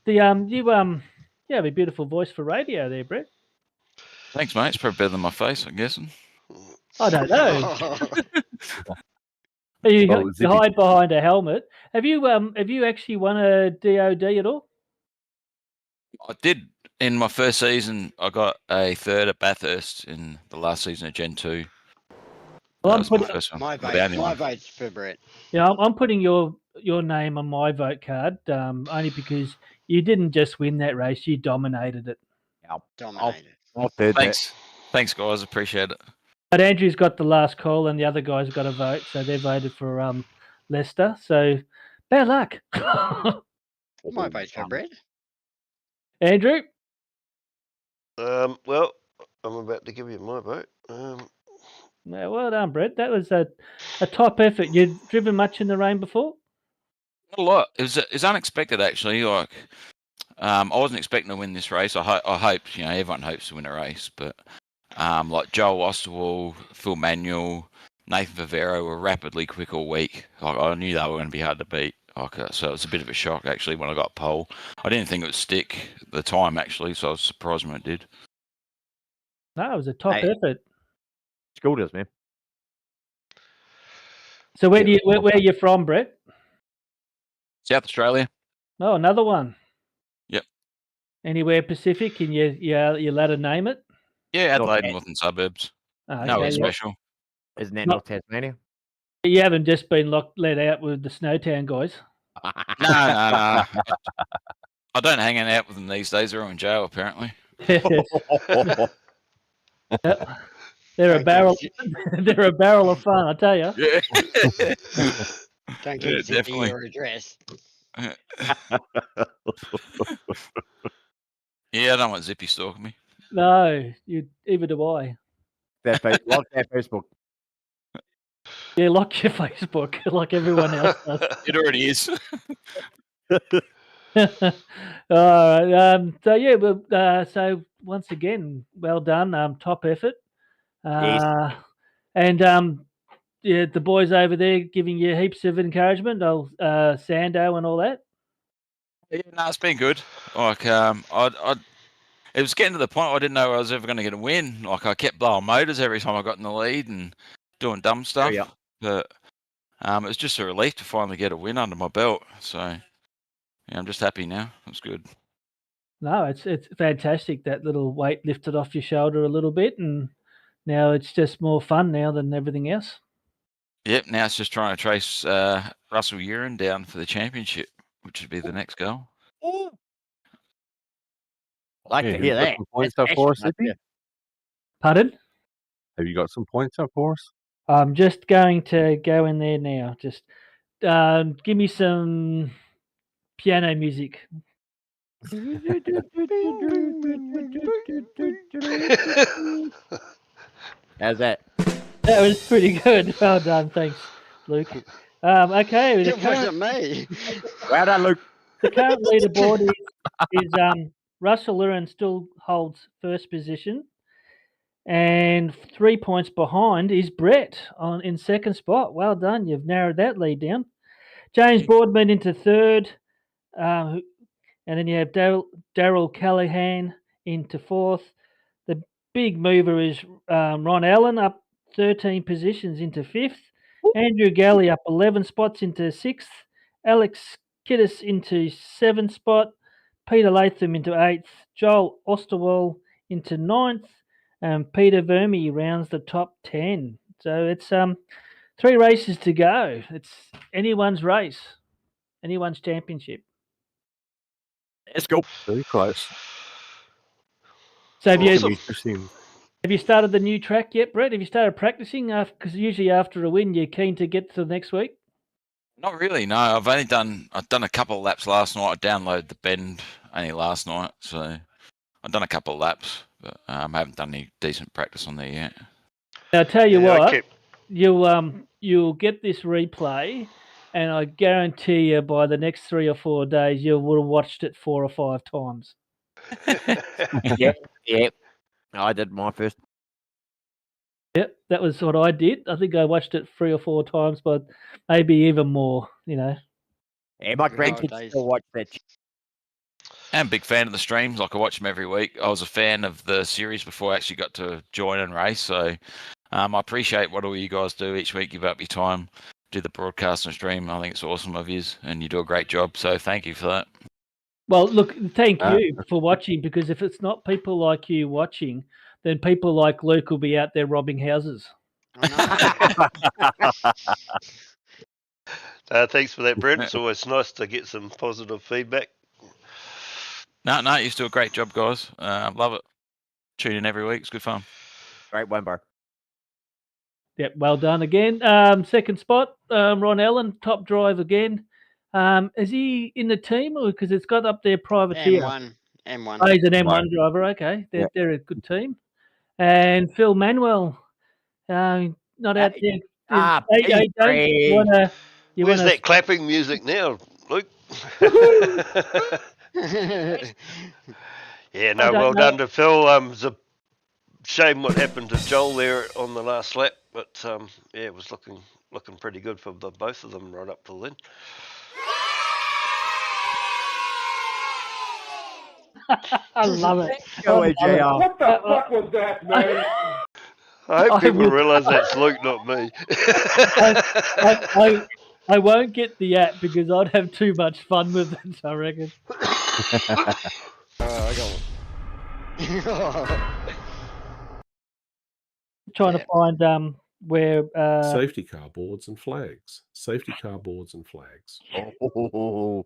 Speaker 4: You have a beautiful voice for radio there, Brett.
Speaker 8: Thanks, mate. It's probably better than my face, I'm guessing.
Speaker 4: I don't know. You hide behind a helmet. Have you actually won a DOD at all?
Speaker 8: I did in my first season. I got a 3rd at Bathurst in the last season of Gen 2.
Speaker 4: Well,
Speaker 8: That was my first one.
Speaker 2: My
Speaker 8: The only one.
Speaker 2: vote's for Brett.
Speaker 4: Yeah, I'm putting your name on my vote card only because you didn't just win that race; you dominated it.
Speaker 2: Dominated.
Speaker 6: I'll third that.
Speaker 8: Thanks, guys. Appreciate it.
Speaker 4: But Andrew's got the last call, and the other guys got a vote, so they voted for Leicester. So bad luck,
Speaker 2: My vote's for Brett.
Speaker 4: Andrew.
Speaker 3: Well, I'm about to give you my vote.
Speaker 4: Yeah, well done, Brett. That was a top effort. You've driven much in the rain before?
Speaker 8: Not a lot. It was unexpected, actually. Like, I wasn't expecting to win this race. I hoped, everyone hopes to win a race, but like Joel Osterwald, Phil Manuel, Nathan Favero were rapidly quick all week. Like, I knew they were going to be hard to beat. So it was a bit of a shock, actually, when I got pole. I didn't think it would stick at the time, actually, so I was surprised when it did.
Speaker 4: No, it was a top effort.
Speaker 6: Schooled us, man.
Speaker 4: So where are you from, Brett?
Speaker 8: South Australia.
Speaker 4: Oh, another one.
Speaker 8: Yep.
Speaker 4: Anywhere Pacific? Can you allowed to name it?
Speaker 8: Yeah, Adelaide, northern suburbs. No, it's special.
Speaker 6: Isn't that North Tasmania?
Speaker 4: You haven't just been let out with the Snowtown guys.
Speaker 8: No. I don't hang out with them these days. They're all in jail, apparently.
Speaker 4: Yep. They're a barrel. They're a barrel of fun, I tell you.
Speaker 8: Yeah.
Speaker 2: Don't give Zippy your address.
Speaker 8: Yeah, I don't want Zippy stalking me.
Speaker 4: No, either do I.
Speaker 6: Lock that Facebook.
Speaker 4: Yeah, lock your Facebook like everyone else does.
Speaker 8: It already is.
Speaker 4: All right. So yeah, so once again, well done. Top effort.
Speaker 6: Yes.
Speaker 4: And yeah, the boys over there giving you heaps of encouragement. Sando and all that.
Speaker 8: Yeah, no, it's been good. Like, it was getting to the point I didn't know I was ever going to get a win. Like, I kept blowing motors every time I got in the lead and doing dumb stuff.
Speaker 6: Oh, yeah.
Speaker 8: But it was just a relief to finally get a win under my belt. So, yeah, I'm just happy now. It's good.
Speaker 4: No, it's fantastic. That little weight lifted off your shoulder a little bit, and now it's just more fun now than everything else.
Speaker 8: Yep, now it's just trying to trace Russell Urine down for the championship, which would be the next goal.
Speaker 6: Ooh. I like to hear that.
Speaker 5: Some points up for us, Zippy?
Speaker 4: Pardon?
Speaker 5: Have you got some points up for us?
Speaker 4: I'm just going to go in there now. Just give me some piano music.
Speaker 6: How's that?
Speaker 4: That was pretty good. Well done, thanks, Luke. Okay,
Speaker 2: It wasn't me.
Speaker 6: Well done, Luke.
Speaker 4: The current leaderboard is Russell Lurin still holds first position, and 3 points behind is Brett in second spot. Well done, you've narrowed that lead down. James Boardman into third, and then you have Daryl Callahan into fourth. The big mover is Ron Allen up 13 positions into fifth. Andrew Galley up 11 spots into sixth. Alex Kiddis into seventh spot. Peter Latham into eighth. Joel Osterwald into ninth. And Peter Vermey rounds the top 10. So it's 3 races to go. It's anyone's race, anyone's championship.
Speaker 6: Let's go.
Speaker 5: Very close.
Speaker 4: So have
Speaker 5: Interesting.
Speaker 4: you started the new track yet, Brett? Have you started practicing? Because usually after a win, you're keen to get to the next week.
Speaker 8: Not really, no. I've done a couple of laps last night. I downloaded the bend only last night, so I've done a couple of laps, but I haven't done any decent practice on there yet.
Speaker 4: Now, I'll tell you what, you'll get this replay, and I guarantee you by the next 3 or 4 days, you would have watched it 4 or 5 times.
Speaker 6: Yep. I did my first.
Speaker 4: Yep, that was what I did. I think I watched it 3 or 4 times, but maybe even more,
Speaker 6: Yeah, my grandkids still watch that.
Speaker 8: I'm a big fan of the streams. Like, I watch them every week. I was a fan of the series before I actually got to join and race. So I appreciate what all you guys do each week. Give up your time, do the broadcast and stream. I think it's awesome of you, and you do a great job. So thank you for that.
Speaker 4: Well, look, thank you for watching, because if it's not people like you watching, then people like Luke will be out there robbing houses.
Speaker 3: Thanks for that, Brent. It's always nice to get some positive feedback.
Speaker 8: No, you do a great job, guys. Love it. Tune in every week. It's good fun.
Speaker 6: Great one, bro.
Speaker 4: Yep, well done again. Second spot, Ron Allen, top drive again. Is he in the team or because it's got up there privateer?
Speaker 2: M1.
Speaker 4: Oh, he's an M1 driver. Okay, they're a good team. And Phil Manuel, not out there.
Speaker 3: Where's that clapping music now, Luke? Yeah, no, well done to Phil. It's a shame what happened to Joel there on the last lap, but yeah, it was looking pretty good for both of them right up till then.
Speaker 4: I love it.
Speaker 6: Go away, JR.
Speaker 7: What the fuck was that, man?
Speaker 3: I hope people realise that's Luke, not me.
Speaker 4: I won't get the app because I'd have too much fun with it, I reckon.
Speaker 2: I got one.
Speaker 4: Trying to find where
Speaker 9: safety car boards and flags. Safety car boards and flags.
Speaker 2: Ooh.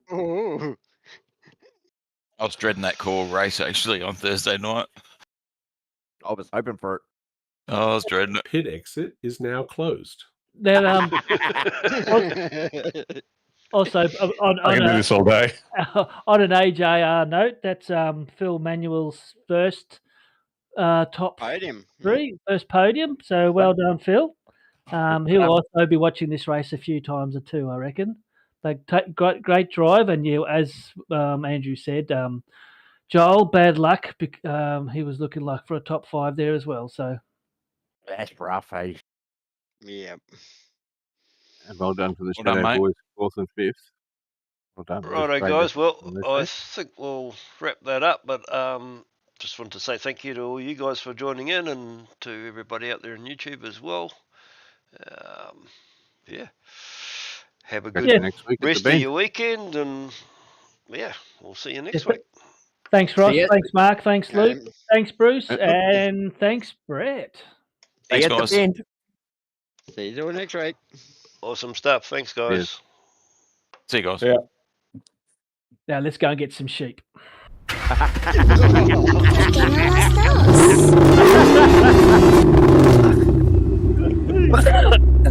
Speaker 8: I was dreading that call race actually on Thursday night.
Speaker 6: I was hoping for it.
Speaker 8: Oh, I was dreading it.
Speaker 9: Pit exit is now closed.
Speaker 4: that also
Speaker 7: I can do this all day.
Speaker 4: on an AJR note, that's Phil Manuel's first top
Speaker 2: Podium.
Speaker 4: first podium. So well done, Phil. He'll also be watching this race a few times or two, I reckon. They great drive, and as Andrew said, Joel, bad luck. He was looking like for a top 5 there as well. So
Speaker 6: that's rough, eh?
Speaker 2: Yep.
Speaker 5: And well done for the
Speaker 8: Well done,
Speaker 5: Shadow
Speaker 8: mate.
Speaker 5: Boys, 4th and 5th. Well done.
Speaker 3: Righto, guys. Well, I think we'll wrap that up, but just want to say thank you to all you guys for joining in and to everybody out there on YouTube as well. Yeah. Have a good
Speaker 5: next week
Speaker 3: rest of your weekend, and yeah, we'll see you next week.
Speaker 4: Thanks, Ross. Thanks, Mark. Thanks, Luke. Thanks, Bruce. And thanks, Brett.
Speaker 8: Thanks, guys.
Speaker 2: See you all next week.
Speaker 3: Awesome stuff. Thanks, guys.
Speaker 8: Yes. See you guys.
Speaker 7: Yeah.
Speaker 4: Now let's go and get some sheep.
Speaker 5: And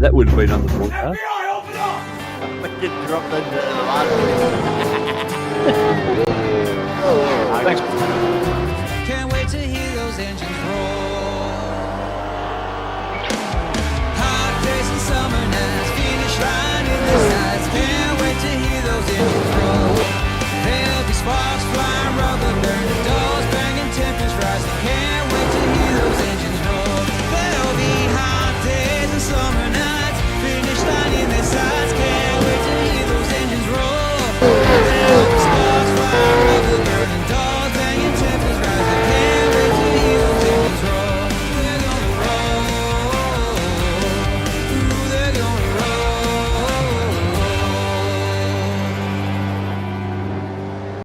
Speaker 5: that would have been on the broadcast.
Speaker 6: Get dropped into the
Speaker 5: Thanks.
Speaker 10: Can't wait to hear those engines roar.